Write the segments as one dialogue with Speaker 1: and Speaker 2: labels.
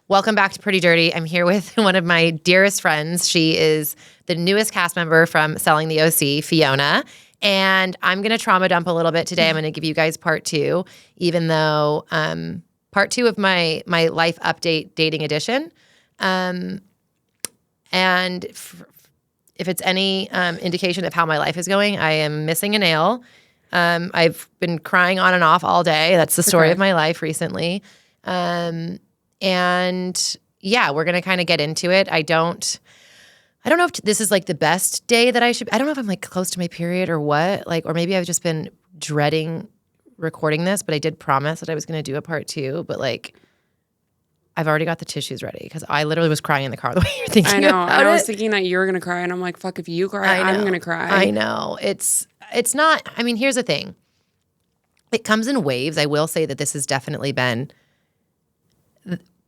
Speaker 1: Welcome back to Pretty Dirty. I'm here with one of my dearest friends. She is the newest cast member from Selling the OC, Fiona. And I'm going to trauma dump a little bit today. I'm going to give you guys part two, even though part two of my life update dating edition. And if it's any indication of how my life is going, I am missing a nail. I've been crying on and off all day. That's the story of my life recently. And yeah, we're going to kind of get into it. I don't know if this is like the best day that I don't know if I'm like close to my period or what, like, or maybe I've just been dreading recording this, but I did promise that I was going to do a part two, but like, I've already got the tissues ready because I literally was crying in the car the way you're thinking
Speaker 2: I know.
Speaker 1: about
Speaker 2: I was
Speaker 1: it.
Speaker 2: thinking that you were going to cry, and I'm like, fuck, if you cry, I'm going to cry.
Speaker 1: I know. It's not, I mean, here's the thing. It comes in waves. I will say that this has definitely been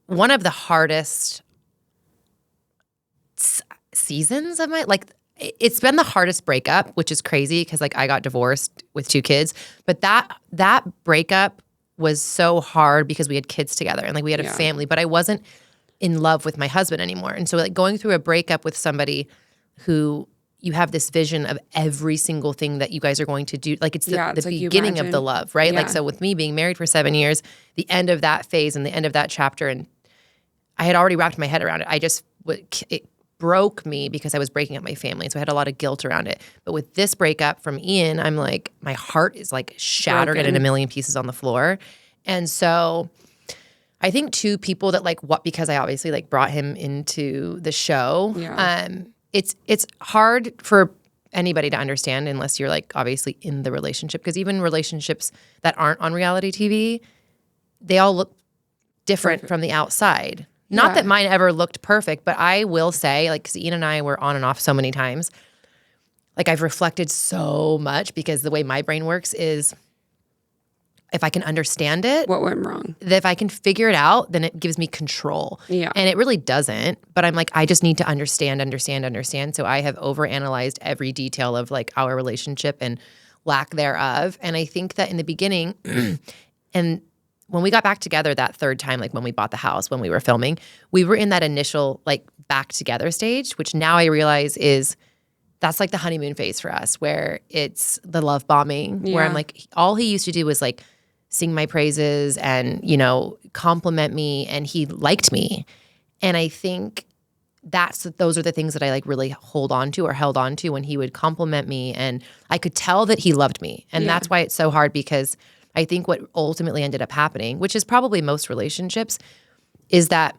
Speaker 1: one of the hardest seasons of my, like, it's been the hardest breakup, which is crazy because like I got divorced with 2 kids, but that breakup was so hard because we had kids together and like we had a family, but I wasn't in love with my husband anymore. And so like going through a breakup with somebody who you have this vision of every single thing that you guys are going to do. Like it's the like beginning of the love, right? Yeah. Like, so with me being married for 7 years, the end of that phase and the end of that chapter, and I had already wrapped my head around it. It broke me because I was breaking up my family. So I had a lot of guilt around it. But with this breakup from Ian, I'm like, my heart is like shattered and in a million pieces on the floor. And so I think 2 people that like because I obviously like brought him into the show. Yeah. It's hard for anybody to understand unless you're like obviously in the relationship, because even relationships that aren't on reality TV, they all look different from the outside. Not that mine ever looked perfect, but I will say, like, because Ian and I were on and off so many times, like I've reflected so much because the way my brain works is if I can understand it.
Speaker 2: What went wrong?
Speaker 1: If I can figure it out, then it gives me control. Yeah. And it really doesn't. But I'm like, I just need to understand. So I have overanalyzed every detail of like our relationship and lack thereof. And I think that in the beginning, and when we got back together that third time, like when we bought the house, when we were filming, we were in that initial like back together stage, which now I realize that's like the honeymoon phase for us, where it's the love bombing, where I'm like, all he used to do was like sing my praises and, compliment me, and he liked me. And I think those are the things that I like really held on to when he would compliment me, and I could tell that he loved me. And that's why it's so hard, because I think what ultimately ended up happening, which is probably most relationships, is that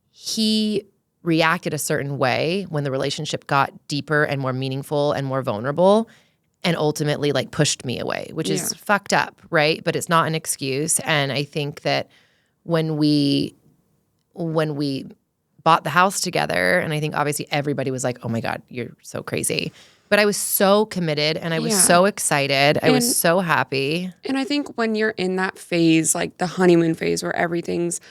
Speaker 1: he reacted a certain way when the relationship got deeper and more meaningful and more vulnerable, and ultimately like pushed me away, which is fucked up, right? But it's not an excuse. And I think that when we bought the house together, and I think obviously everybody was like, oh my God, you're so crazy. But I was so committed, and I was so excited. I was so happy.
Speaker 2: And I think when you're in that phase, like the honeymoon phase where everything's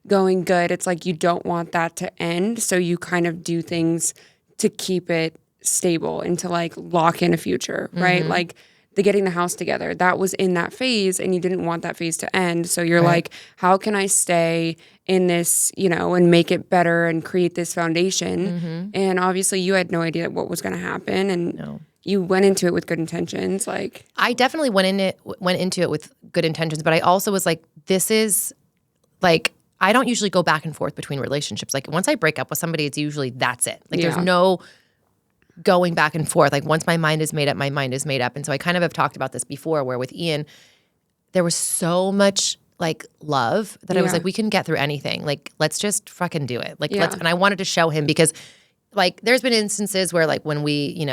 Speaker 2: going good, it's like you don't want that to end. So you kind of do things to keep it stable and to like lock in a future, right? Like the getting the house together, that was in that phase, and you didn't want that phase to end. So you're like, how can I stay in this, and make it better and create this foundation? And obviously you had no idea what was going to happen, and you went into it with good intentions. Like,
Speaker 1: I definitely went into it with good intentions, but I also was like, this is like, I don't usually go back and forth between relationships. Like once I break up with somebody, it's usually that's it. Like there's no going back and forth. Like once my mind is made up, my mind is made up. And so I kind of have talked about this before, where with Ian, there was so much like love that I was like, we can get through anything. Like, let's just fucking do it. Like, and I wanted to show him, because like there's been instances where like when we,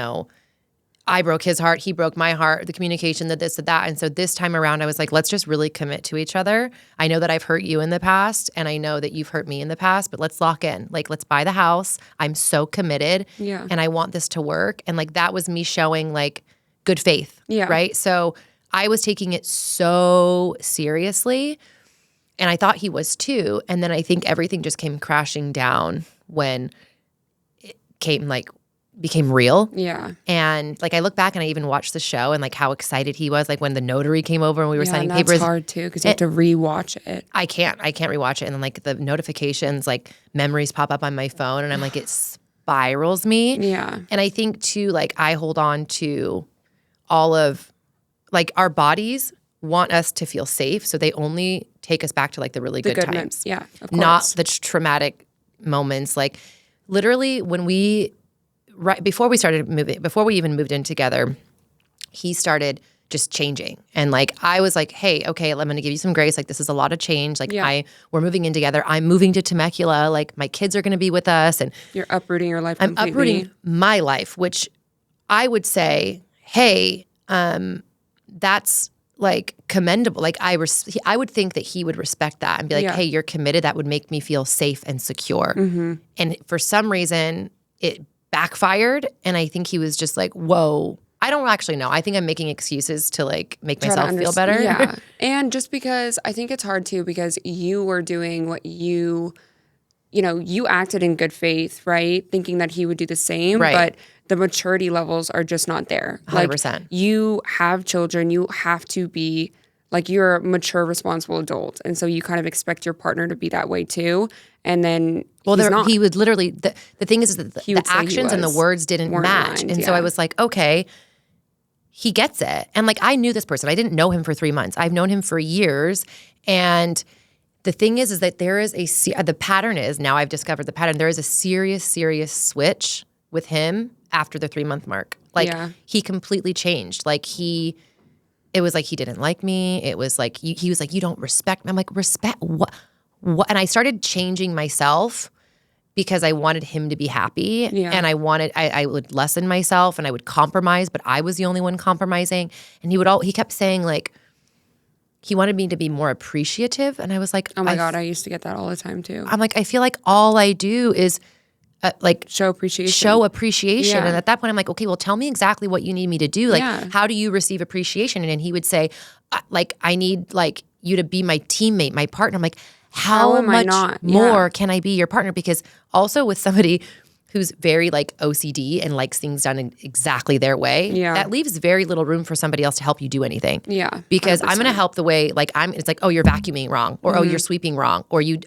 Speaker 1: I broke his heart, he broke my heart, the communication, this, that. And so this time around, I was like, let's just really commit to each other. I know that I've hurt you in the past, and I know that you've hurt me in the past, but let's lock in. Like, let's buy the house. I'm so committed, and I want this to work. And like, that was me showing like good faith, right? So I was taking it so seriously, and I thought he was too. And then I think everything just came crashing down when it came like became real.
Speaker 2: Yeah.
Speaker 1: And like I look back and I even watched the show and like how excited he was, like when the notary came over and we were signing papers.
Speaker 2: It's hard too because you have to rewatch it.
Speaker 1: I can't rewatch it. And then like the notifications, like memories pop up on my phone and I'm like, it spirals me.
Speaker 2: Yeah.
Speaker 1: And I think too, like I hold on to all of, like our bodies want us to feel safe. So they only take us back to like the really good times.
Speaker 2: Yeah, of course.
Speaker 1: Not the traumatic moments. Like literally when before we even moved in together, he started just changing. And like, I was like, hey, okay, I'm going to give you some grace. Like, this is a lot of change. Like we're moving in together. I'm moving to Temecula. Like my kids are going to be with us. And
Speaker 2: you're uprooting your life
Speaker 1: I'm
Speaker 2: completely.
Speaker 1: uprooting my life, which I would say, hey, that's like commendable. Like I would think that he would respect that and be like, hey, you're committed. That would make me feel safe and secure.
Speaker 2: Mm-hmm.
Speaker 1: And for some reason it backfired. And I think he was just like, whoa, I don't actually know. I think I'm making excuses to like make myself feel better.
Speaker 2: Yeah. And just because I think it's hard too, because you were doing what you acted in good faith, right? Thinking that he would do the same.
Speaker 1: Right.
Speaker 2: But the maturity levels are just not there.
Speaker 1: 100%.
Speaker 2: Like, you have children. You have to be like, you're a mature, responsible adult. And so you kind of expect your partner to be that way too. And then
Speaker 1: he would literally, the thing is that the actions and the words didn't match.
Speaker 2: Aligned,
Speaker 1: and so I was like, okay, he gets it. And like, I knew this person. I didn't know him for 3 months. I've known him for years. And the thing is that there is the pattern is, now I've discovered the pattern, there is a serious switch with him after the 3-month mark. Like he completely changed. Like it was like he didn't like me. It was like, he was like, you don't respect me. I'm like, respect what? And I started changing myself because I wanted him to be happy. Yeah. And I would lessen myself and I would compromise, but I was the only one compromising. And he kept saying like, he wanted me to be more appreciative. And I was like,
Speaker 2: oh my God, I used to get that all the time too.
Speaker 1: I'm like, I feel like all I do is like
Speaker 2: show appreciation.
Speaker 1: Yeah. And at that point I'm like, okay, well, tell me exactly what you need me to do. Like, how do you receive appreciation? And he would say, like, I need like you to be my teammate, my partner. I'm like, how much more can I be your partner? Because also with somebody who's very like OCD and likes things done in exactly their way, that leaves very little room for somebody else to help you do anything.
Speaker 2: Yeah.
Speaker 1: Because 100%. I'm going to help the way, like it's like, oh, you're vacuuming wrong, or oh, you're sweeping wrong, or you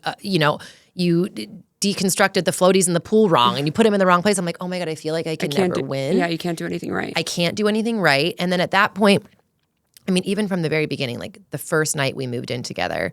Speaker 1: deconstructed the floaties in the pool wrong and you put them in the wrong place. I'm like, oh my God, I feel like I can never win.
Speaker 2: Yeah, you can't do anything right.
Speaker 1: I can't do anything right. And then at that point, I mean, even from the very beginning, like the first night we moved in together,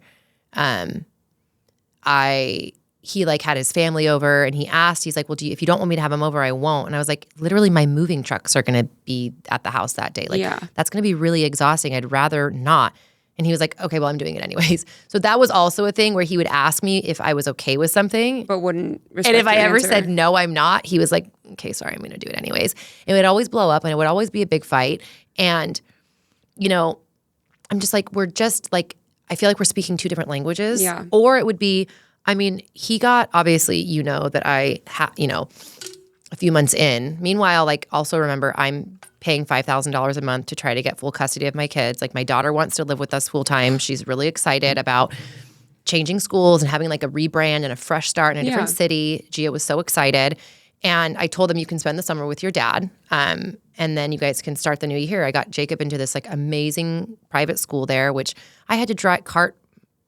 Speaker 1: he like had his family over and he's like, well, if you don't want me to have him over, I won't. And I was like, literally my moving trucks are going to be at the house that day. Like that's going to be really exhausting. I'd rather not. And he was like, okay, well, I'm doing it anyways. So that was also a thing where he would ask me if I was okay with something.
Speaker 2: But wouldn't respect
Speaker 1: And if I ever
Speaker 2: answer.
Speaker 1: said, no, I'm not, he was like, okay, sorry, I'm going to do it anyways. It would always blow up and it would always be a big fight. And, I'm just like, I feel like we're speaking two different languages.
Speaker 2: Yeah.
Speaker 1: Or it would be, I mean, he got, obviously, that I, a few months in. Meanwhile, like also remember, I'm paying $5,000 a month to try to get full custody of my kids. Like my daughter wants to live with us full time. She's really excited about changing schools and having like a rebrand and a fresh start in a different city. Gia was so excited. And I told them you can spend the summer with your dad. And then you guys can start the new year. I got Jacob into this like amazing private school there, which I had to cart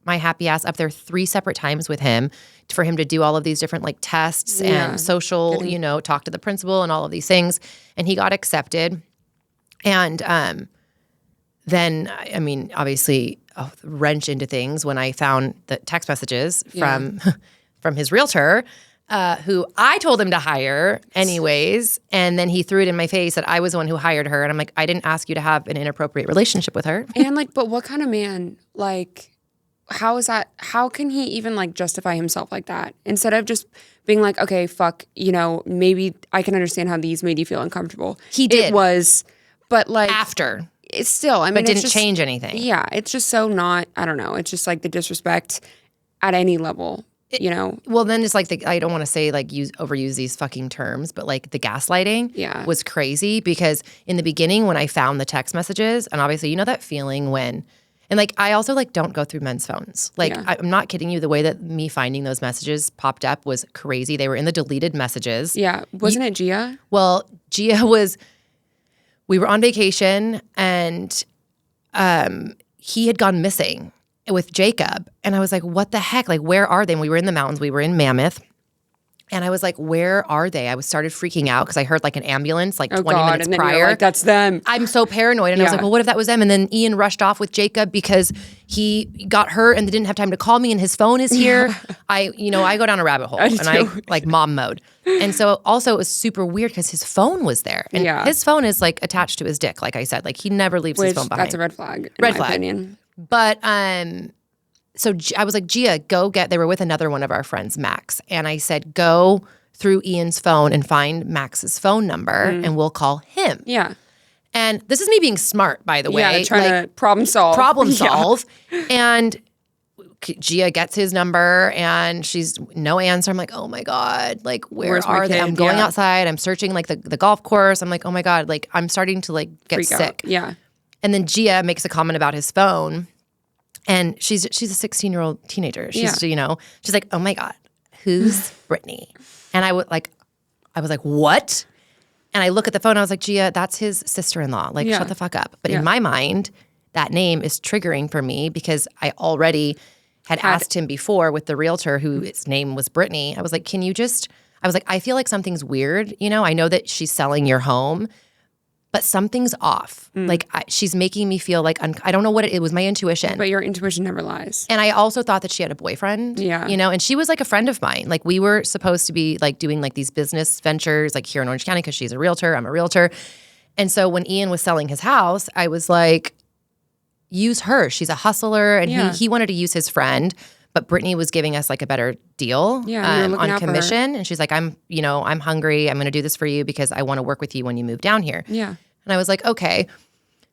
Speaker 1: my happy ass up there 3 separate times with him for him to do all of these different like tests and social, talk to the principal and all of these things. And he got accepted. And then, I mean, obviously a wrench into things when I found the text messages from his realtor, who I told him to hire anyways. And then he threw it in my face that I was the one who hired her. And I'm like, I didn't ask you to have an inappropriate relationship with her.
Speaker 2: And like, but what kind of man, like, how is that? How can he even like justify himself like that? Instead of just being like, okay, fuck, maybe I can understand how these made you feel uncomfortable.
Speaker 1: He did.
Speaker 2: It was, but like
Speaker 1: after.
Speaker 2: It's still, I mean,
Speaker 1: but didn't change anything.
Speaker 2: Yeah, it's just so not, I don't know. It's just like the disrespect at any level.
Speaker 1: Well, then it's like I don't want to say like overuse these fucking terms, but like the gaslighting was crazy because in the beginning when I found the text messages, and obviously that feeling when, And like, I also like don't go through men's phones. Like, I'm not kidding you. The way that me finding those messages popped up was crazy. They were in the deleted messages.
Speaker 2: Yeah. Wasn't it Gia?
Speaker 1: Well, Gia we were on vacation and he had gone missing with Jacob. And I was like, what the heck? Like, where are they? And we were in the mountains. We were in Mammoth. And I was like, where are they? I started freaking out because I heard like an ambulance like 20 minutes
Speaker 2: and then
Speaker 1: prior.
Speaker 2: You're like, that's them.
Speaker 1: I'm so paranoid. And I was like, well, what if that was them? And then Ian rushed off with Jacob because he got hurt and they didn't have time to call me and his phone is here. I go down a rabbit hole and I like mom mode. And so also it was super weird because his phone was there. And his phone is like attached to his dick, like I said. Like he never leaves his phone behind.
Speaker 2: That's a red flag, in
Speaker 1: red
Speaker 2: my
Speaker 1: flag.
Speaker 2: opinion.
Speaker 1: But so I was like, Gia, they were with another one of our friends, Max. And I said, go through Ian's phone and find Max's phone number and we'll call him.
Speaker 2: Yeah.
Speaker 1: And this is me being smart, by the way.
Speaker 2: Yeah, trying to problem solve.
Speaker 1: And Gia gets his number and she's no answer. I'm like, oh my God, like where's are they? I'm going outside. I'm searching like the golf course. I'm like, oh my God, like I'm starting to like get
Speaker 2: freak
Speaker 1: sick.
Speaker 2: Out. Yeah.
Speaker 1: And then Gia makes a comment about his phone. And she's a 16-year-old teenager. She's like, oh my God, who's Brittany? And I was like, what? And I look at the phone. I was like, Gia, that's his sister-in-law. Like, shut the fuck up. But in my mind, that name is triggering for me because I already had asked him before with the realtor whose name was Brittany. I was like, I feel like something's weird. I know that she's selling your home, but something's off. Like she's making me feel like I don't know what it was. My intuition.
Speaker 2: But your intuition never lies.
Speaker 1: And I also thought that she had a boyfriend.
Speaker 2: Yeah.
Speaker 1: And she was like a friend of mine. Like we were supposed to be like doing like these business ventures like here in Orange County because she's a realtor. I'm a realtor. And so when Ian was selling his house, I was like, use her. She's a hustler. And he wanted to use his friend. But Brittany was giving us like a better deal on commission. And she's like, I'm hungry. I'm going to do this for you because I want to work with you when you move down here.
Speaker 2: Yeah.
Speaker 1: And I was like, okay.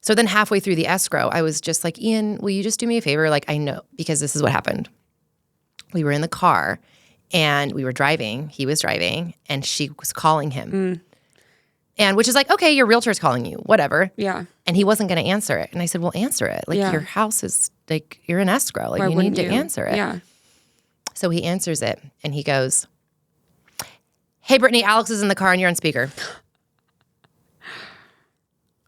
Speaker 1: So then halfway through the escrow, I was just like, Ian, will you just do me a favor? Like, I know, because this is what happened. We were in the car and we were driving. He was driving and she was calling him. And which is like, okay, your realtor's calling you, whatever.
Speaker 2: Yeah.
Speaker 1: And he wasn't going to answer it. And I said, well, answer it. Like your house is like, you're in escrow. Like you need to answer it.
Speaker 2: Yeah.
Speaker 1: So he answers it and he goes, hey, Brittany, Alex is in the car and you're on speaker.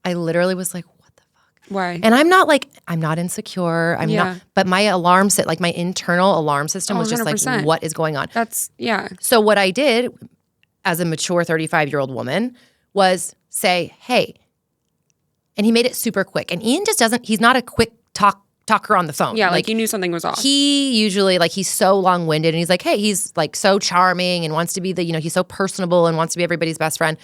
Speaker 1: I literally was like, what the fuck?
Speaker 2: Why?
Speaker 1: And I'm not insecure. I'm not, but my my internal alarm system was just
Speaker 2: 100%.
Speaker 1: like, what is going on? So what I did as a mature 35-year-old woman was say, hey, and he made it super quick. And Ian just he's not a quick talker on the phone.
Speaker 2: Yeah, like you knew something was off.
Speaker 1: He usually, like, he's so long-winded and he's like, hey, he's like so charming and wants to be he's so personable and wants to be everybody's best friend.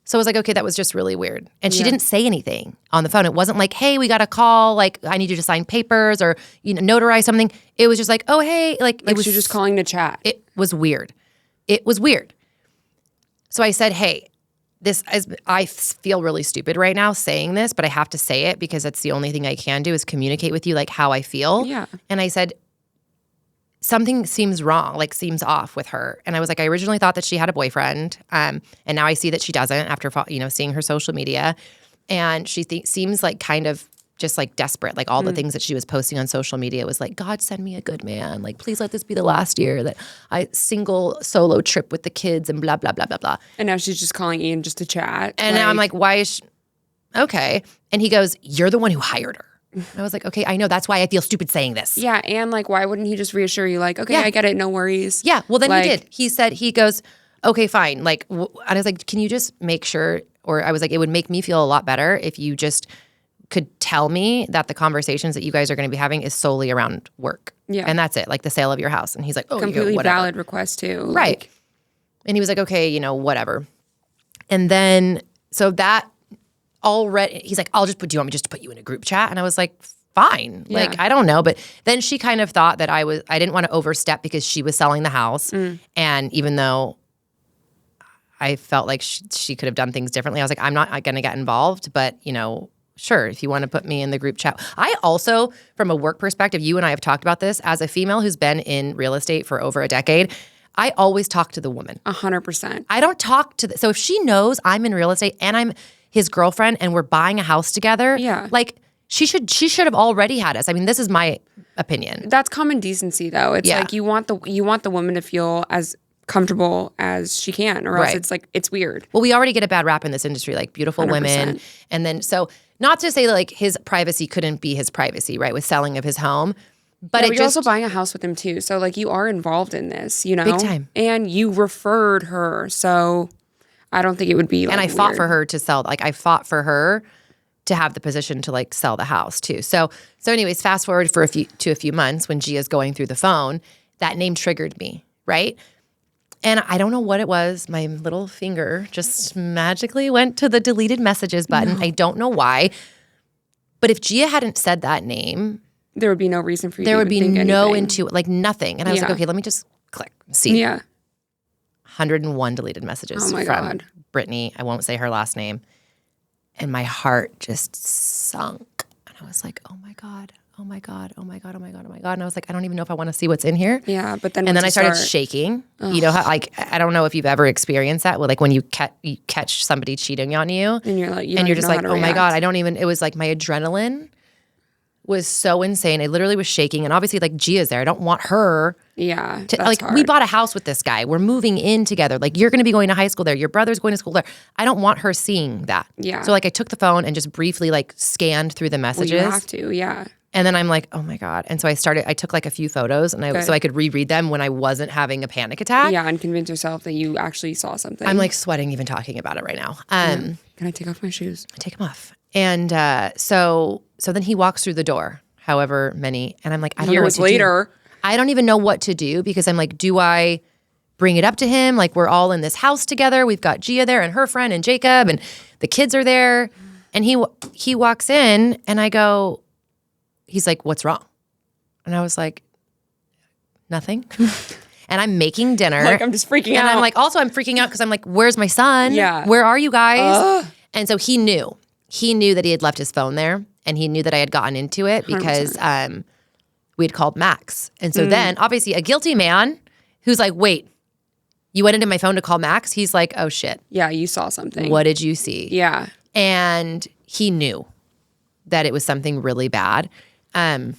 Speaker 1: So I was like, okay, that was just really weird. And she didn't say anything on the phone. It wasn't like, hey, we got a call, like I need you to sign papers or notarize something. It was just like, oh, hey, like it was
Speaker 2: she was just calling to chat.
Speaker 1: It was weird. It was weird. So I said, hey, I feel really stupid right now saying this, but I have to say it because that's the only thing I can do is communicate with you like how I feel.
Speaker 2: Yeah.
Speaker 1: And I said, something seems wrong, like seems off with her. And I was like, I originally thought that she had a boyfriend. And now I see that she doesn't after, seeing her social media. And she seems like kind of just like desperate. Like all the things that she was posting on social media was like, God, send me a good man. Like, please let this be the last year that I solo trip with the kids and blah, blah, blah, blah, blah.
Speaker 2: And now she's just calling Ian just to chat.
Speaker 1: And now I'm like, why is she? Okay. And he goes, you're the one who hired her. And I was like, okay, I know. That's why I feel stupid saying this.
Speaker 2: Yeah. And like, why wouldn't he just reassure you like, okay, I get it. No worries.
Speaker 1: Yeah. Well, then he did. He goes, okay, fine. Like, and I was like, can you just make sure, or I was like, it would make me feel a lot better if you just could tell me that the conversations that you guys are going to be having is solely around work.
Speaker 2: Yeah.
Speaker 1: And that's it, like the sale of your house. And he's like, oh,
Speaker 2: completely
Speaker 1: whatever.
Speaker 2: valid request too.
Speaker 1: Right. And he was like, okay, whatever. And then, so that already, he's like, do you want me just to put you in a group chat? And I was like, fine.
Speaker 2: Yeah.
Speaker 1: Like, I don't know. But then she kind of thought that I didn't want to overstep because she was selling the house. And even though I felt like she could have done things differently, I was like, I'm not going to get involved, but sure, if you want to put me in the group chat. I also, from a work perspective, you and I have talked about this, as a female who's been in real estate for over a decade, I always talk to the woman.
Speaker 2: 100%.
Speaker 1: I don't talk to so if she knows I'm in real estate and I'm his girlfriend and we're buying a house together, like She should have already had us. I mean, this is my opinion.
Speaker 2: That's common decency, though. It's
Speaker 1: Yeah.
Speaker 2: like you want the woman to feel as comfortable as she can, or else
Speaker 1: Right.
Speaker 2: it's like it's weird.
Speaker 1: Well, we already get a bad rap in this industry, like beautiful
Speaker 2: 100%.
Speaker 1: women. And then, so not to say that like his privacy couldn't be his privacy, right? With selling of his home. But
Speaker 2: But you're also buying a house with him too. So like you are involved in this, you know?
Speaker 1: Big time.
Speaker 2: And you referred her. So I don't think it would be like
Speaker 1: and I fought
Speaker 2: weird.
Speaker 1: for her to sell, like I fought for her to have the position to like sell the house too. So anyways, fast forward for a few months when Gia's going through the phone, that name triggered me, right? And I don't know what it was. My little finger just magically went to the deleted messages button. No. I don't know why. But if Gia hadn't said that name,
Speaker 2: there would be no reason for you
Speaker 1: there
Speaker 2: to
Speaker 1: would be
Speaker 2: think
Speaker 1: no
Speaker 2: anything.
Speaker 1: like nothing. And I was like, okay, let me just click, see.
Speaker 2: Yeah.
Speaker 1: 101 deleted messages
Speaker 2: Oh my
Speaker 1: from
Speaker 2: God.
Speaker 1: Brittany. I won't say her last name. And my heart just sunk. And I was like, oh my God, oh my God, oh my God, oh my God, oh my God. And I was like, I don't even know if I want to see what's in here.
Speaker 2: Yeah, but then
Speaker 1: and then
Speaker 2: once
Speaker 1: I
Speaker 2: you
Speaker 1: started shaking. You know how, like, I don't know if you've ever experienced that, like when you catch somebody cheating on you,
Speaker 2: and you're like,
Speaker 1: you're just like, oh my God, I don't even. It was like my adrenaline was so insane. I literally was shaking, and obviously, like Gia's there. I don't want her.
Speaker 2: Yeah,
Speaker 1: to,
Speaker 2: that's
Speaker 1: like
Speaker 2: hard.
Speaker 1: We bought a house with this guy. We're moving in together. Like you're going to be going to high school there. Your brother's going to school there. I don't want her seeing that.
Speaker 2: Yeah.
Speaker 1: So like I took the phone and just briefly like scanned through the messages.
Speaker 2: Well, you have to, yeah.
Speaker 1: And then I'm like, oh my God. And so I took like a few photos and so I could reread them when I wasn't having a panic attack.
Speaker 2: Yeah, and convince yourself that you actually saw something.
Speaker 1: I'm like sweating even talking about it right now.
Speaker 2: Can I take off my shoes?
Speaker 1: Take them off. And so then he walks through the door, however many, and I'm like, I don't know what to
Speaker 2: later.
Speaker 1: do. I don't even know what to do because I'm like, do I bring it up to him? Like we're all in this house together. We've got Gia there and her friend and Jacob and the kids are there. And he walks in and I go, he's like, what's wrong? And I was like, nothing. And I'm making dinner.
Speaker 2: Like I'm just freaking out.
Speaker 1: And I'm like, also I'm freaking out because I'm like, where's my son?
Speaker 2: Yeah.
Speaker 1: Where are you guys? And so he knew that he had left his phone there and he knew that I had gotten into it because we had called Max. And so then obviously a guilty man who's like, wait, you went into my phone to call Max? He's like, oh shit.
Speaker 2: Yeah, you saw something.
Speaker 1: What did you see?
Speaker 2: Yeah.
Speaker 1: And he knew that it was something really bad. And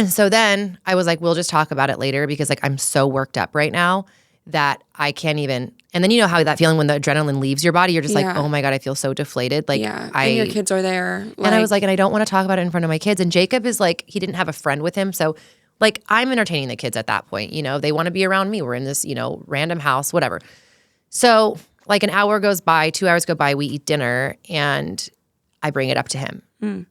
Speaker 1: so then I was like, we'll just talk about it later because like I'm so worked up right now that I can't even. And then you know how that feeling when the adrenaline leaves your body, you're just like, oh my God, I feel so deflated. Like
Speaker 2: and your kids are there.
Speaker 1: And I was like, and I don't want to talk about it in front of my kids. And Jacob is like, he didn't have a friend with him. So like I'm entertaining the kids at that point, you know, they want to be around me. We're in this, you know, random house, whatever. So like an hour goes by, 2 hours go by, we eat dinner and I bring it up to him.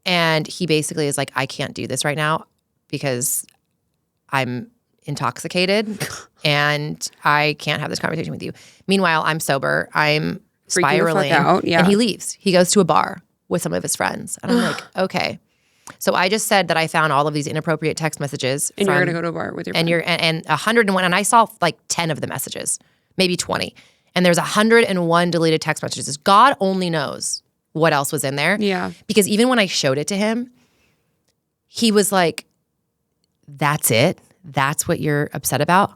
Speaker 1: And he basically is like, I can't do this right now because I'm intoxicated and I can't have this conversation with you. Meanwhile, I'm sober. I'm spiraling.
Speaker 2: Out, yeah.
Speaker 1: And he leaves. He goes to a bar with some of his friends. And I'm like, okay. So I just said that I found all of these inappropriate text messages.
Speaker 2: And you're going to go to a bar with your friend.
Speaker 1: And 101. And I saw like 10 of the messages, maybe 20. And there's 101 deleted text messages. God only knows what else was in there.
Speaker 2: Yeah.
Speaker 1: Because even when I showed it to him, he was like, that's it? That's what you're upset about?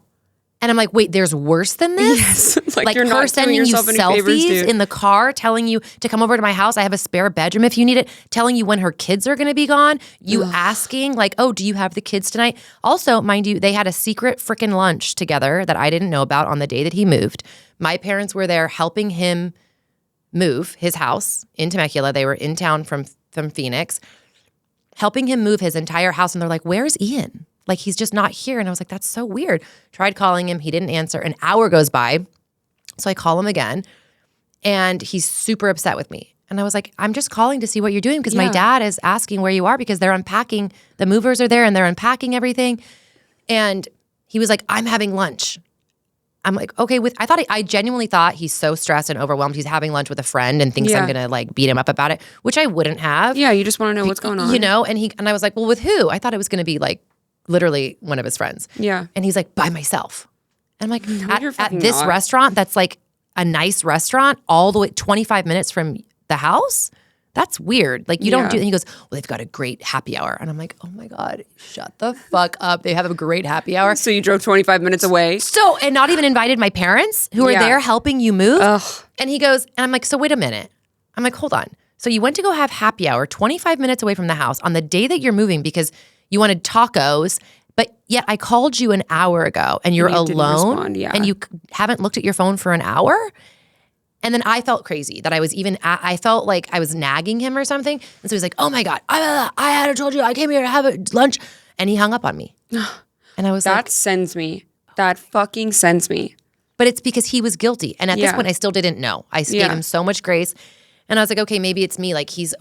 Speaker 1: And I'm like, wait, there's worse than this?
Speaker 2: Yes.
Speaker 1: Like
Speaker 2: you're
Speaker 1: her
Speaker 2: not
Speaker 1: sending you
Speaker 2: yourself any favors,
Speaker 1: selfies
Speaker 2: dude.
Speaker 1: in the car, telling you to come over to my house. I have a spare bedroom if you need it. Telling you when her kids are going to be gone. You asking like, oh, do you have the kids tonight? Also, mind you, they had a secret freaking lunch together that I didn't know about on the day that he moved. My parents were there helping him move his house in Temecula. They were in town from Phoenix, helping him move his entire house. And they're like, where's Ian? Like, he's just not here. And I was like, that's so weird. Tried calling him. He didn't answer. An hour goes by. So I call him again. And he's super upset with me. And I was like, I'm just calling to see what you're doing because my dad is asking where you are because they're unpacking. The movers are there and they're unpacking everything. And he was like, I'm having lunch. I'm like, okay. I genuinely thought he's so stressed and overwhelmed. He's having lunch with a friend and thinks I'm gonna like beat him up about it, which I wouldn't have.
Speaker 2: Yeah, you just want to know what's going on,
Speaker 1: you know. And I was like, well, with who? I thought it was gonna be like literally one of his friends.
Speaker 2: Yeah.
Speaker 1: And he's like, by myself. And I'm like,
Speaker 2: you're
Speaker 1: at
Speaker 2: fucking
Speaker 1: this
Speaker 2: not.
Speaker 1: restaurant that's like a nice restaurant, all the way 25 minutes from the house. That's weird. Like, you don't do. And he goes, well, they've got a great happy hour. And I'm like, oh my God, shut the fuck up. They have a great happy hour.
Speaker 2: So you drove 25 minutes away?
Speaker 1: So, and not even invited my parents who are there helping you move.
Speaker 2: Ugh.
Speaker 1: And he goes, and I'm like, so wait a minute. I'm like, hold on. So you went to go have happy hour 25 minutes away from the house on the day that you're moving because you wanted tacos, but yet I called you an hour ago and you're
Speaker 2: And you didn't
Speaker 1: alone
Speaker 2: respond, yeah.
Speaker 1: and you haven't looked at your phone for an hour? And then I felt crazy that I felt like I was nagging him or something. And so he's like, oh my God, I had told you I came here to have lunch. And he hung up on me. And I was like.
Speaker 2: That sends me. That fucking sends me.
Speaker 1: But it's because he was guilty. And at this point, I still didn't know. I gave him so much grace. And I was like, okay, maybe it's me. Like he's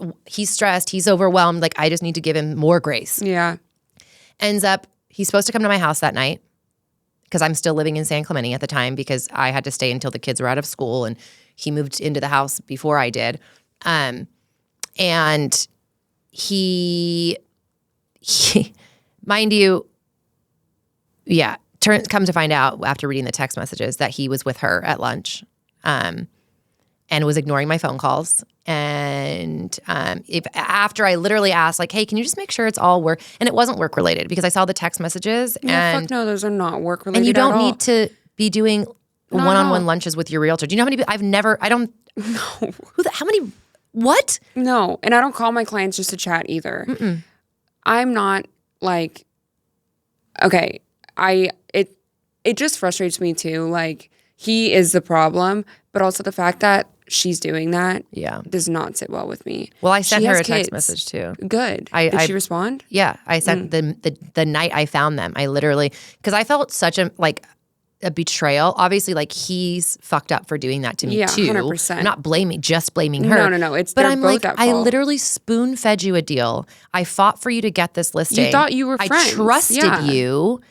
Speaker 1: stressed. He's overwhelmed. Like I just need to give him more grace.
Speaker 2: Yeah.
Speaker 1: Ends up, he's supposed to come to my house that night because I'm still living in San Clemente at the time because I had to stay until the kids were out of school. And he moved into the house before I did. And he mind you, come to find out after reading the text messages that he was with her at lunch and was ignoring my phone calls. And after I literally asked, like, hey, can you just make sure it's all work? And it wasn't work related because I saw the text messages.
Speaker 2: Yeah,
Speaker 1: and
Speaker 2: fuck no, those are not work related.
Speaker 1: And you don't
Speaker 2: at all.
Speaker 1: need to be doing one-on-one lunches with your realtor. Do you know how many people? No. How many? What?
Speaker 2: No. And I don't call my clients just to chat either.
Speaker 1: Mm-mm.
Speaker 2: I'm not like, okay, it just frustrates me too. Like he is the problem, but also the fact that she's doing that does not sit well with me.
Speaker 1: Well, I sent her a
Speaker 2: kids.
Speaker 1: text message too.
Speaker 2: Good. Did she respond?
Speaker 1: Yeah. I sent the night I found them. I literally, because I felt such a betrayal. Obviously, like he's fucked up for doing that to me too.
Speaker 2: 100%.
Speaker 1: I'm not just blaming her.
Speaker 2: No.
Speaker 1: But I'm like, I literally spoon fed you a deal. I fought for you to get this listing.
Speaker 2: You thought you were friends.
Speaker 1: I trusted you.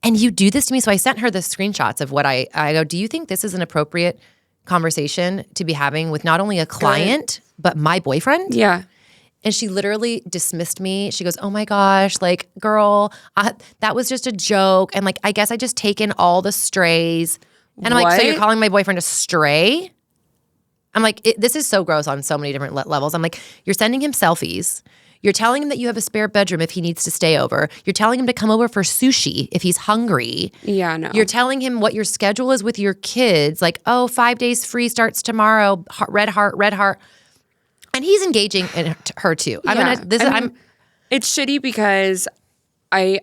Speaker 1: And you do this to me. So I sent her the screenshots of what I go, do you think this is an appropriate conversation to be having with not only a client, but my boyfriend?
Speaker 2: Yeah.
Speaker 1: And she literally dismissed me. She goes, oh my gosh, like, girl, that was just a joke. And like, I guess I just taken all the strays. And I'm like, so you're calling my boyfriend a stray? I'm like, this is so gross on so many different levels. I'm like, you're sending him selfies. You're telling him that you have a spare bedroom if he needs to stay over. You're telling him to come over for sushi if he's hungry.
Speaker 2: Yeah, no.
Speaker 1: You're telling him what your schedule is with your kids. Like, 5 days free starts tomorrow. Red heart. And he's engaging in her too.
Speaker 2: It's shitty because I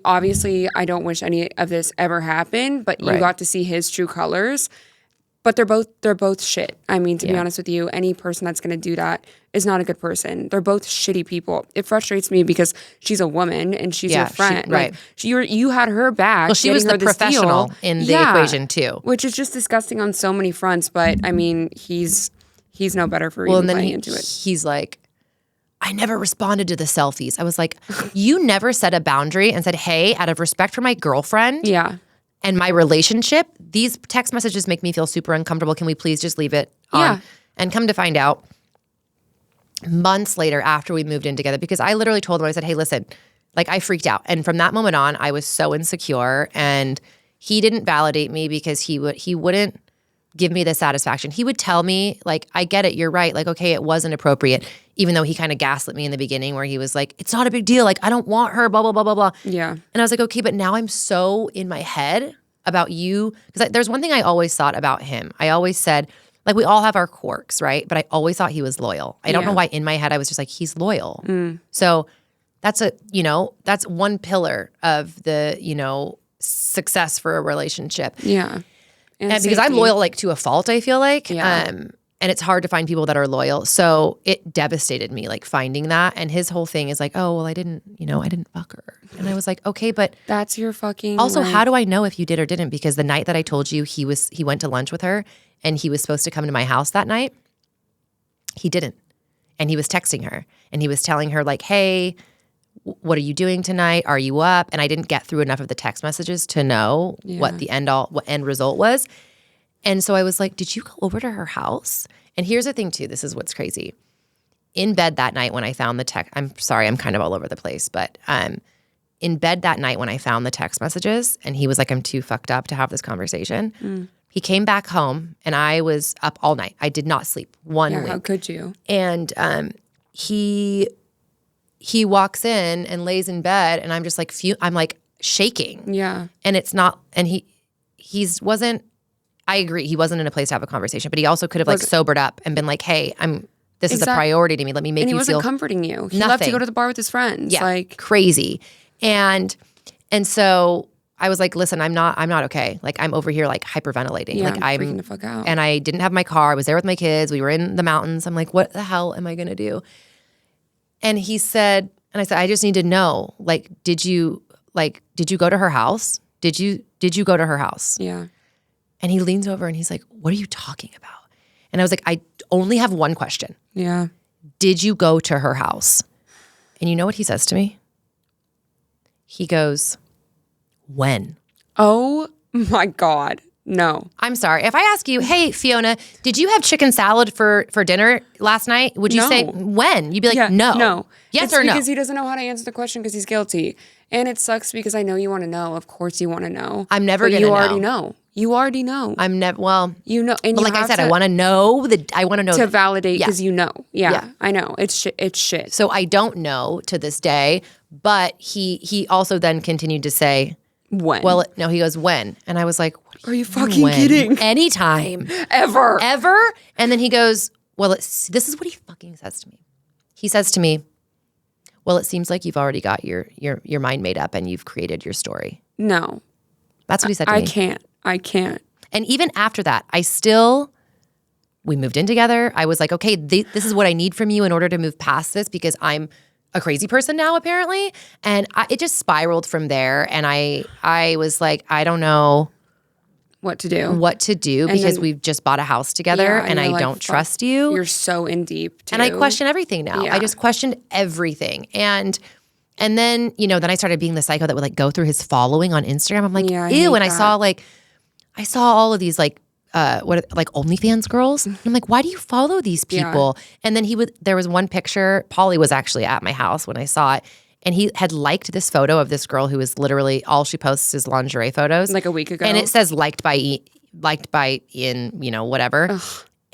Speaker 2: don't wish any of this ever happened, but you got to see his true colors. But they're both shit. I mean, to be honest with you, any person that's going to do that is not a good person. They're both shitty people. It frustrates me because she's a woman and she's your friend. You had her back.
Speaker 1: Well, she was the professional in the equation too,
Speaker 2: which is just disgusting on so many fronts. But I mean, he's no better for even playing into it.
Speaker 1: He's like, I never responded to the selfies. I was like, you never set a boundary and said, hey, out of respect for my girlfriend.
Speaker 2: Yeah.
Speaker 1: And my relationship, these text messages make me feel super uncomfortable. Can we please just leave it on?
Speaker 2: Yeah.
Speaker 1: And come to find out, months later after we moved in together, because I literally told him, I said, hey, listen, like I freaked out. And from that moment on, I was so insecure. And he didn't validate me because he wouldn't give me the satisfaction. He would tell me, like, I get it, you're right. Like, okay, it wasn't appropriate. Even though he kind of gaslit me in the beginning where he was like, it's not a big deal. Like, I don't want her, blah, blah, blah, blah, blah.
Speaker 2: Yeah.
Speaker 1: And I was like, okay, but now I'm so in my head about you. Because there's one thing I always thought about him. I always said, like, we all have our quirks, right? But I always thought he was loyal. I don't know why in my head I was just like, he's loyal. So that's that's one pillar of the, success for a relationship.
Speaker 2: Yeah.
Speaker 1: And because I'm loyal, like, to a fault, I feel like.
Speaker 2: Yeah.
Speaker 1: And it's hard to find people that are loyal. So it devastated me, like, finding that. And his whole thing is like, oh, well, I didn't fuck her. And I was like, okay, but
Speaker 2: that's your fucking
Speaker 1: also, how do I know if you did or didn't? Because the night that I told you he went to lunch with her and he was supposed to come to my house that night, he didn't. And he was texting her and he was telling her, like, hey, what are you doing tonight? Are you up? And I didn't get through enough of the text messages to know what the end result was. And so I was like, did you go over to her house? And here's the thing too, this is what's crazy. In bed that night when I found the text, I'm sorry, I'm kind of all over the place, but in bed that night when I found the text messages and he was like, I'm too fucked up to have this conversation. He came back home and I was up all night. I did not sleep one week.
Speaker 2: How could you?
Speaker 1: And he walks in and lays in bed and I'm just like, I'm like shaking.
Speaker 2: Yeah.
Speaker 1: And it's not, and I agree, he wasn't in a place to have a conversation, but he also could have like sobered up and been like, hey, I'm This is a priority to me. Let me make
Speaker 2: and
Speaker 1: you
Speaker 2: he wasn't
Speaker 1: feel
Speaker 2: comforting you. He left to go to the bar with his friends.
Speaker 1: Yeah,
Speaker 2: like
Speaker 1: crazy. And so I was like, listen, I'm not okay. Like I'm over here like hyperventilating.
Speaker 2: Yeah,
Speaker 1: like
Speaker 2: I'm freaking the fuck out.
Speaker 1: And I didn't have my car. I was there with my kids. We were in the mountains. I'm like, what the hell am I gonna do? And he said, and I said, I just need to know, like, did you go to her house? Did you go to her house?
Speaker 2: Yeah.
Speaker 1: And he leans over and he's like, what are you talking about? And I was like, I only have one question.
Speaker 2: Yeah.
Speaker 1: Did you go to her house? And you know what he says to me? He goes, when?
Speaker 2: Oh my God. No.
Speaker 1: I'm sorry. If I ask you, hey, Fiona, did you have chicken salad for dinner last night? Would you say when? You'd be like, no.
Speaker 2: No.
Speaker 1: Yes or no?
Speaker 2: Because he doesn't know how to answer the question because he's guilty. And it sucks because I know you want to know. Of course you want to know.
Speaker 1: I'm never going to know.
Speaker 2: You already know. You already know.
Speaker 1: I'm never, well.
Speaker 2: You know. And
Speaker 1: but like I said, I want to know. To
Speaker 2: validate because you know. Yeah. I know. It's shit.
Speaker 1: So I don't know to this day. But he also then continued to say,
Speaker 2: when?
Speaker 1: Well, no, he goes, when? And I was like,
Speaker 2: are you fucking kidding?
Speaker 1: Anytime.
Speaker 2: Ever.
Speaker 1: And then he goes, well, this is what he fucking says to me. He says to me, well, it seems like you've already got your mind made up and you've created your story.
Speaker 2: No.
Speaker 1: That's what he said to me.
Speaker 2: I can't.
Speaker 1: And even after that, we moved in together. I was like, okay, this is what I need from you in order to move past this because I'm a crazy person now, apparently. And it just spiraled from there. And I was like, I don't know
Speaker 2: what to do
Speaker 1: because we've just bought a house together and I don't trust you.
Speaker 2: You're so in deep too.
Speaker 1: And I question everything now.
Speaker 2: Yeah.
Speaker 1: I just questioned everything. And then, then I started being the psycho that would like go through his following on Instagram. I'm like, ew. And I saw all of these like OnlyFans girls. And I'm like, why do you follow these people? Yeah. And then there was one picture, Polly was actually at my house when I saw it. And he had liked this photo of this girl who is literally, all she posts is lingerie photos.
Speaker 2: Like a week ago.
Speaker 1: And it says liked by in, whatever. Ugh.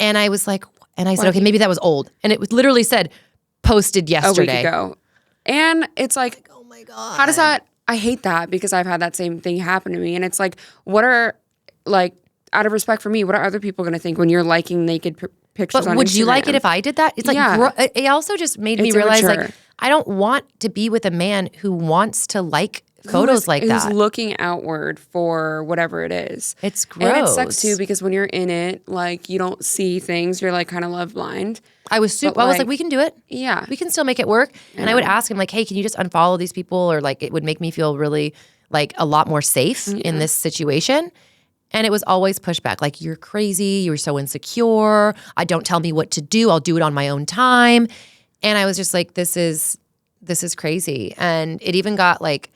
Speaker 1: And I was like, and I said, okay, maybe that was old. And it literally said posted yesterday.
Speaker 2: A week ago. And it's like,
Speaker 1: oh my God.
Speaker 2: How does that, I hate that because I've had that same thing happen to me. And it's like, out of respect for me, what are other people going to think when you're liking naked pictures on Instagram?
Speaker 1: But would you like it if I did that? It's like, it also just made me realize like, I don't want to be with a man who wants to like photos like that.
Speaker 2: Who's looking outward for whatever it is.
Speaker 1: It's gross.
Speaker 2: And it sucks too because when you're in it, like you don't see things. You're like kind of love blind.
Speaker 1: I was like, we can do it.
Speaker 2: Yeah.
Speaker 1: We can still make it work. And I would ask him like, hey, can you just unfollow these people? Or like, it would make me feel really like a lot more safe in this situation. And it was always pushback. Like, you're crazy. You're so insecure. Don't tell me what to do. I'll do it on my own time. And I was just like, this is crazy. And it even got like,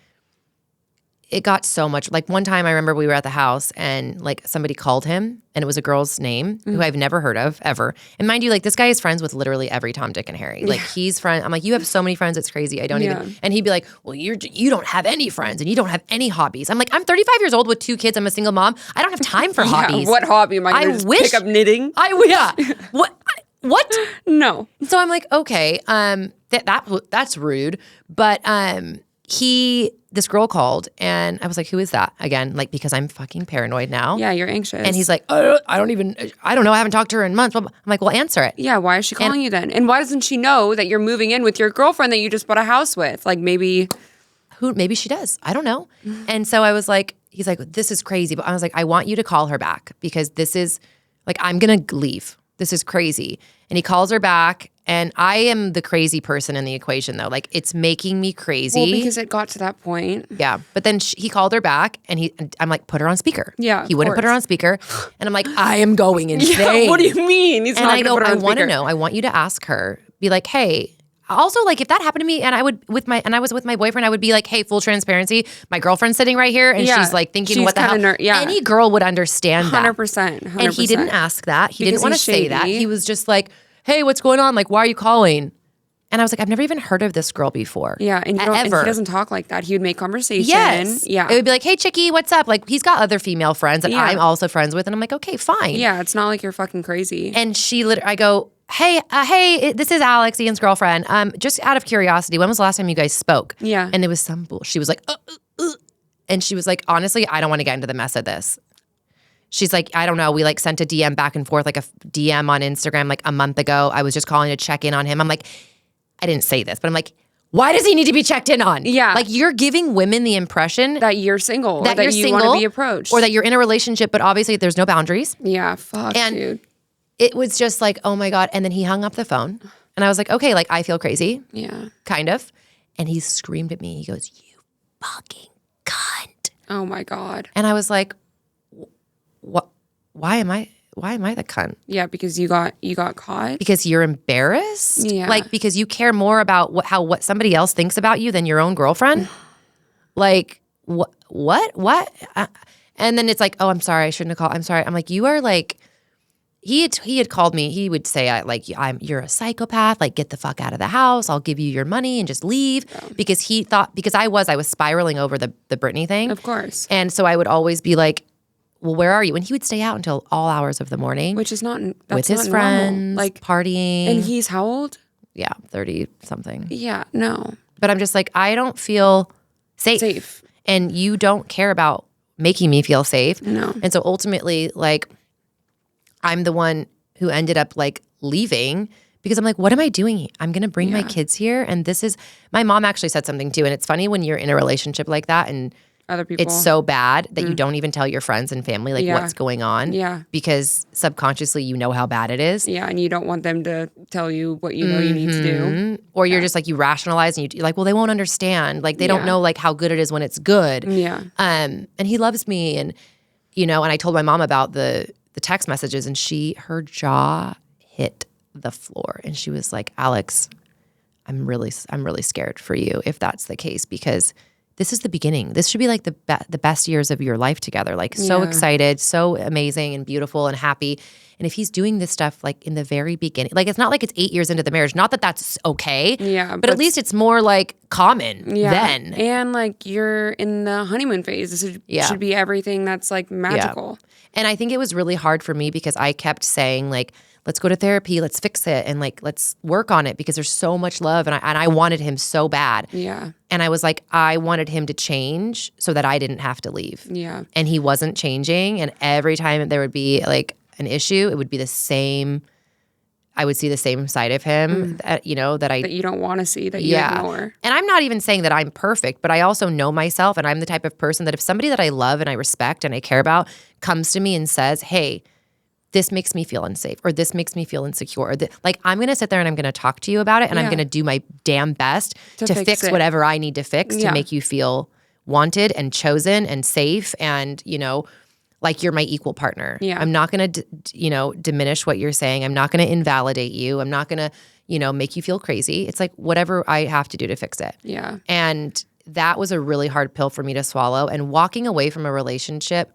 Speaker 1: it got so much. Like one time I remember we were at the house and like somebody called him and it was a girl's name who I've never heard of ever. And mind you, like this guy is friends with literally every Tom, Dick, and Harry. Like he's friend. I'm like, you have so many friends. It's crazy. I don't even. And he'd be like, well, you don't have any friends and you don't have any hobbies. I'm like, I'm 35 years old with 2 kids. I'm a single mom. I don't have time for hobbies.
Speaker 2: What hobby am I going to pick up knitting?
Speaker 1: What?
Speaker 2: No.
Speaker 1: So I'm like, okay, that's rude. But this girl called and I was like, who is that? Again, like, because I'm fucking paranoid now.
Speaker 2: Yeah, you're anxious.
Speaker 1: And he's like, I don't know. I haven't talked to her in months. I'm like, well, answer it.
Speaker 2: Yeah, why is she calling you then? And why doesn't she know that you're moving in with your girlfriend that you just bought a house with? Like maybe
Speaker 1: she does. I don't know. And so I was like, he's like, this is crazy. But I was like, I want you to call her back because this is like, I'm going to leave. This is crazy. And he calls her back. And I am the crazy person in the equation, though. Like, it's making me crazy.
Speaker 2: Well, because it got to that point.
Speaker 1: Yeah. But then he called her back, and I'm like, put her on speaker.
Speaker 2: Yeah,
Speaker 1: he wouldn't put her on speaker. And I'm like, I am going insane.
Speaker 2: Yeah, what do you mean? He's
Speaker 1: and
Speaker 2: not
Speaker 1: I go, I
Speaker 2: want
Speaker 1: to know. I want you to ask her. Be like, hey. Also, like, if that happened to me, and I was with my boyfriend, I would be like, hey, full transparency. My girlfriend's sitting right here, and she's like thinking, what the hell? Any girl would understand that.
Speaker 2: 100%.
Speaker 1: And he didn't ask that. He didn't want to say that. He was just like, hey, what's going on? Like, why are you calling? And I was like, I've never even heard of this girl before.
Speaker 2: Yeah, and, and he doesn't talk like that. He would make conversation.
Speaker 1: Yes.
Speaker 2: Yeah.
Speaker 1: It would be like, hey, chickie, what's up? Like, he's got other female friends that I'm also friends with. And I'm like, okay, fine.
Speaker 2: Yeah, it's not like you're fucking crazy.
Speaker 1: And I go, hey, this is Alex, Ian's girlfriend. Just out of curiosity, when was the last time you guys spoke?
Speaker 2: Yeah.
Speaker 1: And it was some bull. She was like, and she was like, honestly, I don't want to get into the mess of this. She's like, I don't know. We like sent a DM back and forth, like a DM on Instagram like a month ago. I was just calling to check in on him. I'm like, I didn't say this, but I'm like, why does he need to be checked in on?
Speaker 2: Yeah.
Speaker 1: Like you're giving women the impression
Speaker 2: that you're single,
Speaker 1: that
Speaker 2: or
Speaker 1: you're
Speaker 2: that you
Speaker 1: single,
Speaker 2: want to be approached,
Speaker 1: or that you're in a relationship, but obviously there's no boundaries.
Speaker 2: Yeah, fuck,
Speaker 1: And
Speaker 2: dude.
Speaker 1: it was just like, oh my God. And then he hung up the phone. And I was like, okay, like I feel crazy.
Speaker 2: Yeah.
Speaker 1: Kind of. And he screamed at me. He goes, you fucking cunt.
Speaker 2: Oh my God.
Speaker 1: And I was like, what? Why am I the cunt?
Speaker 2: Yeah, because you got caught.
Speaker 1: Because you're embarrassed?
Speaker 2: Yeah.
Speaker 1: Like because you care more about what somebody else thinks about you than your own girlfriend? Like what? And then it's like, oh, I'm sorry, I shouldn't have called. I'm sorry. I'm like, you are like, he had called me. He would say, you're a psychopath. Like, get the fuck out of the house. I'll give you your money and just leave. Because he thought, because I was spiraling over the Britney thing.
Speaker 2: Of course.
Speaker 1: And so I would always be like, well, where are you? And he would stay out until all hours of the morning.
Speaker 2: Which is not, that's
Speaker 1: with his
Speaker 2: not
Speaker 1: friends,
Speaker 2: normal. Like
Speaker 1: partying.
Speaker 2: And he's how old?
Speaker 1: Yeah, 30 something.
Speaker 2: Yeah, no.
Speaker 1: But I'm just like, I don't feel
Speaker 2: Safe.
Speaker 1: And you don't care about making me feel safe.
Speaker 2: No.
Speaker 1: And so ultimately, like, I'm the one who ended up like leaving because I'm like, what am I doing? I'm going to bring my kids here. And this is, my mom actually said something too. And it's funny when you're in a relationship like that and
Speaker 2: other people,
Speaker 1: it's so bad that you don't even tell your friends and family like what's going on.
Speaker 2: Yeah.
Speaker 1: Because subconsciously you know how bad it is.
Speaker 2: Yeah. And you don't want them to tell you what you know you need to do.
Speaker 1: Or you're just like, you rationalize and you're like, well, they won't understand. Like they don't know like how good it is when it's good.
Speaker 2: Yeah.
Speaker 1: And he loves me. And, you know, and I told my mom about the text messages and her jaw hit the floor. And she was like, Alex, I'm really scared for you if that's the case, because this is the beginning. This should be like the best years of your life together. Like so excited, so amazing and beautiful and happy. And if he's doing this stuff like in the very beginning, like it's not like it's 8 years into the marriage. Not that that's okay.
Speaker 2: Yeah.
Speaker 1: But at least it's more like common then.
Speaker 2: And like you're in the honeymoon phase. This should be everything that's like magical.
Speaker 1: Yeah. And I think it was really hard for me because I kept saying like, let's go to therapy, let's fix it, and like let's work on it because there's so much love, and I wanted him so bad.
Speaker 2: Yeah.
Speaker 1: And I was like, I wanted him to change so that I didn't have to leave.
Speaker 2: Yeah.
Speaker 1: And he wasn't changing, and every time there would be like an issue, it would be the same. I would see the same side of him that you
Speaker 2: don't want to see, that you ignore.
Speaker 1: And I'm not even saying that I'm perfect, but I also know myself, and I'm the type of person that if somebody that I love and I respect and I care about comes to me and says, hey, this makes me feel unsafe, or this makes me feel insecure, or like I'm going to sit there and I'm going to talk to you about it, and I'm going to do my damn best to fix whatever I need to fix to make you feel wanted and chosen and safe, and like you're my equal partner.
Speaker 2: Yeah.
Speaker 1: I'm not going to diminish what you're saying. I'm not going to invalidate you. I'm not going to make you feel crazy. It's like whatever I have to do to fix it.
Speaker 2: Yeah.
Speaker 1: And that was a really hard pill for me to swallow. And walking away from a relationship,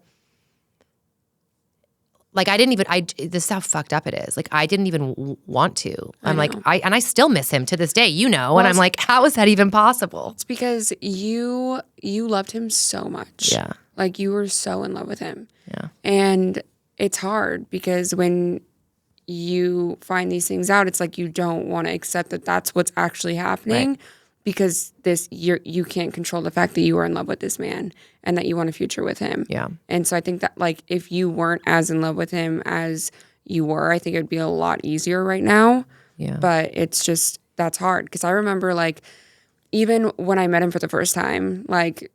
Speaker 1: like this is how fucked up it is. Like I didn't even want to. I'm like, I still miss him to this day, and I'm like, how is that even possible?
Speaker 2: It's because you loved him so much.
Speaker 1: Yeah.
Speaker 2: Like you were so in love with him.
Speaker 1: Yeah.
Speaker 2: And it's hard because when you find these things out, it's like you don't want to accept that that's what's actually happening, because you can't control the fact that you are in love with this man and that you want a future with him.
Speaker 1: Yeah.
Speaker 2: And so I think that like if you weren't as in love with him as you were, I think it would be a lot easier right now.
Speaker 1: Yeah.
Speaker 2: But it's just, that's hard. Because I remember like even when I met him for the first time, like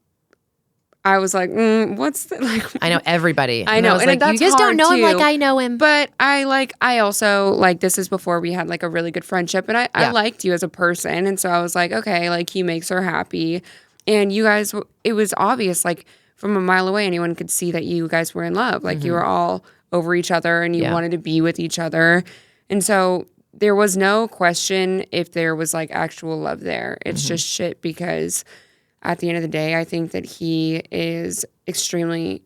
Speaker 2: I was like, what's the, like?
Speaker 1: I know everybody.
Speaker 2: I know.
Speaker 1: I was like, you just don't know him like I know him.
Speaker 2: But I also, like, this is before we had, like, a really good friendship. And I liked you as a person. And so I was like, okay, like, he makes her happy. And you guys, it was obvious, like, from a mile away, anyone could see that you guys were in love. Like, you were all over each other and you wanted to be with each other. And so there was no question if there was, like, actual love there. It's just shit because at the end of the day, I think that he is extremely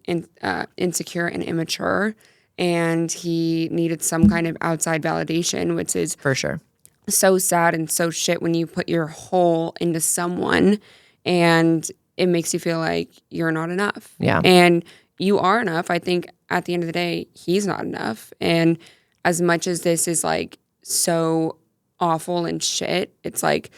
Speaker 2: insecure and immature, and he needed some kind of outside validation, which is
Speaker 1: for sure
Speaker 2: so sad and so shit when you put your whole into someone and it makes you feel like you're not enough.
Speaker 1: Yeah.
Speaker 2: And you are enough. I think at the end of the day, he's not enough. And as much as this is like so awful and shit, it's like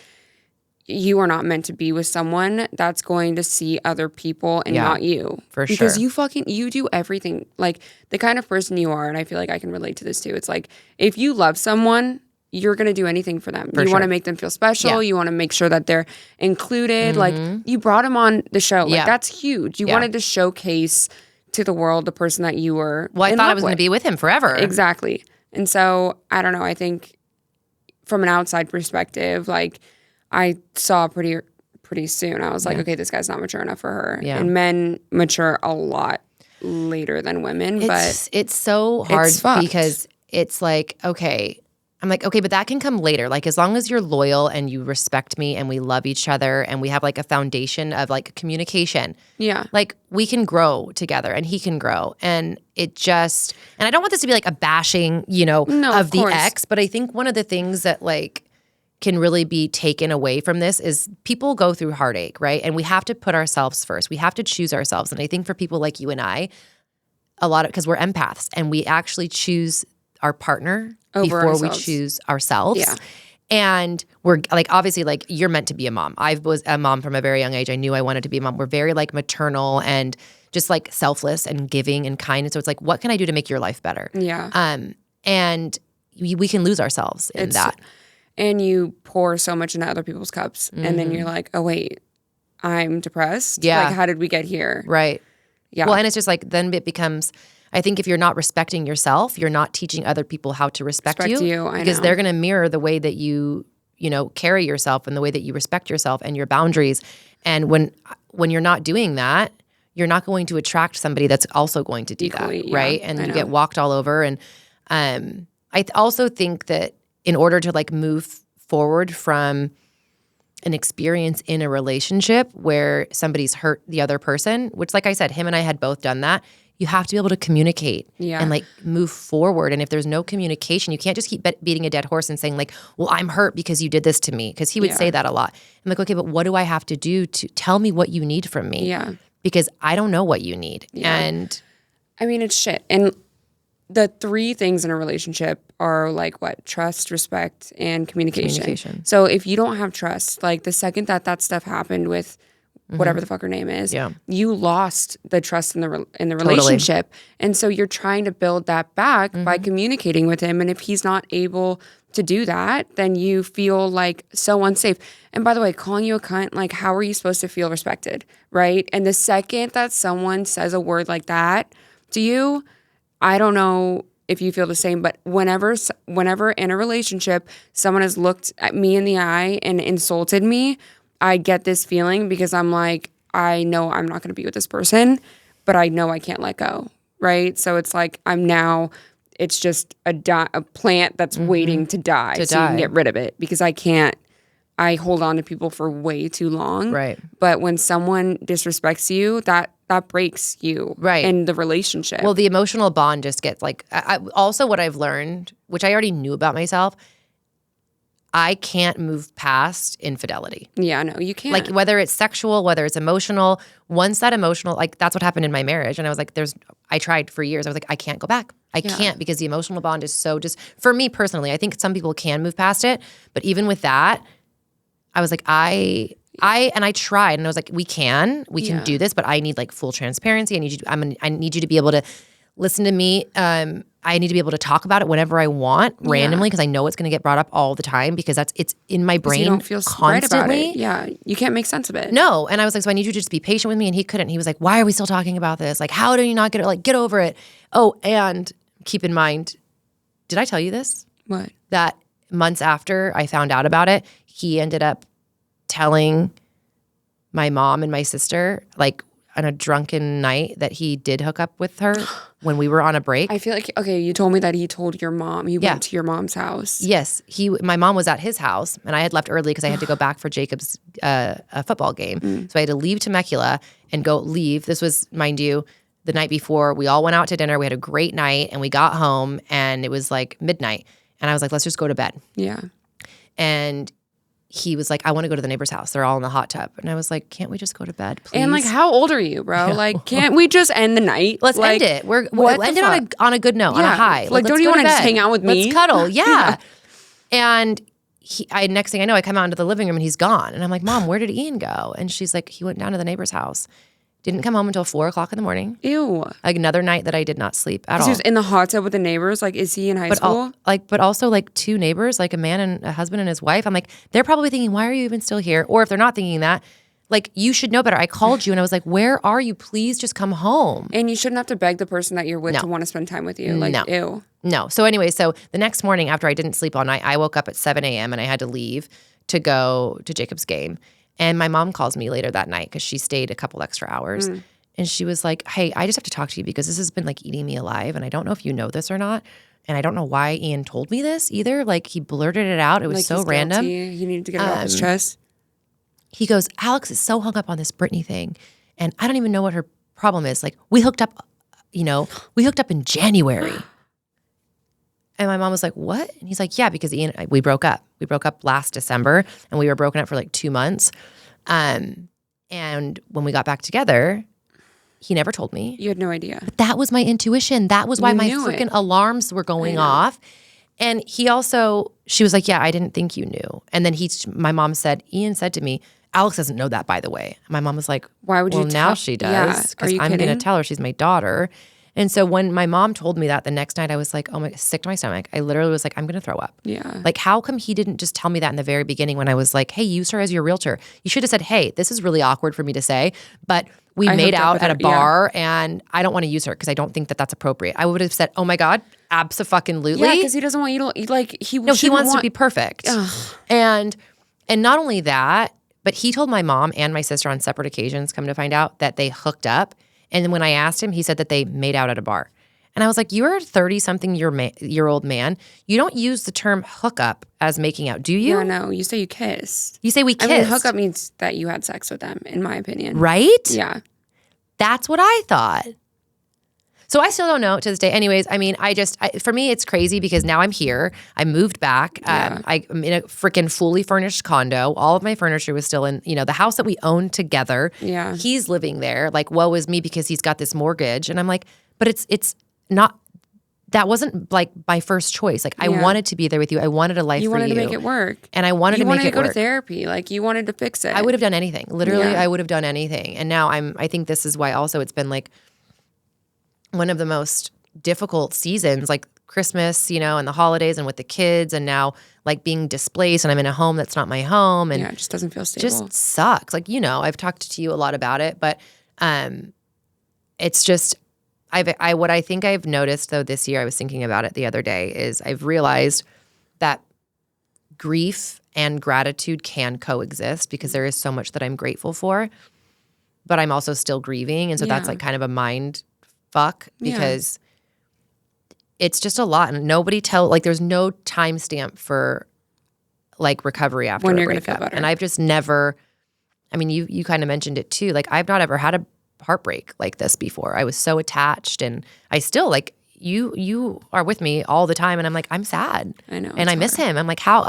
Speaker 2: you are not meant to be with someone that's going to see other people and not you.
Speaker 1: For sure.
Speaker 2: Because you do everything. Like, the kind of person you are, and I feel like I can relate to this too. It's like, if you love someone, you're going to do anything for them. You want to make them feel special. Yeah. You want to make sure that they're included. Like, you brought them on the show. Like, that's huge. You wanted to showcase to the world the person that you were.
Speaker 1: Well, I thought I was going to be with him forever.
Speaker 2: Exactly. And so, I don't know. I think from an outside perspective, like, I saw pretty soon. I was like, okay, this guy's not mature enough for her. Yeah. And men mature a lot later than women. But
Speaker 1: it's so hard because it's like, okay, I'm like, okay, but that can come later. Like, as long as you're loyal and you respect me and we love each other and we have like a foundation of like communication.
Speaker 2: Yeah.
Speaker 1: Like, we can grow together and he can grow. And it just, and I don't want this to be like a bashing, of the ex, but I think one of the things that like can really be taken away from this is people go through heartache, right? And we have to put ourselves first. We have to choose ourselves. And I think for people like you and I, because we're empaths and we actually choose our partner before we choose ourselves.
Speaker 2: Yeah.
Speaker 1: And we're like, obviously, like, you're meant to be a mom. I was a mom from a very young age. I knew I wanted to be a mom. We're very like maternal and just like selfless and giving and kind. And so it's like, what can I do to make your life better?
Speaker 2: Yeah.
Speaker 1: And we can lose ourselves in that.
Speaker 2: And you pour so much into other people's cups. And then you're like, oh, wait, I'm depressed?
Speaker 1: Yeah.
Speaker 2: Like, how did we get here?
Speaker 1: Right.
Speaker 2: Yeah.
Speaker 1: Well, and it's just like, then it becomes, I think if you're not respecting yourself, you're not teaching other people how to respect you. Because they're going to mirror the way that you carry yourself and the way that you respect yourself and your boundaries. And when you're not doing that, you're not going to attract somebody that's also going to do that, right? And you get walked all over. And I also think that in order to like move forward from an experience in a relationship where somebody's hurt the other person, which, like I said, him and I had both done that, you have to be able to communicate and like move forward. And if there's no communication, you can't just keep beating a dead horse and saying like, well, I'm hurt because you did this to me. Because he would say that a lot. I'm like, okay, but what do I have to do to tell me what you need from me?
Speaker 2: Yeah.
Speaker 1: Because I don't know what you need. Yeah. And
Speaker 2: I mean, it's shit. And the 3 things in a relationship are like what? Trust, respect, and communication. So if you don't have trust, like the second that stuff happened with whatever the fuck her name is, you lost the trust in the relationship. Totally. And so you're trying to build that back by communicating with him. And if he's not able to do that, then you feel like so unsafe. And by the way, calling you a cunt, like, how are you supposed to feel respected, right? And the second that someone says a word like that to you, I don't know if you feel the same, but whenever in a relationship, someone has looked at me in the eye and insulted me, I get this feeling because I'm like, I know I'm not going to be with this person, but I know I can't let go, right? So it's like it's just a plant that's waiting to die you can get rid of it because I hold on to people for way too long.
Speaker 1: Right.
Speaker 2: But when someone disrespects you, that breaks you in the relationship.
Speaker 1: Well, the emotional bond just gets like, also what I've learned, which I already knew about myself, I can't move past infidelity.
Speaker 2: Yeah, no, you can't.
Speaker 1: Like, whether it's sexual, whether it's emotional, once that emotional, like, that's what happened in my marriage. And I was like, I tried for years. I was like, I can't go back. I can't, because the emotional bond is so just, for me personally, I think some people can move past it. But even with that, I was like, I tried, and I was like, we can do this, but I need like full transparency. I need you to be able to listen to me. I need to be able to talk about it whenever I want, randomly, because I know it's going to get brought up all the time, because it's in my brain. You don't feel constantly. Right about it.
Speaker 2: Yeah, you can't make sense of it.
Speaker 1: No, and I was like, so I need you to just be patient with me, and he couldn't. He was like, why are we still talking about this? Like, how do you not get it? Like, get over it. Oh, and keep in mind, did I tell you this?
Speaker 2: What?
Speaker 1: That months after I found out about it, he ended up telling my mom and my sister, like, on a drunken night, that he did hook up with her when we were on a break.
Speaker 2: I feel like, okay, you told me that he told your mom. He went to your mom's house.
Speaker 1: Yes. My mom was at his house, and I had left early because I had to go back for Jacob's a football game. So I had to leave Temecula and go leave. This was, mind you, the night before. We all went out to dinner. We had a great night, and we got home, and it was like midnight. And I was like, let's just go to bed.
Speaker 2: Yeah.
Speaker 1: And he was like, I want to go to the neighbor's house. They're all in the hot tub. And I was like, can't we just go to bed, please?
Speaker 2: And like, how old are you, bro? Like, can't we just end the night?
Speaker 1: Let's end it. We'll end it on a good note, on a high.
Speaker 2: Like, don't you want to just hang out with me?
Speaker 1: Let's cuddle. Yeah. And next thing I know, I come out into the living room and he's gone. And I'm like, Mom, where did Ian go? And she's like, he went down to the neighbor's house. Didn't come home until 4:00 in the morning.
Speaker 2: Ew.
Speaker 1: Like another night that I did not sleep at all.
Speaker 2: He was in the hot tub with the neighbors. Like, is he in high school?
Speaker 1: But also like two neighbors, like a man and a husband and his wife. I'm like, they're probably thinking, why are you even still here? Or if they're not thinking that, like, you should know better. I called you and I was like, where are you? Please just come home.
Speaker 2: And you shouldn't have to beg the person that you're with to want to spend time with you. Like, ew.
Speaker 1: No. So anyway, so the next morning after I didn't sleep all night, I woke up at 7 a.m. and I had to leave to go to Jacob's game. And my mom calls me later that night because she stayed a couple extra hours. And she was like, hey, I just have to talk to you because this has been like eating me alive. And I don't know if you know this or not. And I don't know why Ian told me this either. Like he blurted it out. It was like so random.
Speaker 2: Guilty. He needed to get it off his chest.
Speaker 1: He goes, Alex is so hung up on this Brittany thing. And I don't even know what her problem is. Like we hooked up, we hooked up in January. And my mom was like, what? And he's like, yeah, because Ian, we broke up. We broke up last December and we were broken up for like 2 months. And when we got back together, he never told me.
Speaker 2: You had no idea.
Speaker 1: But that was my intuition. That was why my freaking alarms were going off. And she was like, yeah, I didn't think you knew. And then my mom said, Ian said to me, Alex doesn't know that, by the way. And my mom was like,
Speaker 2: why would you
Speaker 1: now she does. Because I'm going to tell her she's my daughter. And so when my mom told me that the next night, I was like, oh my, sick to my stomach. I literally was like, I'm going to throw up.
Speaker 2: Yeah.
Speaker 1: Like, how come he didn't just tell me that in the very beginning when I was like, hey, use her as your realtor? You should have said, hey, this is really awkward for me to say, but we made out at a bar and I don't want to use her because I don't think that that's appropriate. I would have said, oh my God, abso-fucking-lutely.
Speaker 2: Yeah, because he doesn't want you to, like, he wants
Speaker 1: to be perfect. Ugh. And not only that, but he told my mom and my sister on separate occasions, come to find out, that they hooked up. And then when I asked him, he said that they made out at a bar. And I was like, you're a 30-something-year-old man. You don't use the term hookup as making out, do you?
Speaker 2: Yeah, no. You say you kissed.
Speaker 1: You say we kissed.
Speaker 2: I mean, hookup means that you had sex with them, in my opinion.
Speaker 1: Right?
Speaker 2: Yeah.
Speaker 1: That's what I thought. So I still don't know to this day. Anyways, I mean, for me, it's crazy because now I'm here. I moved back. I'm in a freaking fully furnished condo. All of my furniture was still in, the house that we owned together.
Speaker 2: Yeah.
Speaker 1: He's living there. Like, woe is me because he's got this mortgage. And I'm like, but it's not, that wasn't like my first choice. Like I wanted to be there with you. I wanted a life for you.
Speaker 2: You wanted to make it work.
Speaker 1: And I wanted to make it work.
Speaker 2: You wanted to go to therapy. Like you wanted to fix it.
Speaker 1: I would have done anything. Literally, I would have done anything. And now I think this is why also it's been like one of the most difficult seasons, like Christmas, and the holidays and with the kids and now like being displaced and I'm in a home that's not my home. And
Speaker 2: it just doesn't feel stable.
Speaker 1: Just sucks. Like, I've talked to you a lot about it, but it's just, what I think I've noticed though this year, I was thinking about it the other day, is I've realized that grief and gratitude can coexist because there is so much that I'm grateful for, but I'm also still grieving. And so that's like kind of a mind fuck because it's just a lot. And there's no timestamp for like recovery after
Speaker 2: when
Speaker 1: a
Speaker 2: you're going to feel
Speaker 1: breakup.
Speaker 2: better.
Speaker 1: And I've just never, I mean, you kind of mentioned it too. Like I've not ever had a heartbreak like this before. I was so attached and I still like you are with me all the time and I'm like, I'm sad.
Speaker 2: I know.
Speaker 1: And I miss him. I'm like, how,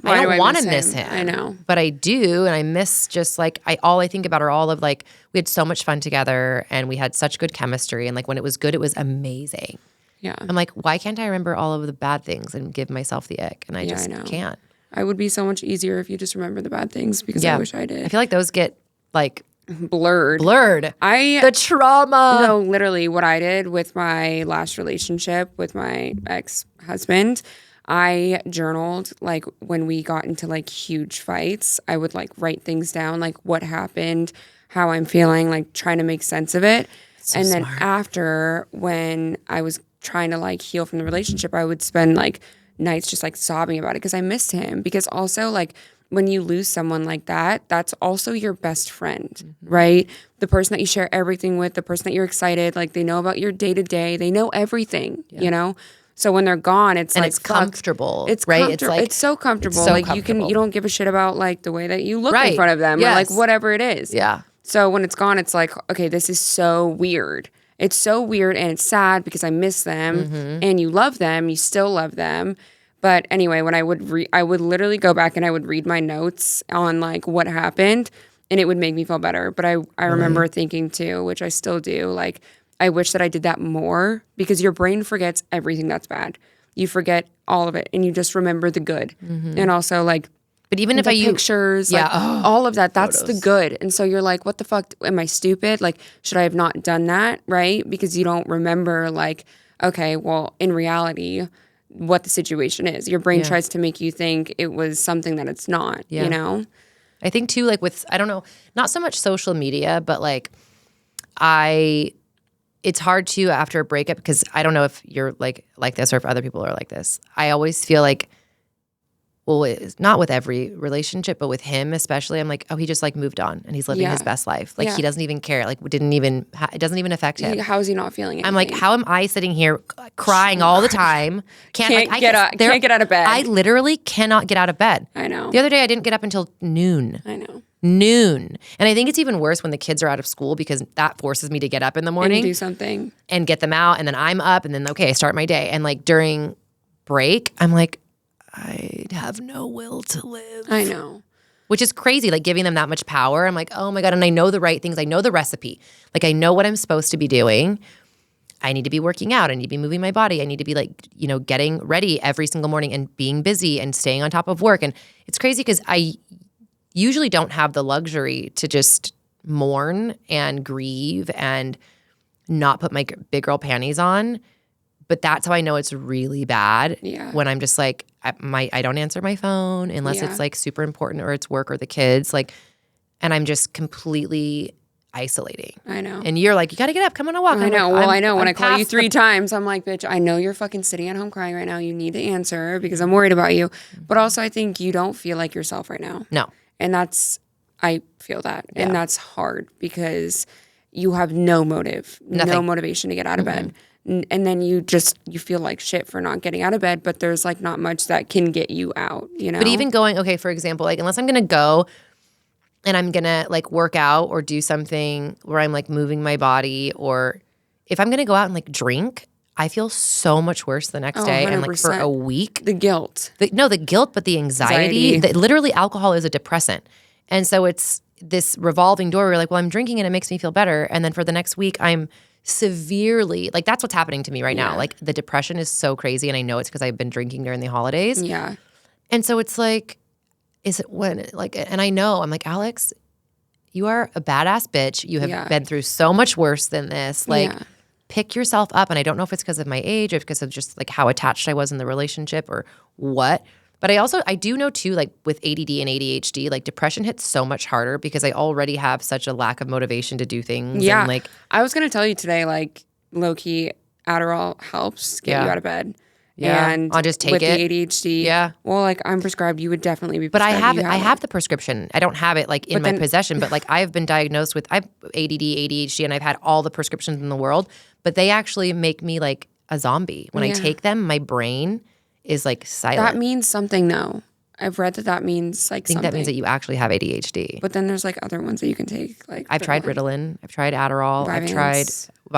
Speaker 1: I don't want to miss him.
Speaker 2: I know.
Speaker 1: But I do. And I miss just like, all I think about are all of like, we had so much fun together and we had such good chemistry. And like when it was good, it was amazing.
Speaker 2: Yeah.
Speaker 1: I'm like, why can't I remember all of the bad things and give myself the ick? And I just can't.
Speaker 2: I would be so much easier if you just remember the bad things because I wish I did.
Speaker 1: I feel like those get like
Speaker 2: blurred.
Speaker 1: The trauma.
Speaker 2: No, literally what I did with my last relationship with my ex-husband, I journaled like when we got into like huge fights, I would like write things down, like what happened, how I'm feeling, like trying to make sense of it.
Speaker 1: So
Speaker 2: and
Speaker 1: smart.
Speaker 2: then after, when I was trying to like heal from the relationship, I would spend like nights just like sobbing about it because I missed him. Because also like when you lose someone like that, that's also your best friend, right? The person that you share everything with, the person that you're excited, like they know about your day to day, they know everything, So when they're gone, it's like
Speaker 1: it's comfortable.
Speaker 2: It's
Speaker 1: right.
Speaker 2: It's like it's so comfortable.
Speaker 1: So
Speaker 2: like
Speaker 1: comfortable.
Speaker 2: you don't give a shit about like the way that you look in front of them or like whatever it is.
Speaker 1: Yeah.
Speaker 2: So when it's gone, it's like, okay, this is so weird. It's so weird and it's sad because I miss them and you love them, you still love them. But anyway, when I would literally go back and I would read my notes on like what happened and it would make me feel better. But I remember thinking too, which I still do, like I wish that I did that more because your brain forgets everything that's bad. you forget all of it and you just remember the good. And also like
Speaker 1: But even if
Speaker 2: the
Speaker 1: I use
Speaker 2: pictures, like all of that, that's the good. And so you're like, what the fuck? Am I stupid? Like, should I have not done that? Right? Because you don't remember like, okay, well, in reality, what the situation is. Your brain tries to make you think it was something that it's not, you know?
Speaker 1: I think too, like with, I don't know, not so much social media, but like it's hard to after a breakup, because I don't know if you're like this or if other people are like this. I always feel like, well, it's not with every relationship, but with him especially, I'm like, oh, he just like moved on and he's living his best life. Like he doesn't even care. Like it doesn't even affect him.
Speaker 2: How is he not feeling anything?
Speaker 1: I'm like, how am I sitting here crying all the time?
Speaker 2: Can't get out of bed.
Speaker 1: I literally cannot get out of bed.
Speaker 2: I know.
Speaker 1: The other day I didn't get up until noon.
Speaker 2: I know.
Speaker 1: Noon. And I think it's even worse when the kids are out of school, because that forces me to get up in the morning.
Speaker 2: And do something.
Speaker 1: And get them out. And then I'm up and then, okay, I start my day. And like during break, I'm like, I have no will to live.
Speaker 2: I know.
Speaker 1: Which is crazy, like giving them that much power. I'm like, oh my God. And I know the right things. I know the recipe. Like I know what I'm supposed to be doing. I need to be working out. I need to be moving my body. I need to be like, you know, getting ready every single morning and being busy and staying on top of work. And it's crazy because I usually don't have the luxury to just mourn and grieve and not put my big girl panties on. But that's how I know it's really bad. When I'm just like, I don't answer my phone unless it's like super important or it's work or the kids. Like, and I'm just completely isolating.
Speaker 2: I know.
Speaker 1: And you're like, you got to get up, come on a walk.
Speaker 2: I know.
Speaker 1: Like,
Speaker 2: well, I know. When I call you 3 times, I'm like, bitch, I know you're fucking sitting at home crying right now. You need to answer because I'm worried about you. But also, I think you don't feel like yourself right now.
Speaker 1: No.
Speaker 2: And I feel that. And that's hard because you have no motive, no motivation to get out of bed. And then you feel like shit for not getting out of bed, but there's like not much that can get you out, you know?
Speaker 1: But even going, okay, for example, like unless I'm going to go and I'm going to like work out or do something where I'm like moving my body, or if I'm going to go out and like drink, I feel so much worse the next day
Speaker 2: 100%.
Speaker 1: and like for a week.
Speaker 2: The guilt.
Speaker 1: The guilt, but the anxiety. Literally alcohol is a depressant. And so it's this revolving door where you're like, well, I'm drinking and it makes me feel better. And then for the next week, I'm severely, like that's what's happening to me right now. Like the depression is so crazy, and I know it's because I've been drinking during the holidays.
Speaker 2: Yeah.
Speaker 1: And so it's like, is it when, like, and I know, I'm like, Alex, you are a badass bitch. You have been through so much worse than this. Like, pick yourself up. And I don't know if it's because of my age or because of just like how attached I was in the relationship or what. But I do know too, like with ADD and ADHD, like depression hits so much harder because I already have such a lack of motivation to do things.
Speaker 2: Yeah.
Speaker 1: And like,
Speaker 2: I was going to tell you today, like low-key Adderall helps get you out of bed.
Speaker 1: Yeah.
Speaker 2: And
Speaker 1: I'll just take
Speaker 2: with
Speaker 1: it.
Speaker 2: the ADHD.
Speaker 1: Yeah.
Speaker 2: Well, like I'm prescribed, you would definitely be
Speaker 1: But
Speaker 2: prescribed.
Speaker 1: I have the prescription. I don't have it like in my possession, but like I've been diagnosed with, I have ADD, ADHD, and I've had all the prescriptions in the world, but they actually make me like a zombie. When I take them, my brain is like silent.
Speaker 2: That means something though. I've read that means like something.
Speaker 1: I think that means that you actually have ADHD.
Speaker 2: But then there's like other ones that you can take. Like
Speaker 1: I've tried Ritalin. I've tried Adderall.
Speaker 2: Vyvanse.
Speaker 1: I've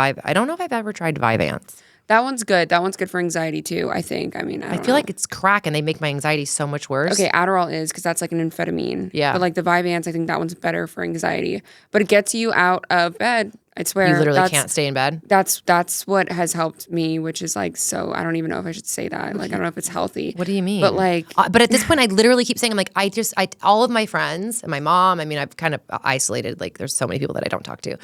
Speaker 1: tried I don't know if I've ever tried Vyvanse.
Speaker 2: That one's good. That one's good for anxiety too, I think. I mean, I
Speaker 1: feel like it's crack and they make my anxiety so much worse.
Speaker 2: Okay, Adderall is because that's like an amphetamine.
Speaker 1: Yeah.
Speaker 2: But like the Vyvanse, I think that one's better for anxiety. But it gets you out of bed. I swear.
Speaker 1: You literally can't stay in bed.
Speaker 2: That's what has helped me, which is like, so I don't even know if I should say that. Like, I don't know if it's healthy.
Speaker 1: What do you mean?
Speaker 2: But like,
Speaker 1: but at this point, I literally keep saying, I'm like, all of my friends and my mom, I mean, I've kind of isolated, like there's so many people that I don't talk to.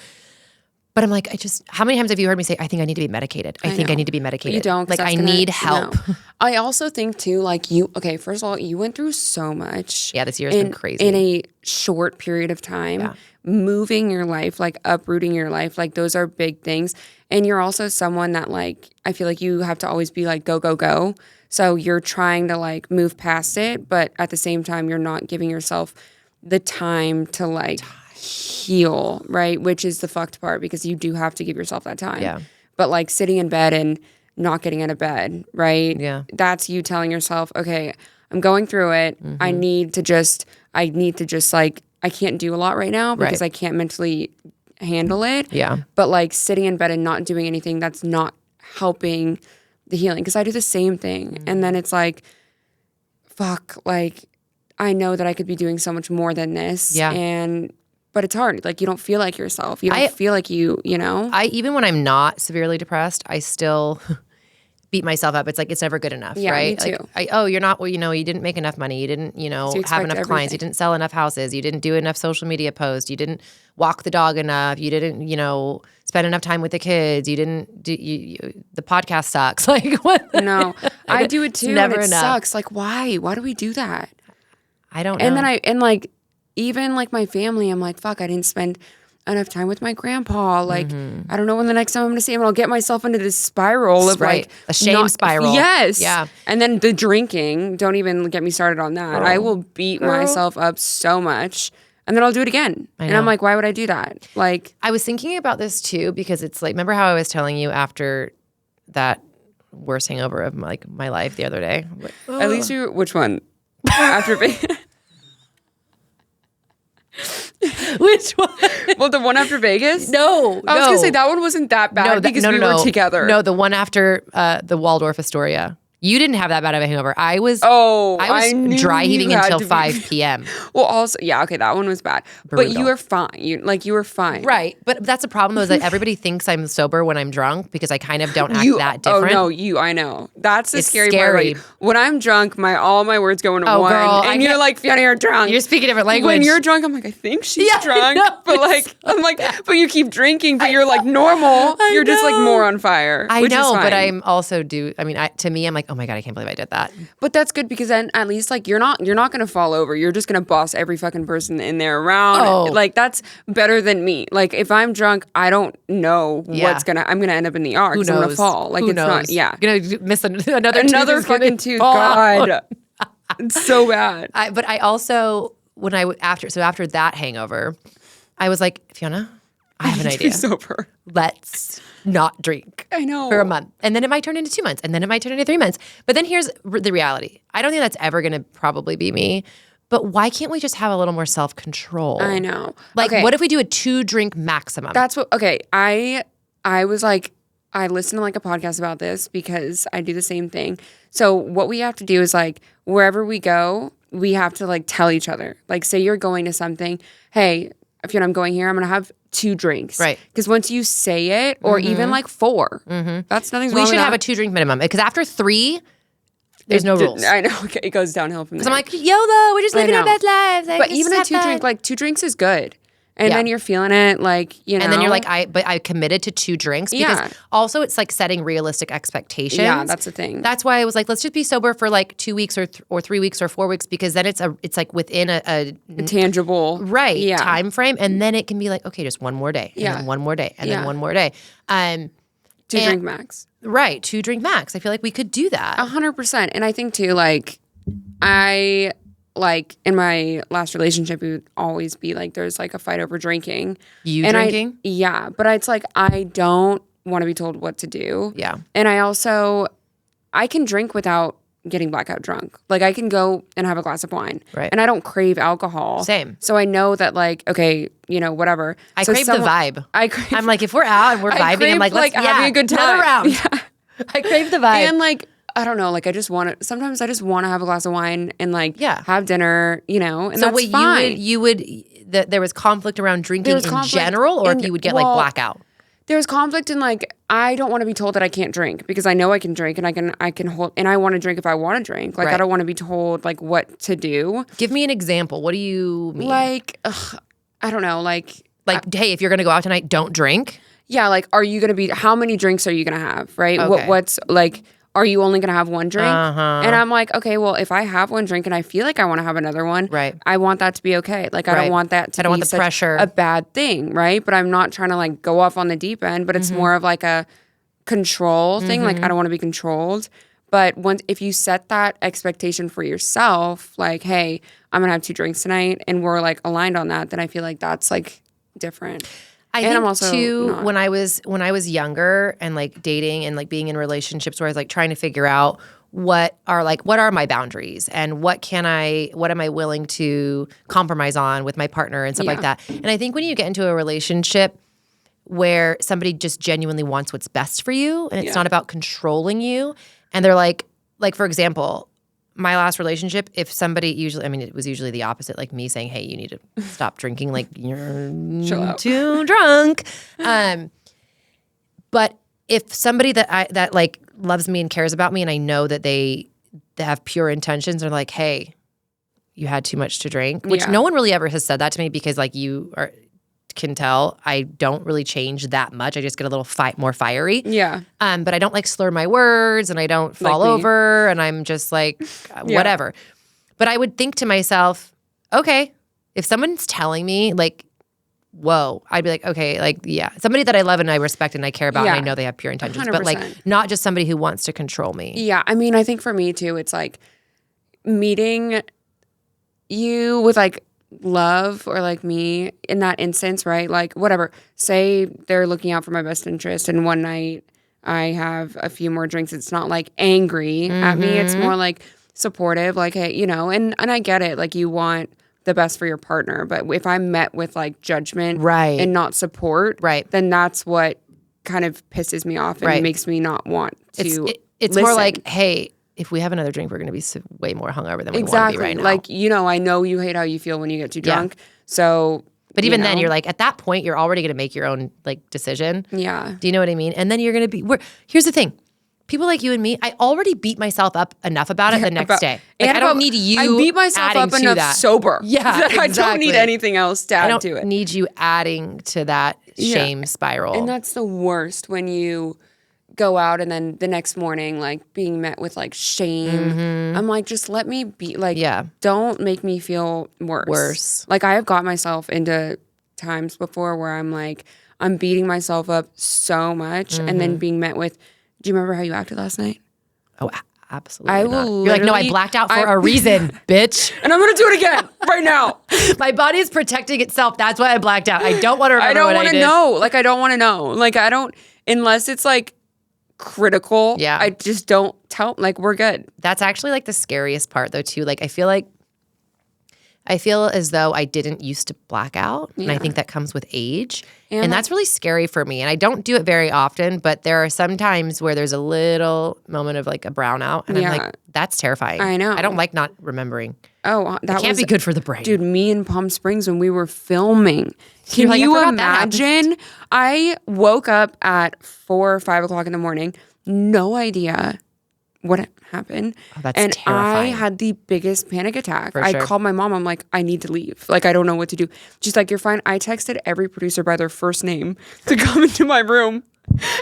Speaker 1: But I'm like, how many times have you heard me say, I think I need to be medicated? I think I need to be medicated.
Speaker 2: But you don't.
Speaker 1: Like, I need help.
Speaker 2: No. I also think too, like okay, first of all, you went through so much.
Speaker 1: Yeah, this year has been crazy.
Speaker 2: In a short period of time. Yeah. Moving your life, like uprooting your life, like those are big things. And you're also someone that like, I feel like you have to always be like, go, go, go. So you're trying to like move past it, but at the same time, you're not giving yourself the time to like heal, right? Which is the fucked part because you do have to give yourself that time. Yeah. But like sitting in bed and not getting out of bed, right?
Speaker 1: Yeah.
Speaker 2: That's you telling yourself, okay, I'm going through it. Mm-hmm. I need to just like, I can't do a lot right now because I can't mentally handle it.
Speaker 1: Yeah.
Speaker 2: But like sitting in bed and not doing anything, that's not helping the healing. Because I do the same thing. Mm-hmm. And then it's like, fuck, like I know that I could be doing so much more than this. Yeah. But it's hard. Like you don't feel like yourself. You don't feel like you know?
Speaker 1: Even when I'm not severely depressed, I still, beat myself up. It's like, it's never good enough,
Speaker 2: Yeah,
Speaker 1: right?
Speaker 2: me too.
Speaker 1: Like, you're not, you didn't make enough money. You didn't, have enough clients. You didn't sell enough houses. You didn't do enough social media posts. You didn't walk the dog enough. You didn't, spend enough time with the kids. You didn't do, the podcast sucks. Like, what?
Speaker 2: No, I do it too.
Speaker 1: Never
Speaker 2: and it
Speaker 1: enough.
Speaker 2: Sucks. Like, why? Why do we do that?
Speaker 1: I don't know.
Speaker 2: And then even like my family, I'm like, fuck, I didn't spend enough time with my grandpa. Like, I don't know when the next time I'm going to see him. And I'll get myself into this spiral of like
Speaker 1: a shame spiral.
Speaker 2: Yes.
Speaker 1: Yeah.
Speaker 2: And then the drinking, don't even get me started on that. I will beat myself up so much. And then I'll do it again. And I'm like, why would I do that? Like,
Speaker 1: I was thinking about this too, because it's like, remember how I was telling you after that worst hangover of my life the other day?
Speaker 2: At least which one? After
Speaker 1: Which one?
Speaker 2: Well, the one after Vegas?
Speaker 1: No.
Speaker 2: I was going to say that one wasn't that bad because we were together.
Speaker 1: No, the one after the Waldorf Astoria. You didn't have that bad of a hangover. I was dry heaving until 5 p.m.
Speaker 2: Well, also, yeah, okay, that one was bad.
Speaker 1: Brutal.
Speaker 2: But you were fine. You were fine.
Speaker 1: Right. But that's a problem, though, is that everybody thinks I'm sober when I'm drunk because I kind of don't act that different.
Speaker 2: Oh, no, I know. That's the scary
Speaker 1: scary.
Speaker 2: part. Like, when I'm drunk, all my words go into one.
Speaker 1: Girl,
Speaker 2: and you're like, Fiona, you're drunk.
Speaker 1: You're speaking different language.
Speaker 2: When you're drunk, I'm like, I think she's drunk.
Speaker 1: No,
Speaker 2: but like, I'm like, but you keep drinking, but you're like normal. You're just like more on fire.
Speaker 1: I
Speaker 2: which
Speaker 1: know,
Speaker 2: is fine.
Speaker 1: but I'm also to me, I'm like, oh my God, I can't believe I did that.
Speaker 2: But that's good because then at least like you're not gonna fall over. You're just gonna boss every fucking person in there around.
Speaker 1: Oh.
Speaker 2: Like that's better than me. Like if I'm drunk, I don't know I'm gonna end up in the ER because I'm gonna fall. Like it's not. Yeah,
Speaker 1: you're gonna miss another
Speaker 2: fucking tooth. God, it's so bad.
Speaker 1: But I also after that hangover, I was like, Fiona, I have an idea.
Speaker 2: Sober.
Speaker 1: Let's not drink.
Speaker 2: I know.
Speaker 1: For a month. And then it might turn into 2 months. And then it might turn into 3 months. But then here's the reality. I don't think that's ever going to probably be me. But why can't we just have a little more self-control?
Speaker 2: I know.
Speaker 1: Like, what if we do a 2-drink maximum?
Speaker 2: That's what, okay. I was like, I listened to like a podcast about this because I do the same thing. So what we have to do is like, wherever we go, we have to like tell each other. Like say you're going to something, hey, Fiona, I'm going here, I'm going to have 2 drinks.
Speaker 1: Right.
Speaker 2: Because once you say it, or even like 4, that's nothing's wrong
Speaker 1: We
Speaker 2: with
Speaker 1: should
Speaker 2: that.
Speaker 1: have a 2-drink minimum. Because after 3, there's no rules.
Speaker 2: I know. Okay, it goes downhill from there.
Speaker 1: Because I'm like, YOLO, we're just living our best lives.
Speaker 2: But even a 2-drink, like 2 drinks is good. And then you're feeling it, like, you know.
Speaker 1: And then you're like, I committed to 2 drinks. Because also it's like setting realistic expectations.
Speaker 2: Yeah, that's the thing.
Speaker 1: That's why I was like, let's just be sober for like 2 weeks or 3 weeks or 4 weeks, because then it's like within a
Speaker 2: tangible
Speaker 1: time frame. And then it can be like, okay, just one more day. And then one more day. And then one more day.
Speaker 2: 2-drink max.
Speaker 1: Right. 2-drink max. I feel like we could do that.
Speaker 2: 100%. And I think too, like, like in my last relationship, it would always be like there's like a fight over drinking.
Speaker 1: Drinking?
Speaker 2: Yeah. But it's like I don't want to be told what to do.
Speaker 1: Yeah.
Speaker 2: And I can drink without getting blackout drunk. Like I can go and have a glass of wine.
Speaker 1: Right.
Speaker 2: And I don't crave alcohol.
Speaker 1: Same.
Speaker 2: So I know that like, okay, whatever.
Speaker 1: I crave the vibe. I'm like, if we're out and we're vibing, I'm like, let's
Speaker 2: having a good time.
Speaker 1: Another round. Yeah. I crave the vibe.
Speaker 2: And like, I don't know, like sometimes I just want to have a glass of wine and like have dinner, and
Speaker 1: so
Speaker 2: that's fine.
Speaker 1: There was conflict around drinking in general, or if you would get like blackout?
Speaker 2: There was conflict in like, I don't want to be told that I can't drink because I know I can drink and I can hold, and I want to drink if I want to drink. Like I don't want to be told like what to do.
Speaker 1: Give me an example. What do you mean?
Speaker 2: Like, I don't know, like
Speaker 1: hey, if you're going to go out tonight, don't drink.
Speaker 2: Yeah, like, are you going to how many drinks are you going to have, right?
Speaker 1: Okay.
Speaker 2: What's like, are you only going to have 1 drink?
Speaker 1: Uh-huh.
Speaker 2: And I'm like, okay, well, if I have 1 drink and I feel like I want to have another one,
Speaker 1: right.
Speaker 2: I want that to be okay. Like, I don't want that to be
Speaker 1: the pressure.
Speaker 2: a bad thing, right? But I'm not trying to like go off on the deep end, but it's more of like a control thing. Like, I don't want to be controlled. But if you set that expectation for yourself, like, hey, I'm going to have 2 drinks tonight, and we're like aligned on that, then I feel like that's like different.
Speaker 1: I think too, when I was younger and like dating and like being in relationships where I was like trying to figure out what are my boundaries and what am I willing to compromise on with my partner and stuff like that. And I think when you get into a relationship where somebody just genuinely wants what's best for you and it's not about controlling you, and they're like for example, my last relationship, if somebody it was usually the opposite, like me saying, hey, you need to stop drinking, like you're too drunk. But if somebody that like loves me and cares about me, and I know that they have pure intentions, are like, hey, you had too much to drink, which no one really ever has said that to me, because like can tell I don't really change that much. I just get a little more fiery.
Speaker 2: Yeah.
Speaker 1: But I don't like slur my words, and I don't fall over, and I'm just like whatever. But I would think to myself, okay, if someone's telling me like, whoa, I'd be like, okay, like, yeah, somebody that I love and I respect and I care about and I know they have pure intentions, 100%. But like not just somebody who wants to control me.
Speaker 2: Yeah. I mean, I think for me too, it's like meeting you with like love, or like me in that instance, right? Like whatever, say they're looking out for my best interest, and one night I have a few more drinks. It's not like angry at me. It's more like supportive, like, hey, you know, and I get it. Like you want the best for your partner. But if I'm met with like judgment and not support, then that's what kind of pisses me off and makes me not want to
Speaker 1: It's more like, hey, if we have another drink, we're going to be way more hungover than we want to be right now.
Speaker 2: Like, you know, I know you hate how you feel when you get too drunk. So,
Speaker 1: but even then, you're like, at that point, you're already going to make your own like decision.
Speaker 2: Yeah.
Speaker 1: Do you know what I mean? And then you're going to be, here's the thing. People like you and me, I already beat myself up enough about it the next day. Like, I don't need you.
Speaker 2: I beat myself up enough sober.
Speaker 1: Yeah,
Speaker 2: that I don't need anything else to add to it.
Speaker 1: I don't need you adding to that shame spiral.
Speaker 2: And that's the worst, when you go out and then the next morning, like being met with like shame. I'm like, just let me be, like, don't make me feel worse. Like I have got myself into times before where I'm like, I'm beating myself up so much and then being met with, do you remember how you acted last night?
Speaker 1: Oh, absolutely not. You're like, no, I blacked out for a reason, bitch.
Speaker 2: And I'm going to do it again right now.
Speaker 1: My body is protecting itself. That's why I blacked out. I don't want to remember what I did. I don't want to
Speaker 2: know. Like, I don't want to know. Like, I don't, unless it's like critical. Yeah. I just don't tell, like, we're good.
Speaker 1: That's actually like the scariest part though too. Like, I feel as though I didn't used to black out. And I think that comes with age. And that's really scary for me. And I don't do it very often, but there are some times where there's a little moment of like a brownout. And I'm like, that's terrifying.
Speaker 2: I know.
Speaker 1: I don't like not remembering.
Speaker 2: Oh,
Speaker 1: that can't be good for the brain.
Speaker 2: Dude, me in Palm Springs when we were filming. Can you imagine? I woke up at 4 or 5 o'clock in the morning. No idea what happened.
Speaker 1: Oh, that's terrifying.
Speaker 2: I had the biggest panic attack. I called my mom. I'm like, I need to leave. Like, I don't know what to do. She's like, you're fine. I texted every producer by their first name to come into my room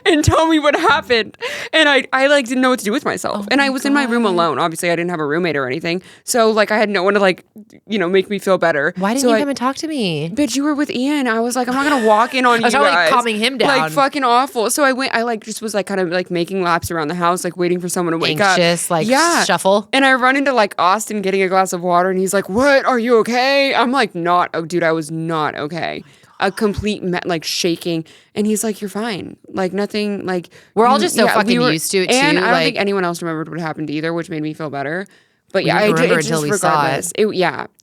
Speaker 2: and tell me what happened. And I like didn't know what to do with myself. And I was in my room alone. Obviously, I didn't have a roommate or anything. So like I had no one to like, you know, make me feel better.
Speaker 1: Why didn't you come and talk to me?
Speaker 2: Bitch, you were with Ian. I was like, I'm not gonna walk in on you guys. I was like
Speaker 1: calming him down.
Speaker 2: Like fucking awful. So I like just was like kind of like making laps around the house, like waiting for someone to wake up.
Speaker 1: Anxious, like shuffle.
Speaker 2: And I run into like Austin getting a glass of water and he's like, what? Are you okay? I'm like, not. Oh, dude, I was not okay. A complete like shaking, and he's like, "You're fine, like nothing." Like
Speaker 1: we're all just so fucking used to it too.
Speaker 2: And I don't think anyone else remembered what happened either, which made me feel better. But I remember until we saw it.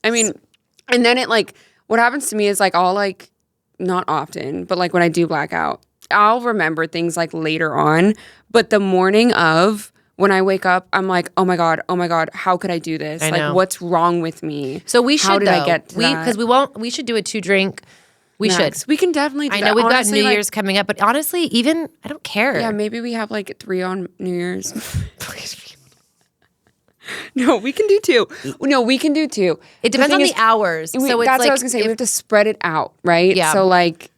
Speaker 2: I mean, and then it like what happens to me is like I'll like not often, but like when I do black out, I'll remember things like later on. But the morning of, when I wake up, I'm like, oh my God, how could I do this? Like, what's wrong with me?
Speaker 1: So we should.
Speaker 2: How did I get to that?
Speaker 1: Because we should do a 2-drink. We should.
Speaker 2: We can definitely do that.
Speaker 1: I know we've got New Year's coming up, but honestly, even, I don't care.
Speaker 2: Yeah, maybe we have like 3 on New Year's. No, we can do 2. No, we can do 2.
Speaker 1: It depends on the hours.
Speaker 2: So that's like, what I was going to say. We have to spread it out, right? Yeah. So like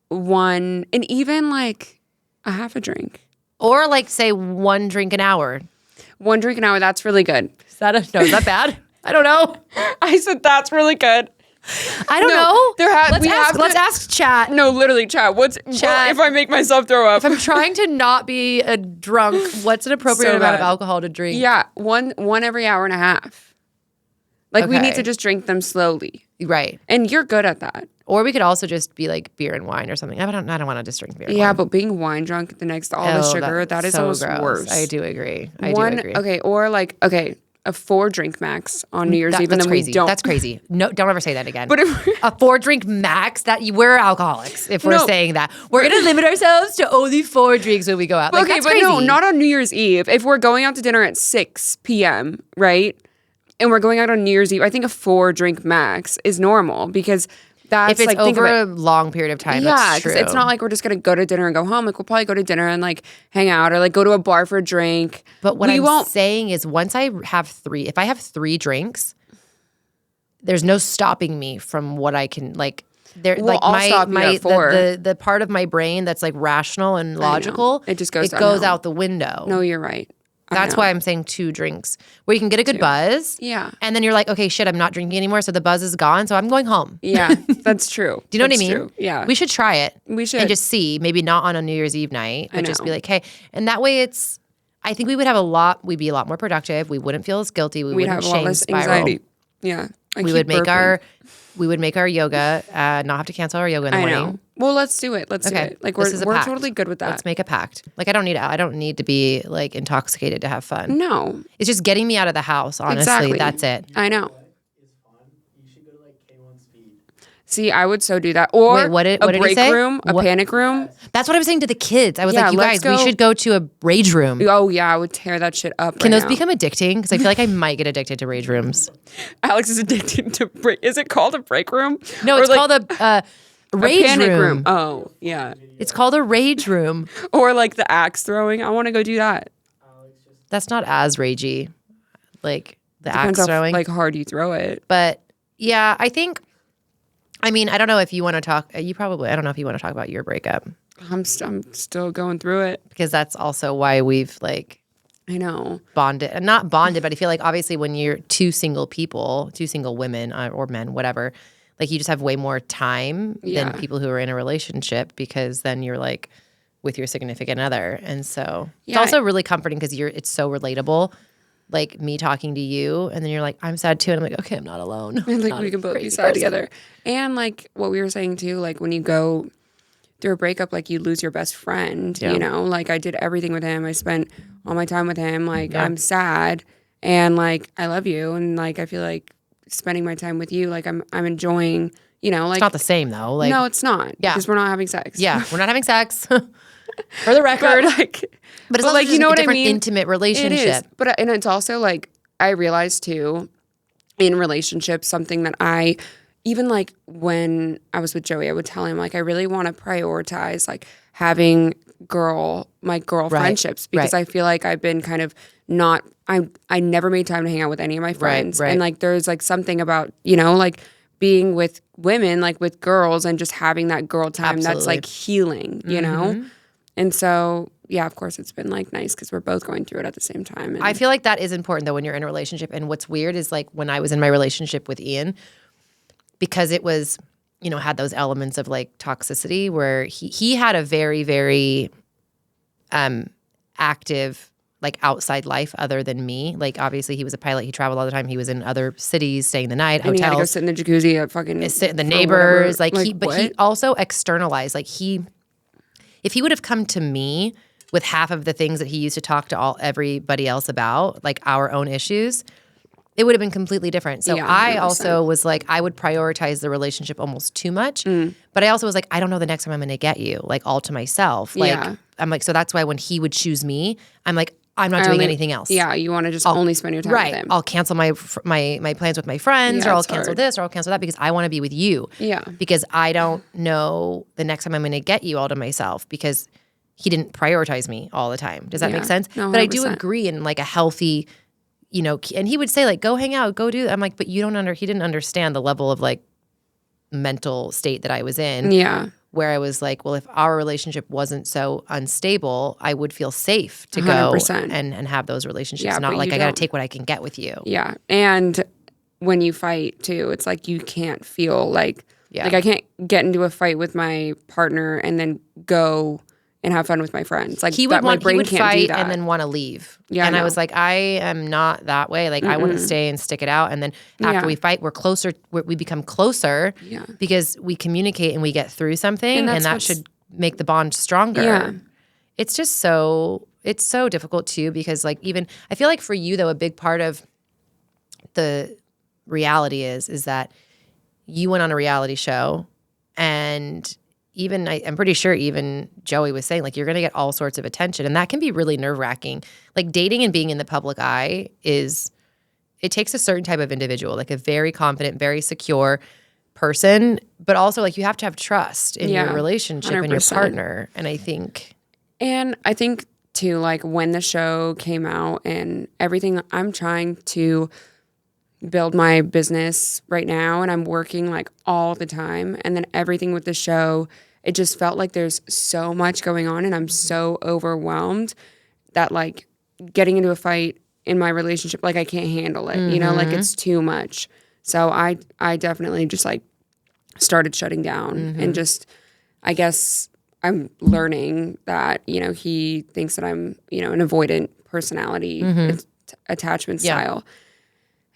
Speaker 2: 1, and even like a half a drink.
Speaker 1: Or like say 1 drink an hour.
Speaker 2: 1 drink an hour, that's really good.
Speaker 1: Is that bad? I don't know.
Speaker 2: I said that's really good.
Speaker 1: I don't know. Let's ask chat.
Speaker 2: No, literally, chat. Chat. If I make myself throw up?
Speaker 1: If I'm trying to not be a drunk, what's an appropriate amount of alcohol to drink?
Speaker 2: Yeah, one every hour and a half. Like we need to just drink them slowly.
Speaker 1: Right.
Speaker 2: And you're good at that.
Speaker 1: Or we could also just be like beer and wine or something. I don't want to just drink beer and wine.
Speaker 2: Yeah, but being wine drunk all the sugar, that is so almost
Speaker 1: gross.
Speaker 2: Worse.
Speaker 1: I do agree.
Speaker 2: Okay, or like, a 4 drink max on New Year's Eve, and then
Speaker 1: crazy.
Speaker 2: We don't.
Speaker 1: That's crazy. No, don't ever say that again. But a 4 drink max, we're alcoholics if we're saying that. We're going to limit ourselves to only 4 drinks when we go out. Like,
Speaker 2: okay, but crazy. No, not on New Year's Eve. If we're going out to dinner at 6 p.m., right? And we're going out on New Year's Eve, I think a 4 drink max is normal because That's
Speaker 1: if it's
Speaker 2: like, think of
Speaker 1: over
Speaker 2: it.
Speaker 1: a long period of time,
Speaker 2: Yeah,
Speaker 1: that's true.
Speaker 2: because it's not like we're just gonna go to dinner and go home. Like we'll probably go to dinner and like hang out or like go to a bar for a drink.
Speaker 1: But what
Speaker 2: we
Speaker 1: I'm
Speaker 2: won't.
Speaker 1: saying is once I have three, if I have 3 drinks, there's no stopping me from what I can like. There,
Speaker 2: Well,
Speaker 1: like
Speaker 2: I'll stop you at 4.
Speaker 1: the part of my brain that's like rational and logical,
Speaker 2: It just goes
Speaker 1: goes
Speaker 2: downhill.
Speaker 1: out the window.
Speaker 2: No, you're right.
Speaker 1: That's why I'm saying 2 drinks where you can get a good buzz.
Speaker 2: Yeah.
Speaker 1: And then you're like, okay, shit, I'm not drinking anymore. So the buzz is gone. So I'm going home.
Speaker 2: Yeah, that's true.
Speaker 1: Do you know what I mean?
Speaker 2: True. Yeah.
Speaker 1: We should try it.
Speaker 2: We should.
Speaker 1: And just see, maybe not on a New Year's Eve night, but just
Speaker 2: know.
Speaker 1: be like, hey, and that way I think we'd be a lot more productive. We wouldn't feel as guilty.
Speaker 2: We'd
Speaker 1: wouldn't
Speaker 2: have a lot
Speaker 1: shame
Speaker 2: less
Speaker 1: spiral.
Speaker 2: anxiety. Yeah.
Speaker 1: We would make our yoga, not have to cancel our yoga in the morning.
Speaker 2: know. Well, let's do it. Let's do it. Like
Speaker 1: This is a
Speaker 2: we're
Speaker 1: pact.
Speaker 2: totally good with that.
Speaker 1: Let's make a pact. Like I don't need to be like intoxicated to have fun.
Speaker 2: No.
Speaker 1: It's just getting me out of the house, honestly.
Speaker 2: Exactly.
Speaker 1: That's it.
Speaker 2: I know.
Speaker 3: Is fun. You should go to like K1 Speed.
Speaker 2: See, I would so do that. Or
Speaker 1: Wait, what did he
Speaker 2: break
Speaker 1: say?
Speaker 2: room, a panic room.
Speaker 1: That's what I was saying to the kids. I was
Speaker 2: Yeah,
Speaker 1: like, you
Speaker 2: let's
Speaker 1: guys, we
Speaker 2: go-
Speaker 1: should go to a rage room.
Speaker 2: Oh yeah, I would tear that shit up.
Speaker 1: Can
Speaker 2: right
Speaker 1: those
Speaker 2: now.
Speaker 1: become addicting? Because I feel like I might get addicted to rage rooms.
Speaker 2: Alex is addicted to break. Is it called a break room?
Speaker 1: No,
Speaker 2: Or
Speaker 1: it's
Speaker 2: like
Speaker 1: called a
Speaker 2: a
Speaker 1: rage
Speaker 2: panic
Speaker 1: room.
Speaker 2: Oh yeah.
Speaker 1: It's called a rage room.
Speaker 2: Or like the axe throwing. I want to go do that.
Speaker 1: That's not as ragey, like the
Speaker 2: Depends
Speaker 1: axe
Speaker 2: how
Speaker 1: throwing.
Speaker 2: like hard you throw it.
Speaker 1: But yeah, I mean, I don't know if you want to talk. I don't know if you want to talk about your breakup
Speaker 2: I'm still going through it.
Speaker 1: because that's also why we've like
Speaker 2: I know.
Speaker 1: bonded and not bonded, but I feel like obviously when you're 2 single people, 2 single women or men, whatever, like you just have way more time
Speaker 2: Yeah.
Speaker 1: than people who are in a relationship because then you're like with your significant other. And so it's
Speaker 2: Yeah.
Speaker 1: also really comforting because it's so relatable. Like me talking to you and then you're like, I'm sad too. And I'm like, okay, I'm not alone.
Speaker 2: And like
Speaker 1: Not
Speaker 2: we
Speaker 1: a
Speaker 2: can both be
Speaker 1: crazy
Speaker 2: sad
Speaker 1: person.
Speaker 2: together. And like what we were saying too, like when you go through a breakup, like you lose your best friend,
Speaker 1: Yeah.
Speaker 2: you know, like I did everything with him. I spent all my time with him. Like
Speaker 1: Yeah.
Speaker 2: I'm sad and like I love you. And like I feel like spending my time with you, like I'm enjoying, you know, like
Speaker 1: It's not the same though. Like,
Speaker 2: no, it's not.
Speaker 1: Yeah.
Speaker 2: Because we're not having sex.
Speaker 1: yeah, we're not having sex for the record.
Speaker 2: But like
Speaker 1: But it's
Speaker 2: but,
Speaker 1: also
Speaker 2: like,
Speaker 1: just
Speaker 2: you know
Speaker 1: a
Speaker 2: what I
Speaker 1: different
Speaker 2: mean?
Speaker 1: intimate
Speaker 2: it
Speaker 1: relationship.
Speaker 2: is. But and it's also like I realized too in relationships something that I even like when I was with Joey, I would tell him like I really want to prioritize like having girl friendships because
Speaker 1: right.
Speaker 2: I feel like I've been kind of not I never made time to hang out with any of my friends.
Speaker 1: right.
Speaker 2: And like there's like something about, you know, like being with women, like with girls and just having that girl time that's
Speaker 1: Absolutely.
Speaker 2: like healing, you know? And so yeah, of course it's been like nice because we're both going through it at the same time. And
Speaker 1: I feel like that is important though when you're in a relationship. And what's weird is like when I was in my relationship with Ian, because it was, you know, had those elements of like toxicity where he had a very, very active like outside life other than me. Like obviously he was a pilot. He traveled all the time. He was in other cities, staying the night,
Speaker 2: and he had to go
Speaker 1: hotels,
Speaker 2: sit in the jacuzzi at fucking
Speaker 1: sit the
Speaker 2: for
Speaker 1: neighbors.
Speaker 2: whatever.
Speaker 1: But he
Speaker 2: what?
Speaker 1: also externalized. Like if he would have come to me with half of the things that he used to talk to everybody else about, like our own issues, it would have been completely different. So
Speaker 2: Yeah,
Speaker 1: I
Speaker 2: 100%.
Speaker 1: also was like, I would prioritize the relationship almost too much. But I also was like, I don't know the next time I'm going to get you, like all to myself. Like
Speaker 2: Yeah.
Speaker 1: I'm like, so that's why when he would choose me, I'm like, I'm not doing anything else.
Speaker 2: Yeah, you want to just only spend your time with
Speaker 1: Right.
Speaker 2: him.
Speaker 1: I'll cancel my plans with my friends,
Speaker 2: Yeah,
Speaker 1: or I'll
Speaker 2: it's
Speaker 1: cancel
Speaker 2: hard.
Speaker 1: this, or I'll cancel that because I want to be with you.
Speaker 2: Yeah.
Speaker 1: Because I don't know the next time I'm going to get you all to myself because he didn't prioritize me all the time. Does that
Speaker 2: Yeah.
Speaker 1: make sense?
Speaker 2: No,
Speaker 1: but I do
Speaker 2: 100%.
Speaker 1: agree in like a healthy, you know, and he would say like, go hang out, go do that. I'm like, but he didn't understand the level of like mental state that I was in.
Speaker 2: Yeah.
Speaker 1: Where I was like, well, if our relationship wasn't so unstable, I would feel safe to go
Speaker 2: 100%.
Speaker 1: and have those relationships.
Speaker 2: Yeah,
Speaker 1: Not
Speaker 2: but
Speaker 1: like
Speaker 2: you
Speaker 1: I got to
Speaker 2: don't.
Speaker 1: take what I can get with you.
Speaker 2: Yeah. And when you fight too, it's like you can't feel like
Speaker 1: Yeah.
Speaker 2: like I can't get into a fight with my partner and then go and have fun with my friends. Like
Speaker 1: He
Speaker 2: that,
Speaker 1: would
Speaker 2: my brain can't do
Speaker 1: fight
Speaker 2: that.
Speaker 1: and then want to leave.
Speaker 2: Yeah,
Speaker 1: and
Speaker 2: I
Speaker 1: I
Speaker 2: know.
Speaker 1: was like, I am not that way. Like I want to stay and stick it out. And then after
Speaker 2: Yeah.
Speaker 1: we fight, we're closer. We become closer
Speaker 2: Yeah.
Speaker 1: because we communicate and we get through something,
Speaker 2: And
Speaker 1: and,
Speaker 2: that's
Speaker 1: that
Speaker 2: what's-
Speaker 1: should make the bond stronger.
Speaker 2: Yeah.
Speaker 1: It's just it's so difficult too because like even I feel like for you though a big part of the reality is that you went on a reality show and even I'm pretty sure even Joey was saying like you're going to get all sorts of attention and that can be really nerve-wracking. Like dating and being in the public eye it takes a certain type of individual, like a very confident, very secure, person, but also like you have to have trust in your
Speaker 2: Yeah,
Speaker 1: relationship and your
Speaker 2: 100%.
Speaker 1: partner. And I think
Speaker 2: too, like when the show came out and everything, I'm trying to build my business right now and I'm working like all the time. And then everything with the show, it just felt like there's so much going on and I'm so overwhelmed that like getting into a fight in my relationship, like I can't handle it, you know, like it's too much. So I definitely just like started shutting down and just, I guess I'm learning that, you know, he thinks that I'm, you know, an avoidant personality attachment style.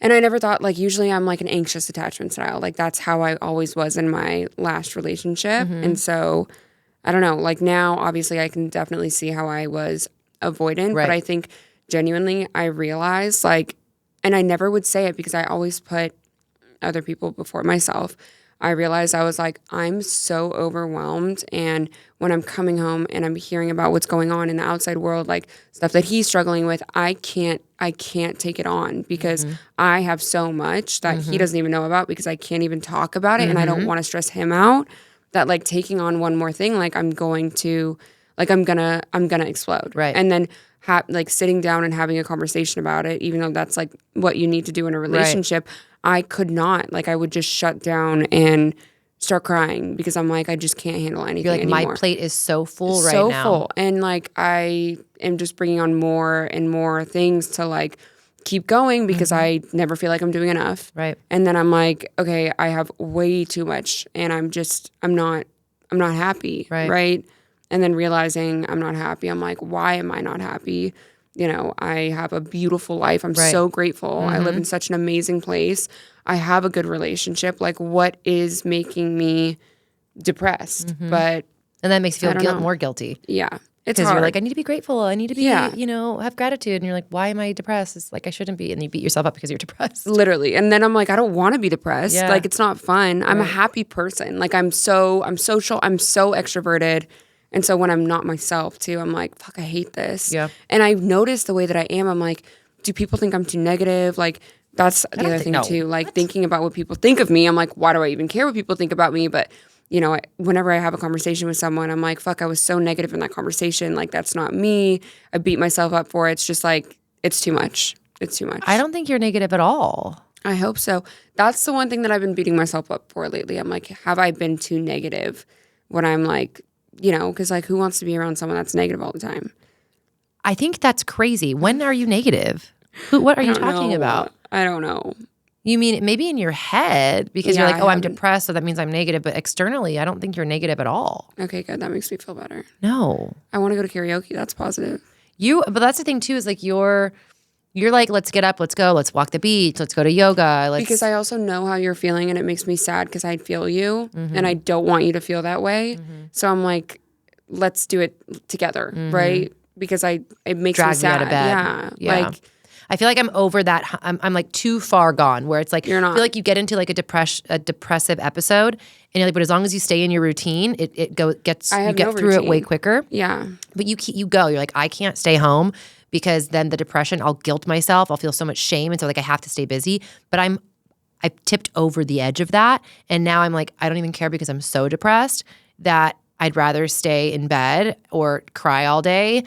Speaker 2: And I never thought, like, usually I'm like an anxious attachment style. Like, that's how I always was in my last relationship. And so, I don't know, like now, obviously, I can definitely see how I was avoidant.
Speaker 1: Right.
Speaker 2: But I think genuinely, I realized, like, and I never would say it because I always put other people before myself. I realized I was like, I'm so overwhelmed. And when I'm coming home and I'm hearing about what's going on in the outside world, like stuff that he's struggling with, I can't take it on because I have so much that he doesn't even know about because I can't even talk about it. And I don't want to stress him out that like taking on one more thing, like I'm going to explode.
Speaker 1: Right.
Speaker 2: And then like sitting down and having a conversation about it, even though that's like what you need to do in a relationship, I could not. Like I would just shut down and start crying because I'm like, I just can't handle anything
Speaker 1: you're like,
Speaker 2: anymore.
Speaker 1: my plate is so full right
Speaker 2: so
Speaker 1: now.
Speaker 2: full. And like I am just bringing on more and more things to like keep going because I never feel like I'm doing enough.
Speaker 1: Right.
Speaker 2: And then I'm like, okay, I have way too much and I'm not happy. Right. And then realizing I'm not happy, I'm like, why am I not happy? You know, I have a beautiful life. I'm so grateful. I live in such an amazing place. I have a good relationship. Like, what is making me depressed? But
Speaker 1: And that makes you
Speaker 2: I
Speaker 1: feel
Speaker 2: don't know.
Speaker 1: more guilty.
Speaker 2: yeah, it's
Speaker 1: Because
Speaker 2: hard.
Speaker 1: you're like, I need to be grateful. I need to be,
Speaker 2: Yeah.
Speaker 1: you know, have gratitude. And you're like, why am I depressed? It's like, I shouldn't be. And you beat yourself up because you're depressed.
Speaker 2: Literally. And then I'm like, I don't want to be depressed.
Speaker 1: Yeah.
Speaker 2: Like, it's not fun. I'm a happy person. Like, I'm social. I'm so extroverted. And so when I'm not myself too, I'm like, fuck, I hate this.
Speaker 1: Yeah.
Speaker 2: And I've noticed the way that I am, I'm like, do people think I'm too negative? Like, that's the other thing too. Like, thinking about what people think of me, I'm like, why do I even care what people think about me? But, you know, whenever I have a conversation with someone, I'm like, fuck, I was so negative in that conversation. Like, that's not me. I beat myself up for it. It's just like, it's too much. It's too much.
Speaker 1: I don't think you're negative at all.
Speaker 2: I hope so. That's the one thing that I've been beating myself up for lately. I'm like, have I been too negative when I'm like, you know, because like who wants to be around someone that's negative all the time?
Speaker 1: I think that's crazy. When are you negative? What are you talking about?
Speaker 2: I don't know.
Speaker 1: You mean maybe in your head because
Speaker 2: Yeah,
Speaker 1: you're like,
Speaker 2: I
Speaker 1: I'm
Speaker 2: haven't.
Speaker 1: depressed, so that means I'm negative. But externally, I don't think you're negative at all.
Speaker 2: Okay, good. That makes me feel better.
Speaker 1: No.
Speaker 2: I want to go to karaoke. That's positive.
Speaker 1: But that's the thing too, is like you're like, let's get up, let's go, let's walk the beach, let's go to yoga.
Speaker 2: Because I also know how you're feeling and it makes me sad because I feel you and I don't want you to feel that way. So I'm like, let's do it together, right? Because it makes
Speaker 1: drag
Speaker 2: me sad.
Speaker 1: me out of bed.
Speaker 2: Yeah. Like,
Speaker 1: I feel like I'm over that. I'm like too far gone where it's like,
Speaker 2: You're not.
Speaker 1: I feel like you get into like a depressive episode and you're like, but as long as you stay in your routine, you get
Speaker 2: no
Speaker 1: through it way
Speaker 2: routine.
Speaker 1: quicker.
Speaker 2: yeah.
Speaker 1: But you go, you're like, I can't stay home because then the depression, I'll guilt myself. I'll feel so much shame. And so like I have to stay busy, but I tipped over the edge of that. And now I'm like, I don't even care because I'm so depressed that I'd rather stay in bed or cry all day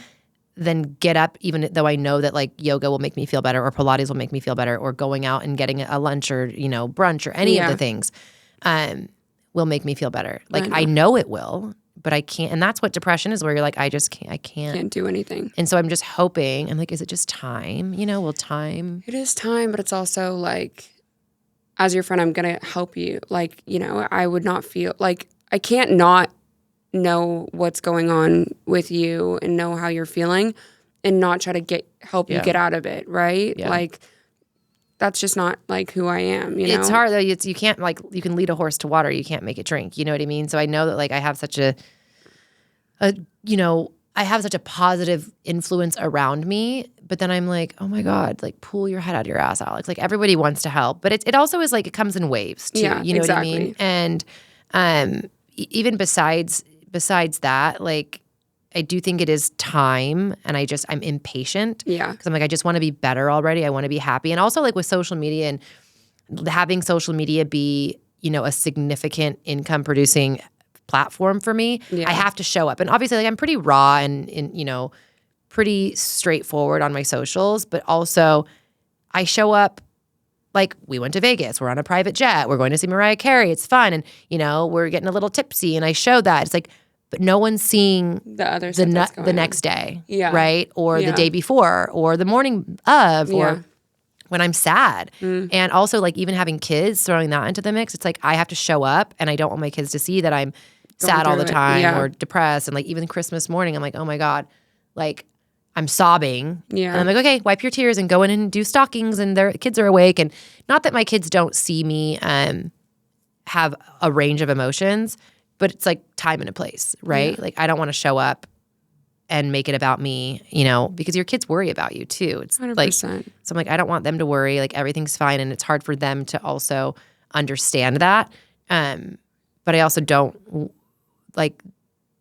Speaker 1: than get up, even though I know that like yoga will make me feel better or Pilates will make me feel better or going out and getting a lunch or, you know, brunch or any of the things will make me feel better. Like I know it will, but I can't. And that's what depression is, where you're like, I can't
Speaker 2: do anything.
Speaker 1: And so I'm just hoping, I'm like, is it just time? You know, will time?
Speaker 2: It is time, but it's also like, as your friend, I'm going to help you. Like, you know, I would not feel like I can't not know what's going on with you and know how you're feeling and not try to help you get out of it, right?
Speaker 1: Yeah.
Speaker 2: Like, that's just not like who I am, you know?
Speaker 1: It's hard though. You can't like, you can lead a horse to water. You can't make it drink. You know what I mean? So I know that like I have such I have such a positive influence around me, but then I'm like, oh my God, like pull your head out of your ass, Alex. Like everybody wants to help, but it also is like, it comes in waves too.
Speaker 2: Yeah,
Speaker 1: you know
Speaker 2: exactly.
Speaker 1: what I mean? And even besides that, like I do think it is time, and I'm impatient.
Speaker 2: Yeah.
Speaker 1: Because I'm like, I just want to be better already. I want to be happy. And also like with social media and having social media be a significant income producing platform for me,
Speaker 2: Yeah.
Speaker 1: I have to show up. And obviously, like I'm pretty raw and pretty straightforward on my socials, but also I show up like we went to Vegas, we're on a private jet, we're going to see Mariah Carey, it's fun, and we're getting a little tipsy, and I show that. It's like, but no one's seeing
Speaker 2: The other stuff that's going
Speaker 1: the
Speaker 2: on.
Speaker 1: next day,
Speaker 2: Yeah.
Speaker 1: right? Or the day before, or the morning of, or when I'm sad. And also like even having kids, throwing that into the mix, it's like I have to show up, and I don't want my kids to see that I'm sad all the
Speaker 2: through it.
Speaker 1: time or depressed. And like even Christmas morning, I'm like, oh my God, like I'm sobbing.
Speaker 2: Yeah.
Speaker 1: And I'm like, okay, wipe your tears and go in and do stockings, and their kids are awake. And not that my kids don't see me have a range of emotions, but it's like time and a place, right? Like I don't want to show up and make it about me, because your kids worry about you too. It's
Speaker 2: 100%.
Speaker 1: like, so I'm like, I don't want them to worry. Like everything's fine. And it's hard for them to also understand that. But I also don't like,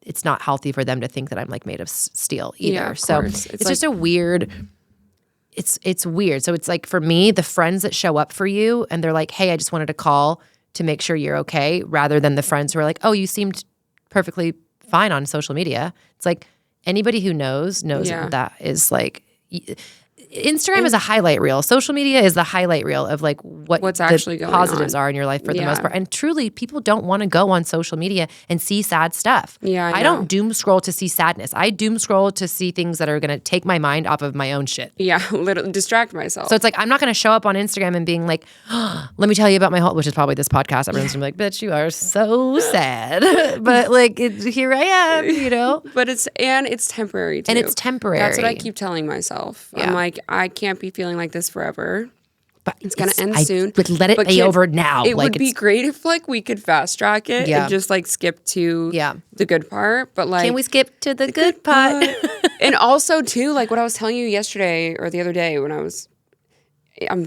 Speaker 1: it's not healthy for them to think that I'm like made of steel either.
Speaker 2: Yeah, of
Speaker 1: so
Speaker 2: course.
Speaker 1: it's just a weird, it's weird. So it's like for me, the friends that show up for you and they're like, hey, I just wanted to call to make sure you're okay, rather than the friends who are like, oh, you seemed perfectly fine on social media. It's like anybody who knows that is like Instagram is a highlight reel. Social media is the highlight reel of like what's
Speaker 2: actually going
Speaker 1: positives
Speaker 2: on.
Speaker 1: are in your life for the
Speaker 2: Yeah.
Speaker 1: most part. And truly, people don't want to go on social media and see sad stuff.
Speaker 2: Yeah, I
Speaker 1: I
Speaker 2: know.
Speaker 1: don't doom scroll to see sadness. I doom scroll to see things that are going to take my mind off of my own shit.
Speaker 2: Yeah, literally distract myself.
Speaker 1: So it's like I'm not going to show up on Instagram and being like, let me tell you about my whole, which is probably this podcast. Everyone's gonna be like, bitch, you are so sad. But like, here I am,
Speaker 2: But it's temporary too.
Speaker 1: And it's temporary.
Speaker 2: That's what I keep telling myself.
Speaker 1: Yeah.
Speaker 2: I'm like, I can't be feeling like this forever.
Speaker 1: But
Speaker 2: It's gonna end soon.
Speaker 1: But let it
Speaker 2: But
Speaker 1: be over now.
Speaker 2: It
Speaker 1: like
Speaker 2: would be
Speaker 1: it's-
Speaker 2: great if like we could fast track it
Speaker 1: Yeah.
Speaker 2: and just like skip to
Speaker 1: Yeah.
Speaker 2: the good part. But like,
Speaker 1: Can we skip to the good part?
Speaker 2: and also too, like what I was telling you yesterday or the other day when I'm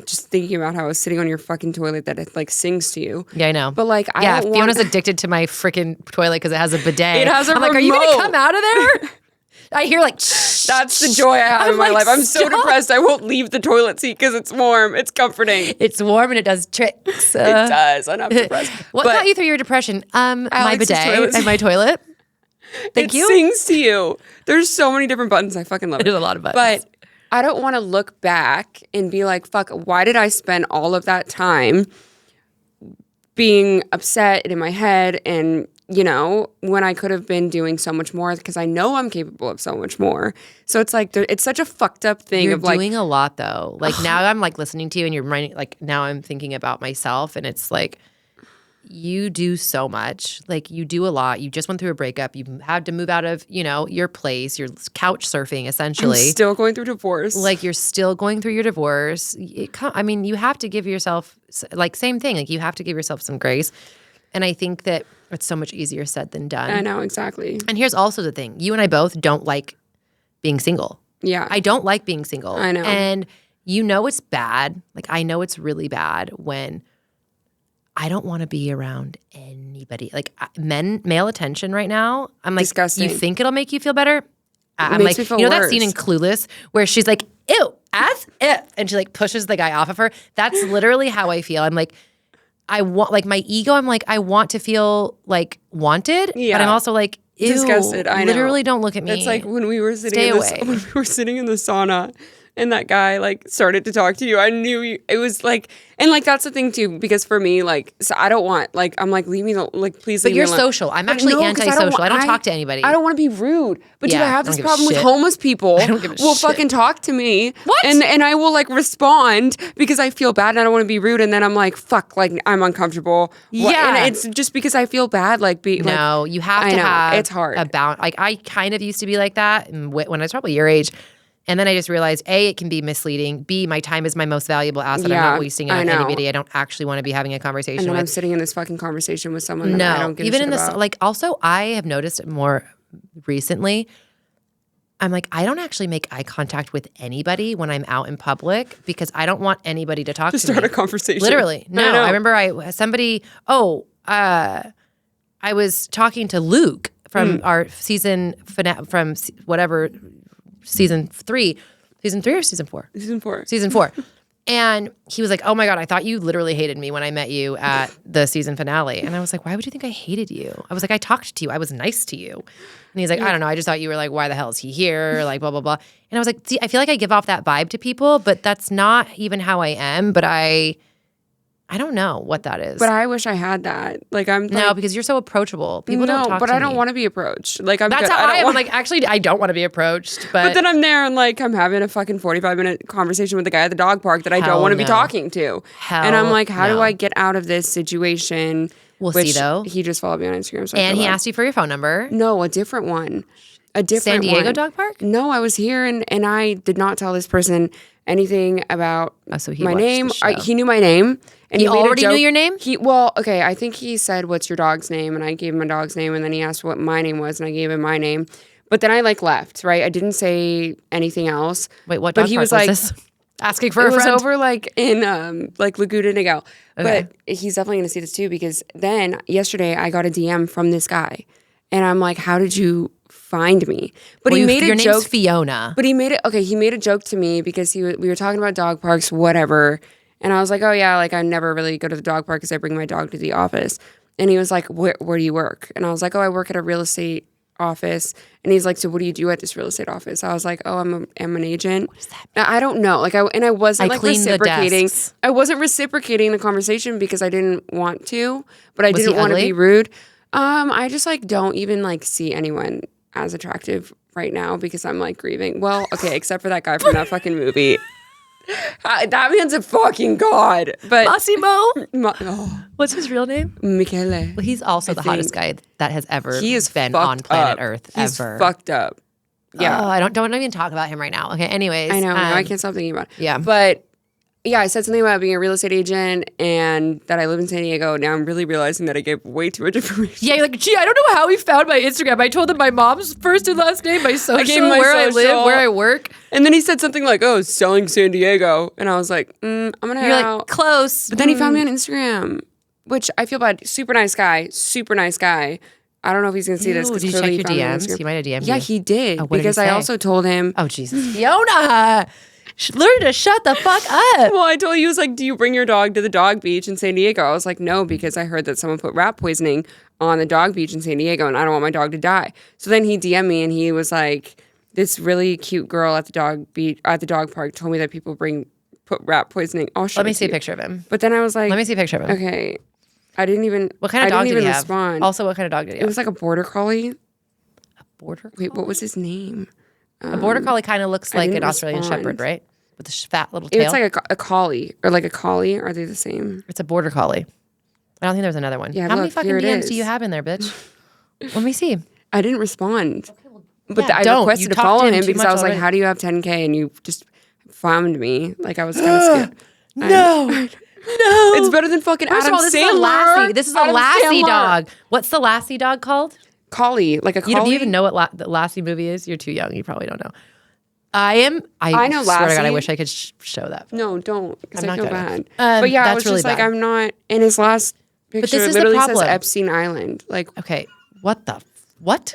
Speaker 2: just thinking about how I was sitting on your fucking toilet that it like sings to you.
Speaker 1: Yeah, I know.
Speaker 2: But like, I
Speaker 1: yeah,
Speaker 2: don't
Speaker 1: Fiona's
Speaker 2: want.
Speaker 1: addicted to my freaking toilet because it has a bidet.
Speaker 2: It has a
Speaker 1: I'm like, are you
Speaker 2: remote.
Speaker 1: gonna come out of there? I hear like,
Speaker 2: That's the joy I have in my
Speaker 1: like,
Speaker 2: life. I'm so
Speaker 1: stop.
Speaker 2: depressed. I won't leave the toilet seat because it's warm. It's comforting.
Speaker 1: it's warm and it does tricks.
Speaker 2: It does. I'm depressed.
Speaker 1: What
Speaker 2: But
Speaker 1: got you through your depression? My
Speaker 2: Alex's
Speaker 1: bidet
Speaker 2: toilet.
Speaker 1: and my toilet. Thank
Speaker 2: it
Speaker 1: you.
Speaker 2: sings to you. There's so many different buttons. I fucking love it.
Speaker 1: There's a lot of buttons.
Speaker 2: But I don't want to look back and be like, fuck, why did I spend all of that time being upset in my head and, when I could have been doing so much more because I know I'm capable of so much more. So it's like, it's such a fucked up thing
Speaker 1: You're
Speaker 2: of like,
Speaker 1: doing a lot though. Like now I'm like listening to you and you're reminding, like now I'm thinking about myself and it's like, you do so much. Like you do a lot. You just went through a breakup. You had to move out of, your place. You're couch surfing essentially.
Speaker 2: I'm still going through divorce.
Speaker 1: Like you're still going through your divorce. You have to give yourself, like same thing. Like you have to give yourself some grace. And I think that it's so much easier said than done.
Speaker 2: I know, exactly.
Speaker 1: And here's also the thing. You and I both don't like being single.
Speaker 2: Yeah.
Speaker 1: I don't like being single.
Speaker 2: I know.
Speaker 1: And it's bad. Like I know it's really bad when I don't want to be around anybody. Like male attention right now. I'm like,
Speaker 2: Disgusting.
Speaker 1: you think it'll make you feel better? I'm
Speaker 2: makes
Speaker 1: like,
Speaker 2: me feel
Speaker 1: that
Speaker 2: worse.
Speaker 1: scene in Clueless where she's like, ew, as if, and she like pushes the guy off of her. That's literally how I feel. I'm like, I want like my ego. I'm like, I want to feel like wanted,
Speaker 2: Yeah.
Speaker 1: but I'm also like, ew,
Speaker 2: Disgusted. I know.
Speaker 1: literally don't look at me.
Speaker 2: It's like when we were sitting
Speaker 1: Stay
Speaker 2: in
Speaker 1: away.
Speaker 2: when we were sitting in the sauna and that guy like started to talk to you. I knew it was like, and like that's the thing too, because for me, like, so I don't want like I'm like leave me like please.
Speaker 1: But
Speaker 2: leave
Speaker 1: you're
Speaker 2: me alone.
Speaker 1: social. I'm
Speaker 2: But
Speaker 1: actually
Speaker 2: no, 'cause
Speaker 1: antisocial. I don't
Speaker 2: want-
Speaker 1: talk to anybody.
Speaker 2: I don't want to be rude, but dude,
Speaker 1: Yeah,
Speaker 2: I have
Speaker 1: I don't
Speaker 2: this
Speaker 1: give a
Speaker 2: problem with
Speaker 1: shit.
Speaker 2: homeless people.
Speaker 1: I don't give a
Speaker 2: will
Speaker 1: shit.
Speaker 2: fucking talk to me.
Speaker 1: What?
Speaker 2: And I will like respond because I feel bad and I don't want to be rude, and then I'm like fuck, like I'm uncomfortable.
Speaker 1: Yeah.
Speaker 2: and it's just because I feel bad. Like
Speaker 1: No, you have
Speaker 2: I
Speaker 1: to
Speaker 2: know,
Speaker 1: have
Speaker 2: it's hard.
Speaker 1: like I kind of used to be like that when I was probably your age. And then I just realized, A, it can be misleading. B, my time is my most valuable asset. I'm
Speaker 2: Yeah,
Speaker 1: not wasting it
Speaker 2: I
Speaker 1: on
Speaker 2: know.
Speaker 1: anybody I don't actually want to be having a conversation
Speaker 2: And then I'm
Speaker 1: with.
Speaker 2: sitting in this fucking conversation with someone that I
Speaker 1: No,
Speaker 2: don't give
Speaker 1: even
Speaker 2: a shit
Speaker 1: in this,
Speaker 2: about.
Speaker 1: like also I have noticed it more recently. I'm like, I don't actually make eye contact with anybody when I'm out in public because I don't want anybody to talk to
Speaker 2: start
Speaker 1: me.
Speaker 2: a conversation.
Speaker 1: Literally. No,
Speaker 2: know.
Speaker 1: I remember I was talking to Luke from our season from whatever season 3 or season 4?
Speaker 2: Season 4.
Speaker 1: Season 4. And he was like, oh my God, I thought you literally hated me when I met you at the season finale. And I was like, why would you think I hated you? I was like, I talked to you. I was nice to you. And he's like, I don't know. I just thought you were like, why the hell is he here? Like, blah, blah, blah. And I was like, see, I feel like I give off that vibe to people, but that's not even how I am. But I don't know what that is.
Speaker 2: But I wish I had that. Like, I'm
Speaker 1: no, because you're so approachable. People don't talk
Speaker 2: but
Speaker 1: to
Speaker 2: I don't
Speaker 1: me.
Speaker 2: want to be approached. Like, I'm
Speaker 1: That's
Speaker 2: good.
Speaker 1: how I am.
Speaker 2: want-
Speaker 1: Like, actually, I don't want to be approached. But
Speaker 2: then I'm there and like I'm having a fucking 45-minute conversation with the guy at the dog park that I
Speaker 1: Hell
Speaker 2: don't want to be
Speaker 1: no.
Speaker 2: talking to.
Speaker 1: Hell
Speaker 2: and I'm like, how do
Speaker 1: no.
Speaker 2: I get out of this situation?
Speaker 1: We'll see,
Speaker 2: Which
Speaker 1: though.
Speaker 2: He just followed me on Instagram. So
Speaker 1: and he asked you for your phone number.
Speaker 2: No, a different one. A different
Speaker 1: San Diego
Speaker 2: one.
Speaker 1: Dog Park?
Speaker 2: No, I was here and I did not tell this person anything about
Speaker 1: so he
Speaker 2: my
Speaker 1: watched
Speaker 2: name.
Speaker 1: the show.
Speaker 2: He knew my name. And
Speaker 1: He
Speaker 2: made a
Speaker 1: already knew
Speaker 2: joke.
Speaker 1: your name?
Speaker 2: Okay, I think he said, what's your dog's name? And I gave him my dog's name. And then he asked what my name was. And I gave him my name. But then I like left, right? I didn't say anything else.
Speaker 1: Wait, what
Speaker 2: But
Speaker 1: dog
Speaker 2: he
Speaker 1: park
Speaker 2: was
Speaker 1: was
Speaker 2: like,
Speaker 1: this? Asking for
Speaker 2: it
Speaker 1: a
Speaker 2: was
Speaker 1: friend.
Speaker 2: over like in like Laguna Niguel.
Speaker 1: Okay.
Speaker 2: But he's definitely going to see this too because then yesterday I got a DM from this guy. And I'm like, how did you find me? But
Speaker 1: Well,
Speaker 2: he made
Speaker 1: your
Speaker 2: a
Speaker 1: name's
Speaker 2: joke.
Speaker 1: Fiona.
Speaker 2: But he made it, okay, he made a joke to me because we were talking about dog parks, whatever. And I was like, oh yeah, like I never really go to the dog park because I bring my dog to the office. And he was like, where do you work? And I was like, oh, I work at a real estate office. And he's like, so what do you do at this real estate office? I was like, oh, I'm an agent. What does that mean? I don't know. Like I wasn't
Speaker 1: I
Speaker 2: like
Speaker 1: clean the
Speaker 2: reciprocating.
Speaker 1: desks.
Speaker 2: I wasn't reciprocating the conversation because I didn't want to, but I
Speaker 1: Was he
Speaker 2: didn't want to
Speaker 1: ugly?
Speaker 2: be rude. I just like don't even like see anyone as attractive right now because I'm like grieving. Well, okay, except for that guy from that fucking movie. That man's a fucking god. But
Speaker 1: Massimo? What's his real name?
Speaker 2: Michele.
Speaker 1: Well, he's also the hottest guy that has ever
Speaker 2: He is
Speaker 1: been
Speaker 2: fucked
Speaker 1: on planet
Speaker 2: up.
Speaker 1: Earth
Speaker 2: He's
Speaker 1: ever.
Speaker 2: fucked up. Yeah.
Speaker 1: Oh, I don't even talk about him right now. Okay, anyways.
Speaker 2: I know. I can't stop thinking about it.
Speaker 1: yeah.
Speaker 2: But yeah, I said something about being a real estate agent and that I live in San Diego. Now I'm really realizing that I gave way too much information.
Speaker 1: Yeah, you're like, gee, I don't know how he found my Instagram. I told him my mom's first and last name, my social,
Speaker 2: gave him my
Speaker 1: where I
Speaker 2: social.
Speaker 1: live, where I work.
Speaker 2: And then he said something like, oh, selling San Diego. And I was like, I'm going to head
Speaker 1: You're
Speaker 2: out.
Speaker 1: like, close.
Speaker 2: But then he found me on Instagram, which I feel bad. Super nice guy. Super nice guy. I don't know if he's going to see this.
Speaker 1: Ooh,
Speaker 2: 'cause
Speaker 1: did you
Speaker 2: clearly
Speaker 1: check
Speaker 2: he
Speaker 1: your
Speaker 2: found me on
Speaker 1: DMs?
Speaker 2: Instagram.
Speaker 1: He might have DM'd
Speaker 2: Yeah,
Speaker 1: you.
Speaker 2: he did.
Speaker 1: Oh, what did he
Speaker 2: because I
Speaker 1: say?
Speaker 2: also told him.
Speaker 1: Oh, Jesus. Fiona, learn to shut the fuck up.
Speaker 2: Well, I told you, he was like, do you bring your dog to the dog beach in San Diego? I was like, no, because I heard that someone put rat poisoning on the dog beach in San Diego and I don't want my dog to die. So then he DM'd me and he was like, this really cute girl at the dog park told me that people put rat poisoning. I'll show
Speaker 1: Let me
Speaker 2: it to
Speaker 1: see a
Speaker 2: you.
Speaker 1: picture of him.
Speaker 2: But then I was like,
Speaker 1: Let me see a picture of him.
Speaker 2: okay. I didn't even.
Speaker 1: What kind of dog
Speaker 2: I
Speaker 1: did
Speaker 2: didn't
Speaker 1: he
Speaker 2: even
Speaker 1: have?
Speaker 2: respond.
Speaker 1: Also, what kind of dog did he
Speaker 2: It
Speaker 1: have?
Speaker 2: was like a border collie.
Speaker 1: Border collie?
Speaker 2: Wait, what was his name?
Speaker 1: A border collie kind of looks like an
Speaker 2: didn't
Speaker 1: Australian
Speaker 2: respond.
Speaker 1: Shepherd, right? With a fat little tail.
Speaker 2: It's like a collie or like a collie. Are they the same?
Speaker 1: It's a border collie. I don't think there's another one.
Speaker 2: Yeah,
Speaker 1: How many
Speaker 2: look,
Speaker 1: fucking
Speaker 2: here it
Speaker 1: DMs
Speaker 2: is.
Speaker 1: do you have in there, bitch? Let me see.
Speaker 2: I didn't respond. But
Speaker 1: yeah,
Speaker 2: I
Speaker 1: don't.
Speaker 2: requested
Speaker 1: You
Speaker 2: to
Speaker 1: talked
Speaker 2: follow
Speaker 1: to him
Speaker 2: him
Speaker 1: too
Speaker 2: because
Speaker 1: much
Speaker 2: I was like,
Speaker 1: already.
Speaker 2: how do you have 10K and you just found me? Like I was kind of scared.
Speaker 1: No.
Speaker 2: It's better than fucking
Speaker 1: First
Speaker 2: Adam
Speaker 1: of all, this
Speaker 2: Sandler.
Speaker 1: is a lassie. This is a
Speaker 2: Adam
Speaker 1: lassie
Speaker 2: Sandler.
Speaker 1: dog. What's the lassie dog called?
Speaker 2: Collie, like a collie.
Speaker 1: Do you even know what the lassie movie is? You're too young. You probably don't know. I know
Speaker 2: I know
Speaker 1: swear to God, I
Speaker 2: Lassie.
Speaker 1: wish I could show that.
Speaker 2: No, don't, because
Speaker 1: I'm
Speaker 2: I
Speaker 1: not
Speaker 2: feel
Speaker 1: gonna.
Speaker 2: bad. But yeah, I
Speaker 1: that's
Speaker 2: was
Speaker 1: really
Speaker 2: just like,
Speaker 1: bad.
Speaker 2: I'm not. In his last picture,
Speaker 1: this
Speaker 2: it
Speaker 1: is the
Speaker 2: literally says
Speaker 1: problem.
Speaker 2: Epstein Island. Like,
Speaker 1: Okay, what?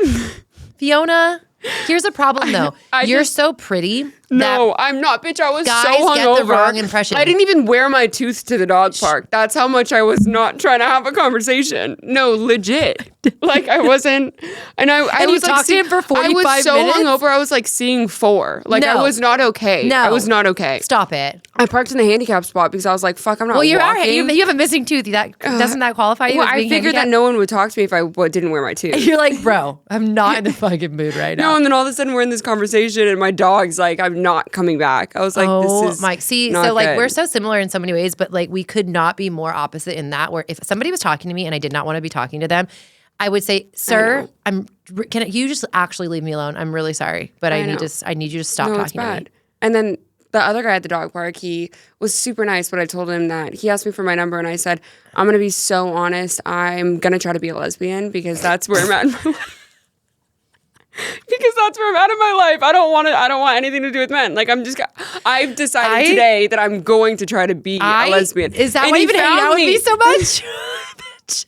Speaker 1: Fiona, here's a problem though. You're so pretty.
Speaker 2: no, I'm not, bitch. I was so
Speaker 1: guys
Speaker 2: hungover.
Speaker 1: get the wrong impression.
Speaker 2: I didn't even wear my tooth to the dog park. That's how much I was not trying to have a conversation. No, legit. Like I wasn't. And I
Speaker 1: And you
Speaker 2: was like,
Speaker 1: talked to him for
Speaker 2: I
Speaker 1: 45
Speaker 2: was so
Speaker 1: minutes?
Speaker 2: hungover. I was like seeing 4. Like I
Speaker 1: No.
Speaker 2: was not okay.
Speaker 1: No.
Speaker 2: I was not okay.
Speaker 1: Stop it.
Speaker 2: I parked in the handicap spot because I was like, fuck, I'm not
Speaker 1: Well, you
Speaker 2: walking.
Speaker 1: you have a missing tooth. Doesn't that qualify you?
Speaker 2: Well,
Speaker 1: as
Speaker 2: I
Speaker 1: being
Speaker 2: figured that
Speaker 1: handicapped?
Speaker 2: no one would talk to me if I didn't wear my tooth.
Speaker 1: You're like, bro, I'm not in the fucking mood right now.
Speaker 2: No, and then all of a sudden we're in this conversation and my dog's like, I'm not coming back. I was like, this is
Speaker 1: Mike. See,
Speaker 2: not
Speaker 1: so like
Speaker 2: good.
Speaker 1: we're so similar in so many ways, but like we could not be more opposite in that. Where if somebody was talking to me and I did not want to be talking to them, I would say, "Sir, can you just actually leave me alone? I'm really sorry, but I need you to stop
Speaker 2: No, it's
Speaker 1: talking to me."
Speaker 2: bad. And then the other guy at the dog park, he was super nice, but I told him that he asked me for my number and I said, I'm going to be so honest. I'm going to try to be a lesbian because that's where I'm at in my life. Because that's where I'm at in my life. I don't want anything to do with men. Like I've decided today that I'm going to try to be a lesbian.
Speaker 1: Is that
Speaker 2: And
Speaker 1: why
Speaker 2: he
Speaker 1: you've been hanging
Speaker 2: found
Speaker 1: out with me so much?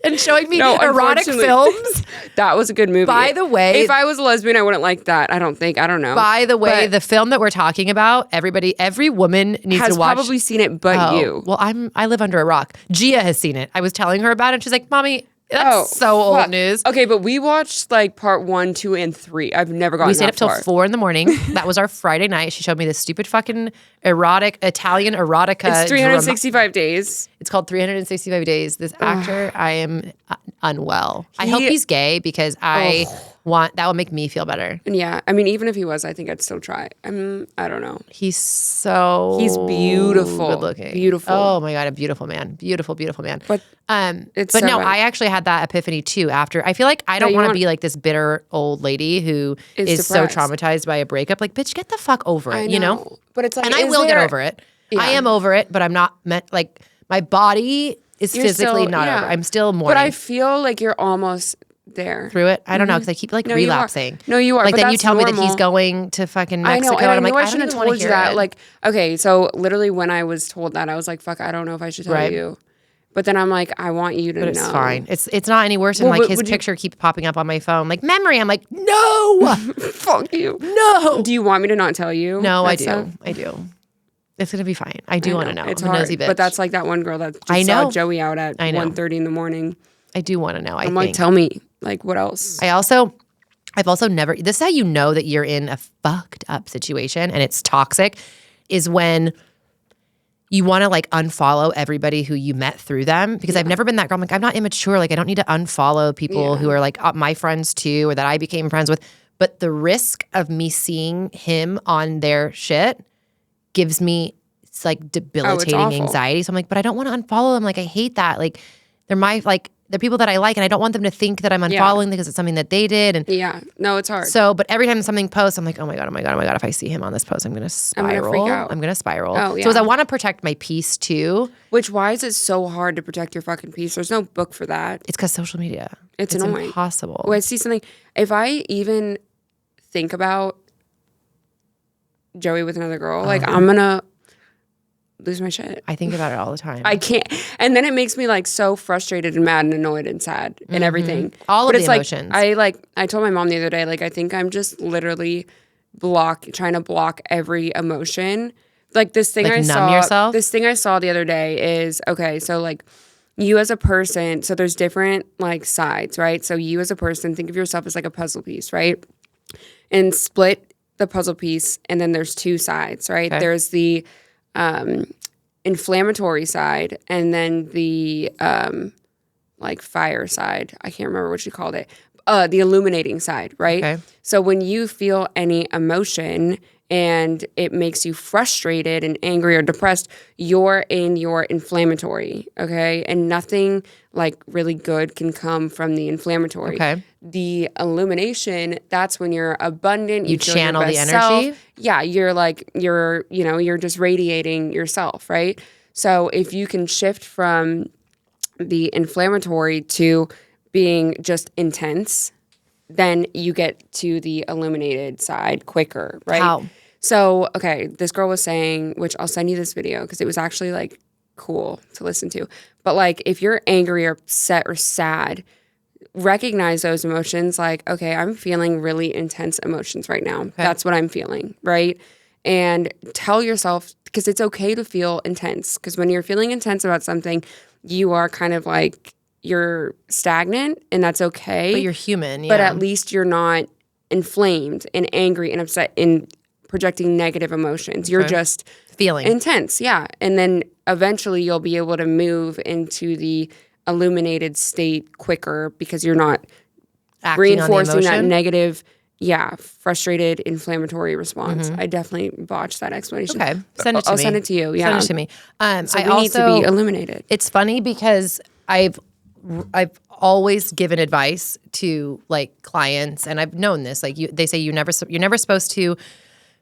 Speaker 1: and showing me
Speaker 2: No,
Speaker 1: erotic
Speaker 2: unfortunately-
Speaker 1: films.
Speaker 2: That was a good movie.
Speaker 1: By the way-
Speaker 2: if I was a lesbian, I wouldn't like that. I don't know.
Speaker 1: By the way,
Speaker 2: But
Speaker 1: the film that we're talking about, every woman needs
Speaker 2: has
Speaker 1: to watch.
Speaker 2: probably seen it, but you.
Speaker 1: Well, I live under a rock. Gia has seen it. I was telling her about it. And she's like, "Mommy, that's so
Speaker 2: fuck.
Speaker 1: old news."
Speaker 2: Okay, but we watched like part 1, 2, and 3. I've never gotten
Speaker 1: We stayed
Speaker 2: that
Speaker 1: up till
Speaker 2: far.
Speaker 1: 4 a.m. That was our Friday night. She showed me this stupid fucking Italian erotica.
Speaker 2: It's 365 days.
Speaker 1: It's called 365 Days. This actor, I am unwell. I hope he's gay because that will make me feel better.
Speaker 2: And yeah, I mean, even if he was, I think I'd still try. I don't know.
Speaker 1: He's
Speaker 2: beautiful.
Speaker 1: good looking.
Speaker 2: Beautiful.
Speaker 1: Oh my God, a beautiful man. Beautiful, beautiful man.
Speaker 2: But
Speaker 1: but
Speaker 2: so
Speaker 1: no,
Speaker 2: bad.
Speaker 1: I actually had that epiphany too after. I feel like I don't
Speaker 2: you
Speaker 1: want to
Speaker 2: want-
Speaker 1: be like this bitter old lady who is so
Speaker 2: depressed.
Speaker 1: traumatized by a breakup. Like, bitch, get the fuck over it, you know?
Speaker 2: But it's like,
Speaker 1: And I will get over it.
Speaker 2: Yeah.
Speaker 1: I am over it, but I'm not meant like my body is
Speaker 2: You're
Speaker 1: physically
Speaker 2: still-
Speaker 1: not
Speaker 2: yeah.
Speaker 1: over. I'm still mourning
Speaker 2: But I feel like you're almost there.
Speaker 1: through it. I don't know because I keep like
Speaker 2: No, you are.
Speaker 1: relapsing.
Speaker 2: No, you are.
Speaker 1: Like
Speaker 2: but
Speaker 1: then you
Speaker 2: that's
Speaker 1: tell me that he's
Speaker 2: normal.
Speaker 1: going to fucking
Speaker 2: I
Speaker 1: Mexico,
Speaker 2: know, and
Speaker 1: I'm like,
Speaker 2: I
Speaker 1: I
Speaker 2: shouldn't
Speaker 1: don't
Speaker 2: have
Speaker 1: even want
Speaker 2: told
Speaker 1: to
Speaker 2: you
Speaker 1: hear
Speaker 2: that.
Speaker 1: it.
Speaker 2: Like, okay, so literally when I was told that, I was like, fuck, I don't know if I should tell
Speaker 1: Right.
Speaker 2: you. But then I'm like, I want you to
Speaker 1: But
Speaker 2: know.
Speaker 1: it's fine. It's not any worse than
Speaker 2: Well,
Speaker 1: like
Speaker 2: but
Speaker 1: his
Speaker 2: would you-
Speaker 1: picture keep popping up on my phone. Like memory. I'm like, no,
Speaker 2: Fuck you.
Speaker 1: no.
Speaker 2: Do you want me to not tell you?
Speaker 1: No, I
Speaker 2: that
Speaker 1: do.
Speaker 2: stuff?
Speaker 1: I do. It's gonna be fine. I do want to know.
Speaker 2: It's
Speaker 1: I'm a
Speaker 2: hard.
Speaker 1: nosy bitch.
Speaker 2: But that's like that one girl that just
Speaker 1: I
Speaker 2: saw
Speaker 1: know.
Speaker 2: Joey out at
Speaker 1: I know.
Speaker 2: 1:30 in the morning.
Speaker 1: I do want to know.
Speaker 2: I'm like, tell me, like, what else?
Speaker 1: I've also never, this is how you know that you're in a fucked up situation and it's toxic, is when you want to like unfollow everybody who you met through them. Because I've never been that girl. I'm like, I'm not immature. Like, I don't need to unfollow people who are like my friends too, or that I became friends with. But the risk of me seeing him on their shit gives me, it's like debilitating
Speaker 2: awful.
Speaker 1: anxiety. So I'm like, but I don't want to unfollow them. Like, I hate that. Like, they're people that I like, and I don't want them to think that I'm unfollowing because it's something that they did. And
Speaker 2: Yeah. No, it's hard.
Speaker 1: so, but every time something posts, I'm like, oh my God. If I see him on this post, I'm going to spiral.
Speaker 2: freak out.
Speaker 1: I'm going to spiral.
Speaker 2: Oh, yeah.
Speaker 1: So as I want to protect my peace too,
Speaker 2: Why is it so hard to protect your fucking peace? There's no book for that.
Speaker 1: it's because social media.
Speaker 2: It's annoying.
Speaker 1: Impossible.
Speaker 2: When I see something, if I even think about Joey with another girl, like I'm gonna lose my shit.
Speaker 1: I think about it all the time.
Speaker 2: I can't, and then it makes me like so frustrated and mad and annoyed and sad and everything.
Speaker 1: All
Speaker 2: but
Speaker 1: of
Speaker 2: it's
Speaker 1: the
Speaker 2: like,
Speaker 1: emotions.
Speaker 2: I told my mom the other day, like I think I'm just literally trying to block every emotion. Like this thing
Speaker 1: Like
Speaker 2: I
Speaker 1: numb
Speaker 2: saw.
Speaker 1: yourself?
Speaker 2: This thing I saw the other day is okay. So like you as a person, so there's different like sides, right? So you as a person, think of yourself as like a puzzle piece, right? And split the puzzle piece, and then there's two sides, right?
Speaker 1: Okay.
Speaker 2: There's the inflammatory side, and then the like fire side. I can't remember what you called it. The illuminating side, right?
Speaker 1: Okay.
Speaker 2: So when you feel any emotion and it makes you frustrated and angry or depressed, you're in your inflammatory, okay? And nothing like really good can come from the inflammatory.
Speaker 1: Okay.
Speaker 2: The illumination, that's when you're abundant.
Speaker 1: You
Speaker 2: feel your
Speaker 1: channel the
Speaker 2: best
Speaker 1: energy?
Speaker 2: self. Yeah, you're just radiating yourself, right? So if you can shift from the inflammatory to being just intense, then you get to the illuminated side quicker, right?
Speaker 1: How?
Speaker 2: So, okay, this girl was saying, which I'll send you this video because it was actually like cool to listen to. But like if you're angry or upset or sad, recognize those emotions like, okay, I'm feeling really intense emotions right now. That's what I'm feeling, right? And tell yourself, because it's okay to feel intense, because when you're feeling intense about something, you are kind of like, you're stagnant, and that's okay.
Speaker 1: But you're human. Yeah.
Speaker 2: But at least you're not inflamed and angry and upset and projecting negative emotions. You're just
Speaker 1: feeling
Speaker 2: intense, yeah. And then eventually you'll be able to move into the illuminated state quicker because you're not
Speaker 1: acting
Speaker 2: reinforcing
Speaker 1: on the
Speaker 2: that
Speaker 1: emotion.
Speaker 2: negative, frustrated, inflammatory response. I definitely botched that explanation.
Speaker 1: Okay, send it to
Speaker 2: I'll
Speaker 1: me.
Speaker 2: send it to you. Yeah,
Speaker 1: Send it to me.
Speaker 2: So
Speaker 1: I
Speaker 2: we
Speaker 1: also
Speaker 2: need to be illuminated.
Speaker 1: It's funny because I've always given advice to like clients, and I've known this. Like they say you're never supposed to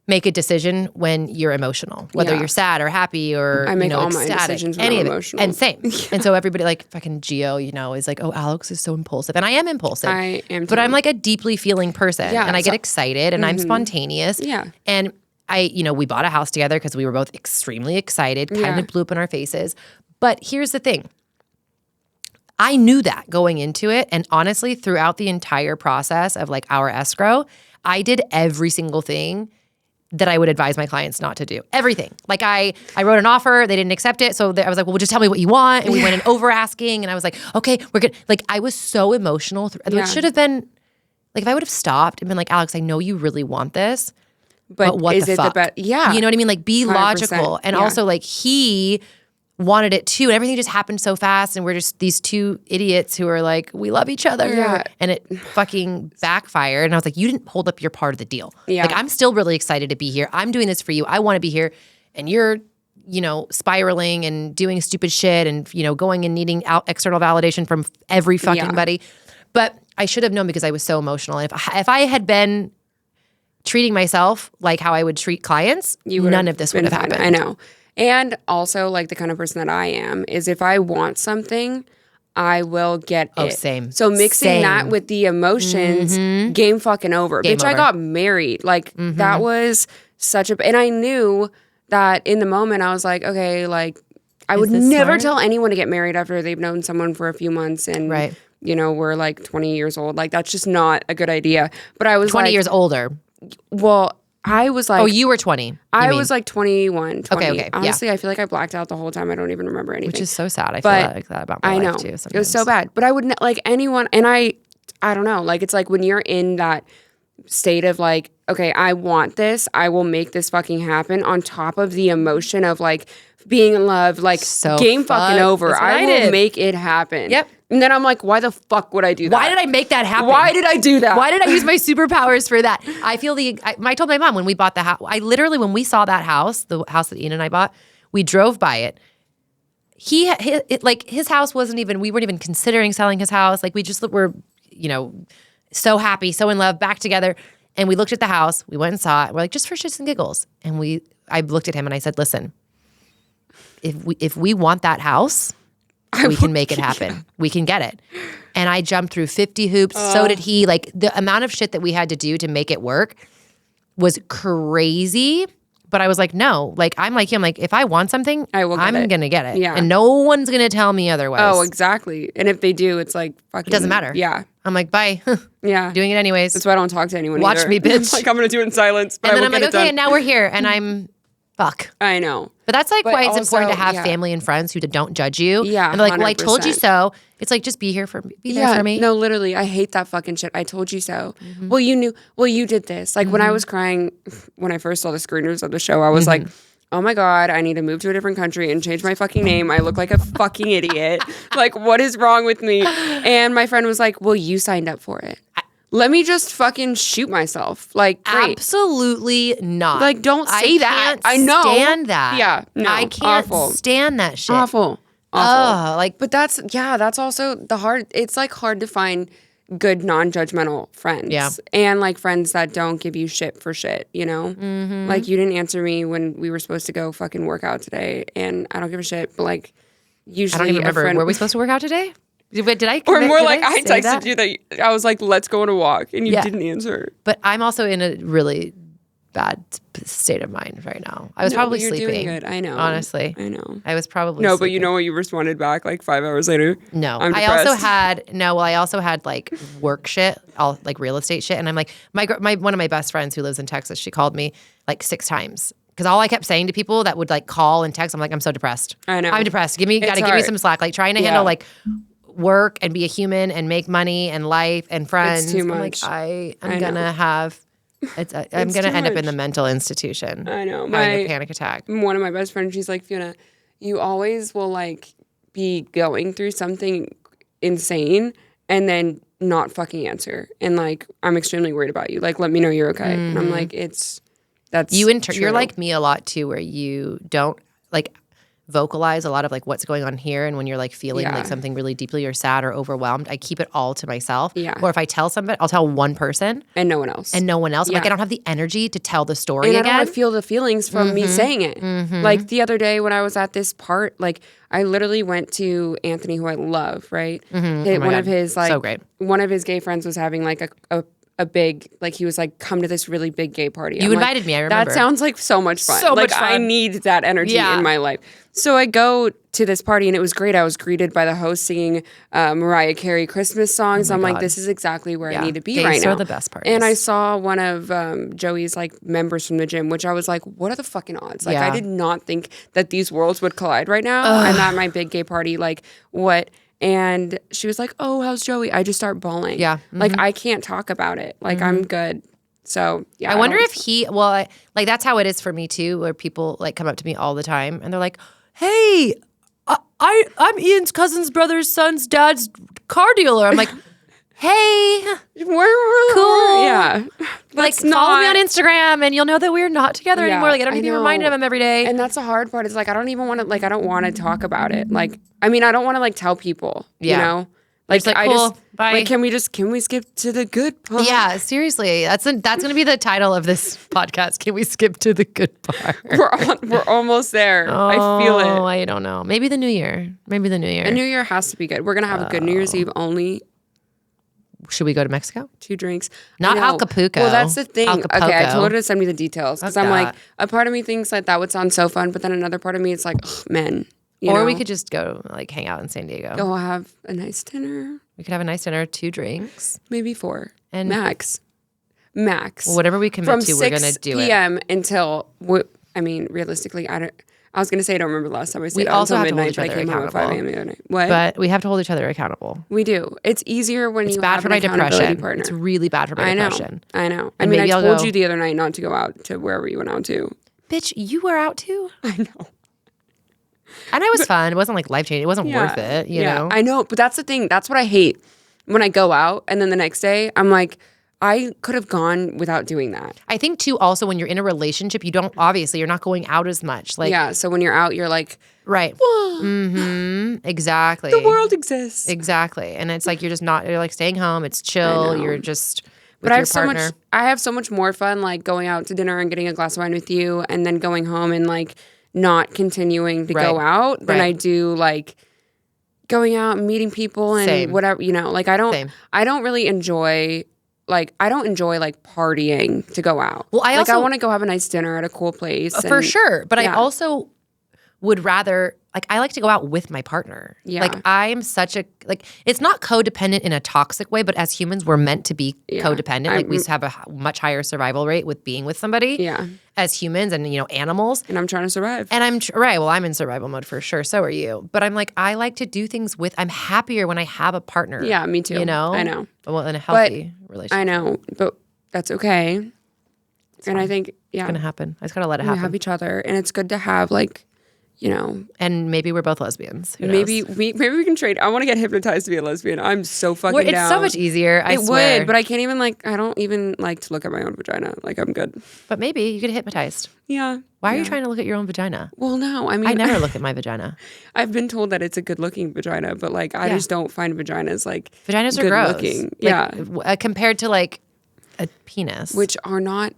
Speaker 1: make a decision when you're emotional, whether
Speaker 2: Yeah.
Speaker 1: you're sad or happy or
Speaker 2: I make all my
Speaker 1: ecstatic,
Speaker 2: decisions when
Speaker 1: any
Speaker 2: I'm
Speaker 1: of it.
Speaker 2: emotional.
Speaker 1: And same. And so everybody like fucking Gio, is like, oh, Alex is so impulsive, and I am impulsive.
Speaker 2: I am
Speaker 1: but
Speaker 2: too.
Speaker 1: I'm like a deeply feeling person,
Speaker 2: Yeah,
Speaker 1: and I get
Speaker 2: so-
Speaker 1: excited, and I'm spontaneous.
Speaker 2: Yeah.
Speaker 1: And we bought a house together because we were both extremely excited, kind of blew up in our faces. But here's the thing. I knew that going into it. And honestly, throughout the entire process of like our escrow, I did every single thing that I would advise my clients not to do. Everything. Like I wrote an offer, they didn't accept it. So I was like, well, just tell me what you want. And we went in over asking. And I was like, okay, we're good. Like I was so emotional. It should have been, like if I would have stopped and been like, Alex, I know you really want this, but what
Speaker 2: is
Speaker 1: the
Speaker 2: it
Speaker 1: fuck?
Speaker 2: the best? Yeah.
Speaker 1: You know what I mean? Like be
Speaker 2: 100%.
Speaker 1: logical. And also like he wanted it too. And everything just happened so fast. And we're just these two idiots who are like, we love each other.
Speaker 2: Yeah.
Speaker 1: And it fucking backfired. And I was like, you didn't hold up your part of the deal.
Speaker 2: Yeah.
Speaker 1: Like I'm still really excited to be here. I'm doing this for you. I want to be here. And you're, you know, spiraling and doing stupid shit and, you know, going and needing external validation from every fucking buddy. But I should have known because I was so emotional. And if I had been treating myself like how I would treat clients, none of this would have happened.
Speaker 2: I know. And also, like, the kind of person that I am is if I want something, I will get it.
Speaker 1: Same.
Speaker 2: So mixing that with the emotions, game fucking over.
Speaker 1: Game
Speaker 2: Bitch,
Speaker 1: over.
Speaker 2: I got married. Like, that was such a... And I knew that in the moment, I was like, okay, like, I would never tell anyone to get married after they've known someone for a few months and, you know, we're like 20 years old. Like, that's just not a good idea. But I was
Speaker 1: 20 years older.
Speaker 2: Well... I was like...
Speaker 1: Oh, you were 20.
Speaker 2: I was like 21, 20.
Speaker 1: Okay,
Speaker 2: Honestly, I feel like I blacked out the whole time. I don't even remember anything.
Speaker 1: Which is so sad. I feel like that about my life too sometimes.
Speaker 2: It was so bad. But I wouldn't... Like, anyone... And I don't know. Like, it's like when you're in that state of like, okay, I want this. I will make this fucking happen on top of the emotion of like being in love. Like, game fucking over. I will make it happen.
Speaker 1: Yep.
Speaker 2: And then I'm like, why the fuck would I do that?
Speaker 1: Why did I make that happen?
Speaker 2: Why did I do that?
Speaker 1: Why did I use my superpowers for that? I feel I told my mom when we bought the house, when we saw that house, the house that Ian and I bought, we drove by it. His house wasn't even, we weren't even considering selling his house. Like we just were, you know, so happy, so in love, back together. And we looked at the house, we went and saw it. We're like, just for shits and giggles. And I looked at him and I said, listen, if we want that house, we can make it happen. Yeah. We can get it. And I jumped through 50 hoops. So did he. Like the amount of shit that we had to do to make it work was crazy. But I was like, no. Like I'm like him. Like if I want something, I'm going to get it.
Speaker 2: Yeah.
Speaker 1: And no one's going to tell me otherwise.
Speaker 2: Oh, exactly. And if they do, it's like fucking.
Speaker 1: It doesn't matter.
Speaker 2: Yeah.
Speaker 1: I'm like, bye.
Speaker 2: Yeah.
Speaker 1: Doing it anyways.
Speaker 2: That's why I don't talk to anyone.
Speaker 1: Watch
Speaker 2: either.
Speaker 1: me, bitch.
Speaker 2: Like I'm going to do it in silence. But
Speaker 1: and then I'm like, okay,
Speaker 2: done.
Speaker 1: and now we're here. And I'm fuck.
Speaker 2: I know.
Speaker 1: But that's like why it's important to have family and friends who don't judge you.
Speaker 2: Yeah.
Speaker 1: And they're like, well, I told you so. It's like, just be there for me.
Speaker 2: No, literally. I hate that fucking shit. I told you so. Mm-hmm. Well, you did this. Like when I was crying, when I first saw the screeners of the show, I was like, oh my God, I need to move to a different country and change my fucking name. I look like a fucking idiot. Like, what is wrong with me? And my friend was like, well, you signed up for it. Let me just fucking shoot myself. Like, great.
Speaker 1: Absolutely not.
Speaker 2: Like, don't say that. I know.
Speaker 1: Stand that.
Speaker 2: Yeah. No.
Speaker 1: I can't stand that shit.
Speaker 2: Awful.
Speaker 1: But
Speaker 2: that's also the hard. It's like hard to find good non-judgmental friends.
Speaker 1: Yeah.
Speaker 2: And like friends that don't give you shit for shit, you know? Mm-hmm. Like you didn't answer me when we were supposed to go fucking work out today and I don't give a shit, but like usually
Speaker 1: I don't even remember. Were we supposed to work out today? Did I?
Speaker 2: Or more like I texted you that I was like, let's go on a walk and you didn't answer.
Speaker 1: But I'm also in a really bad state of mind right now. I was probably
Speaker 2: you're
Speaker 1: sleeping.
Speaker 2: Doing good. I know.
Speaker 1: Honestly.
Speaker 2: I know.
Speaker 1: I was probably
Speaker 2: No,
Speaker 1: sleeping.
Speaker 2: but you know what you responded back like 5 hours later?
Speaker 1: No.
Speaker 2: I'm
Speaker 1: I
Speaker 2: depressed.
Speaker 1: also had like work shit, all like real estate shit. And I'm like, one of my best friends who lives in Texas, she called me like 6 times. Because all I kept saying to people that would like call and text, I'm like, I'm so depressed.
Speaker 2: I know.
Speaker 1: I'm depressed. Gotta give me some slack. Like trying to handle like work and be a human and make money and life and friends.
Speaker 2: It's too much.
Speaker 1: I'm like, I'm gonna have I'm gonna end up in the mental institution.
Speaker 2: I know.
Speaker 1: Having a panic attack.
Speaker 2: One of my best friends, she's like, Fiona, you always will like be going through something insane and then not fucking answer. And like, I'm extremely worried about you. Like, let me know you're okay. And I'm like,
Speaker 1: you're like me a lot too, where you don't like vocalize a lot of like what's going on here, and when you're like feeling like something really deeply or sad or overwhelmed, I keep it all to myself.
Speaker 2: Yeah.
Speaker 1: Or if I tell somebody, I'll tell one person
Speaker 2: and no one else.
Speaker 1: I'm like, I don't have the energy to tell the story
Speaker 2: and
Speaker 1: again.
Speaker 2: I don't want to feel the feelings from me saying it. Like the other day when I was at this part, like I literally went to Anthony, who I love, right?
Speaker 1: Oh
Speaker 2: One of his like
Speaker 1: so great.
Speaker 2: One of his gay friends was having like a a big, like he was like, come to this really big gay party.
Speaker 1: You invited me, I remember.
Speaker 2: That sounds like so much fun.
Speaker 1: So
Speaker 2: like
Speaker 1: much fun.
Speaker 2: I need that energy in my life. So I go to this party and it was great. I was greeted by the host singing Mariah Carey Christmas songs. I'm like, this is exactly where I need to be
Speaker 1: Gays
Speaker 2: right now.
Speaker 1: are the best parties.
Speaker 2: And I saw one of Joey's like members from the gym, which I was like, what are the fucking odds? Like I did not think that these worlds would collide right now. I'm at my big gay party. Like what? And she was like, oh, how's Joey? I just start bawling.
Speaker 1: Yeah.
Speaker 2: Like I can't talk about it. Like I'm good. So yeah.
Speaker 1: I wonder if like that's how it is for me too, where people like come up to me all the time and they're like, hey, I'm Ian's cousin's brother's son's dad's car dealer. I'm like, hey, cool.
Speaker 2: Yeah.
Speaker 1: Like follow me on Instagram and you'll know that we're not together anymore. Like I don't need to be reminded of him every day.
Speaker 2: And that's the hard part is like I don't even want to I don't want to talk about it. Like I mean I don't want to like tell people, you know? Like
Speaker 1: cool,
Speaker 2: I just
Speaker 1: bye.
Speaker 2: like can we skip to the good part?
Speaker 1: Yeah, seriously. That's going to be the title of this podcast. Can we skip to the good part?
Speaker 2: We're almost there. I feel it.
Speaker 1: Oh, I don't know. Maybe the new year.
Speaker 2: The new year has to be good. We're going to have a good New Year's Eve only.
Speaker 1: Should we go to Mexico?
Speaker 2: 2 drinks.
Speaker 1: Not Acapulco.
Speaker 2: Well, that's the thing.
Speaker 1: Acapulco.
Speaker 2: Okay, I told her to send me the details because I'm like,
Speaker 1: that.
Speaker 2: a part of me thinks like that would sound so fun, but then another part of me, it's like, ugh, men. You
Speaker 1: Or
Speaker 2: know?
Speaker 1: we could just go like hang out in San Diego.
Speaker 2: Go have a nice dinner.
Speaker 1: We could have a nice dinner, 2 drinks.
Speaker 2: Maybe 4.
Speaker 1: And
Speaker 2: max.
Speaker 1: Well, whatever we commit
Speaker 2: From
Speaker 1: to, we're going to
Speaker 2: 6
Speaker 1: do it.
Speaker 2: p.m. until, I mean, realistically, I was going to say I don't remember the last time I stayed
Speaker 1: We
Speaker 2: out
Speaker 1: also
Speaker 2: until
Speaker 1: have to hold
Speaker 2: midnight,
Speaker 1: each
Speaker 2: but I
Speaker 1: other
Speaker 2: came home at 5 a.m.
Speaker 1: accountable.
Speaker 2: the other night. What?
Speaker 1: But we have to hold each other accountable.
Speaker 2: We do. It's easier when
Speaker 1: It's
Speaker 2: you
Speaker 1: bad
Speaker 2: have
Speaker 1: for
Speaker 2: an
Speaker 1: my
Speaker 2: accountability
Speaker 1: depression.
Speaker 2: partner.
Speaker 1: It's really bad for my depression.
Speaker 2: I know. I
Speaker 1: And
Speaker 2: mean, I
Speaker 1: maybe I'll
Speaker 2: told
Speaker 1: go-
Speaker 2: you the other night not to go out to wherever you went out to.
Speaker 1: Bitch, you were out too?
Speaker 2: I know.
Speaker 1: And it was fun. It wasn't like life-changing. It wasn't worth it, you know?
Speaker 2: I know, but that's the thing. That's what I hate. When I go out and then the next day, I'm like, I could have gone without doing that.
Speaker 1: I think too also when you're in a relationship, you're not going out as much. Like
Speaker 2: Yeah, so when you're out, you're like,
Speaker 1: right.
Speaker 2: whoa,
Speaker 1: Exactly.
Speaker 2: the world exists.
Speaker 1: Exactly. And it's like you're like staying home, it's chill, you're just with
Speaker 2: But
Speaker 1: your partner.
Speaker 2: I have so much more fun like going out to dinner and getting a glass of wine with you and then going home and like not continuing to go out than I do like going out and meeting people and whatever, you know, like I don't really enjoy like partying to go out.
Speaker 1: Well, I
Speaker 2: want to go have a nice dinner at a cool place.
Speaker 1: For sure. But I also would rather like I like to go out with my partner.
Speaker 2: Yeah.
Speaker 1: Like I'm such a like it's not codependent in a toxic way, but as humans we're meant to be codependent. Like we have a much higher survival rate with being with somebody.
Speaker 2: Yeah.
Speaker 1: As humans and you know animals.
Speaker 2: And I'm trying to survive.
Speaker 1: And I'm right. Well, I'm in survival mode for sure. So are you. But I'm like I like to do things with. I'm happier when I have a partner.
Speaker 2: Yeah, me too.
Speaker 1: You know.
Speaker 2: I know.
Speaker 1: Well, in a healthy relationship.
Speaker 2: I know, but that's okay. And I think
Speaker 1: It's gonna happen. I just gotta let it
Speaker 2: we
Speaker 1: happen.
Speaker 2: have each other, and it's good to have like. You know,
Speaker 1: and maybe we're both lesbians. Who knows?
Speaker 2: Maybe we can trade. I want to get hypnotized to be a lesbian. I'm so fucking down.
Speaker 1: It's so much easier. I
Speaker 2: It
Speaker 1: swear.
Speaker 2: would, but I can't even like. I don't even like to look at my own vagina. Like I'm good.
Speaker 1: But maybe you get hypnotized.
Speaker 2: Yeah.
Speaker 1: Why are you trying to look at your own vagina?
Speaker 2: Well, no. I mean,
Speaker 1: I never look at my vagina.
Speaker 2: I've been told that it's a good-looking vagina, but like I just don't find vaginas like
Speaker 1: vaginas are
Speaker 2: good
Speaker 1: gross.
Speaker 2: looking.
Speaker 1: Like, compared to like a penis,
Speaker 2: which are not.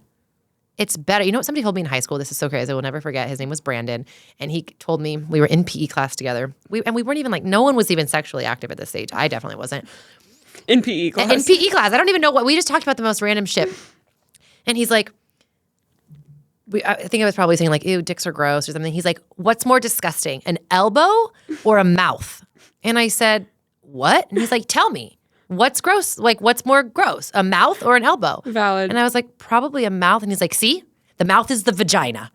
Speaker 1: It's better. You know what somebody told me in high school? This is so crazy. I will never forget. His name was Brandon. And he told me we were in PE class together. We weren't even like, no one was even sexually active at this stage. I definitely wasn't.
Speaker 2: In PE class.
Speaker 1: In PE class. I don't even know what. We just talked about the most random shit. And he's like, I think I was probably saying like, ew, dicks are gross or something. He's like, what's more disgusting, an elbow or a mouth? And I said, what? And he's like, tell me. What's gross? Like, what's more gross, a mouth or an elbow?
Speaker 2: Valid.
Speaker 1: And I was like, probably a mouth. And he's like, see, the mouth is the vagina.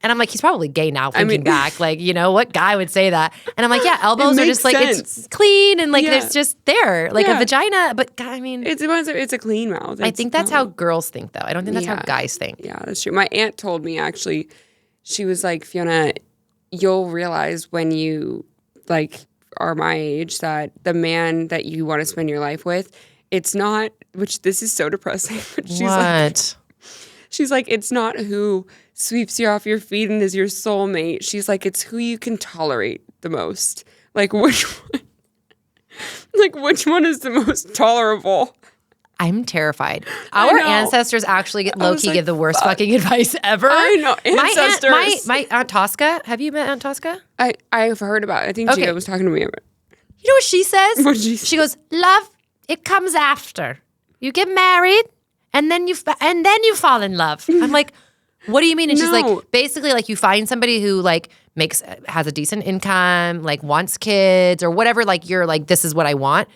Speaker 1: And I'm like, he's probably gay now thinking back. Like, you know, what guy would say that? And I'm like, yeah, elbows are just like, it's clean and like there's just there. Like a vagina. But God, I mean.
Speaker 2: It's a clean mouth.
Speaker 1: I think that's how girls think though. I don't think that's how guys think.
Speaker 2: Yeah, that's true. My aunt told me actually, she was like, Fiona, you'll realize when you like are my age that the man that you want to spend your life with, it's not, which this is so depressing, but she's like, it's not who sweeps you off your feet and is your soulmate. She's like, it's who you can tolerate the most. Like which one? Like which one is the most tolerable?
Speaker 1: I'm terrified. Our ancestors actually low-key give the worst fucking advice ever.
Speaker 2: I know. Ancestors.
Speaker 1: My Aunt Tosca. Have you met Aunt Tosca?
Speaker 2: I've heard about it. I think Gina was talking to me about it.
Speaker 1: You know what she says?
Speaker 2: What did she say?
Speaker 1: She goes, love, it comes after. You get married, and then you fall in love. I'm like, what do you mean? And she's
Speaker 2: No.
Speaker 1: like, basically, like you find somebody who like has a decent income, like wants kids or whatever. Like you're like, this is what I want.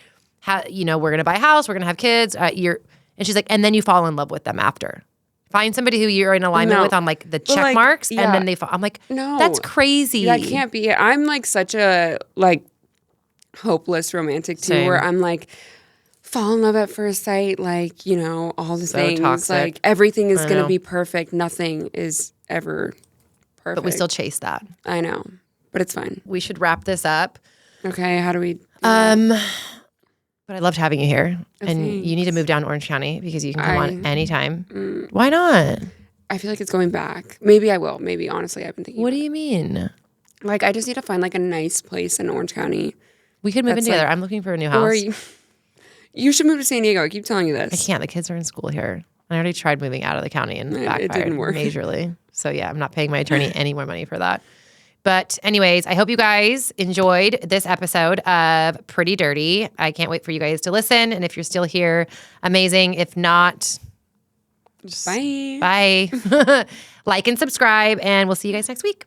Speaker 1: We're gonna buy a house, we're gonna have kids. And she's like, and then you fall in love with them after. Find somebody who you're in alignment with on like the check marks, and then they fall. I'm like, no, that's crazy.
Speaker 2: That can't be it. I'm like such a like hopeless romantic too,
Speaker 1: Same.
Speaker 2: where I'm like, fall in love at first sight, like, all the things.
Speaker 1: Toxic.
Speaker 2: Like everything is going to be perfect. Nothing is ever perfect.
Speaker 1: But we still chase that.
Speaker 2: I know, but it's fine.
Speaker 1: We should wrap this up.
Speaker 2: Okay, how do we?
Speaker 1: But I loved having you here. And
Speaker 2: thanks.
Speaker 1: you need to move down to Orange County because you can come on anytime. Why not?
Speaker 2: I feel like it's going back. Maybe I will. Maybe, honestly, I've been thinking.
Speaker 1: What do you mean?
Speaker 2: Like, I just need to find like a nice place in Orange County.
Speaker 1: We could move in together. I'm looking for a new house.
Speaker 2: Or you should move to San Diego. I keep telling you this.
Speaker 1: I can't. The kids are in school here. I already tried moving out of the county and backfired.
Speaker 2: It didn't work.
Speaker 1: Majorly. So yeah, I'm not paying my attorney any more money for that. But anyways, I hope you guys enjoyed this episode of Pretty Dirty. I can't wait for you guys to listen. And if you're still here, amazing. If not,
Speaker 2: bye.
Speaker 1: Bye. Like and subscribe, and we'll see you guys next week.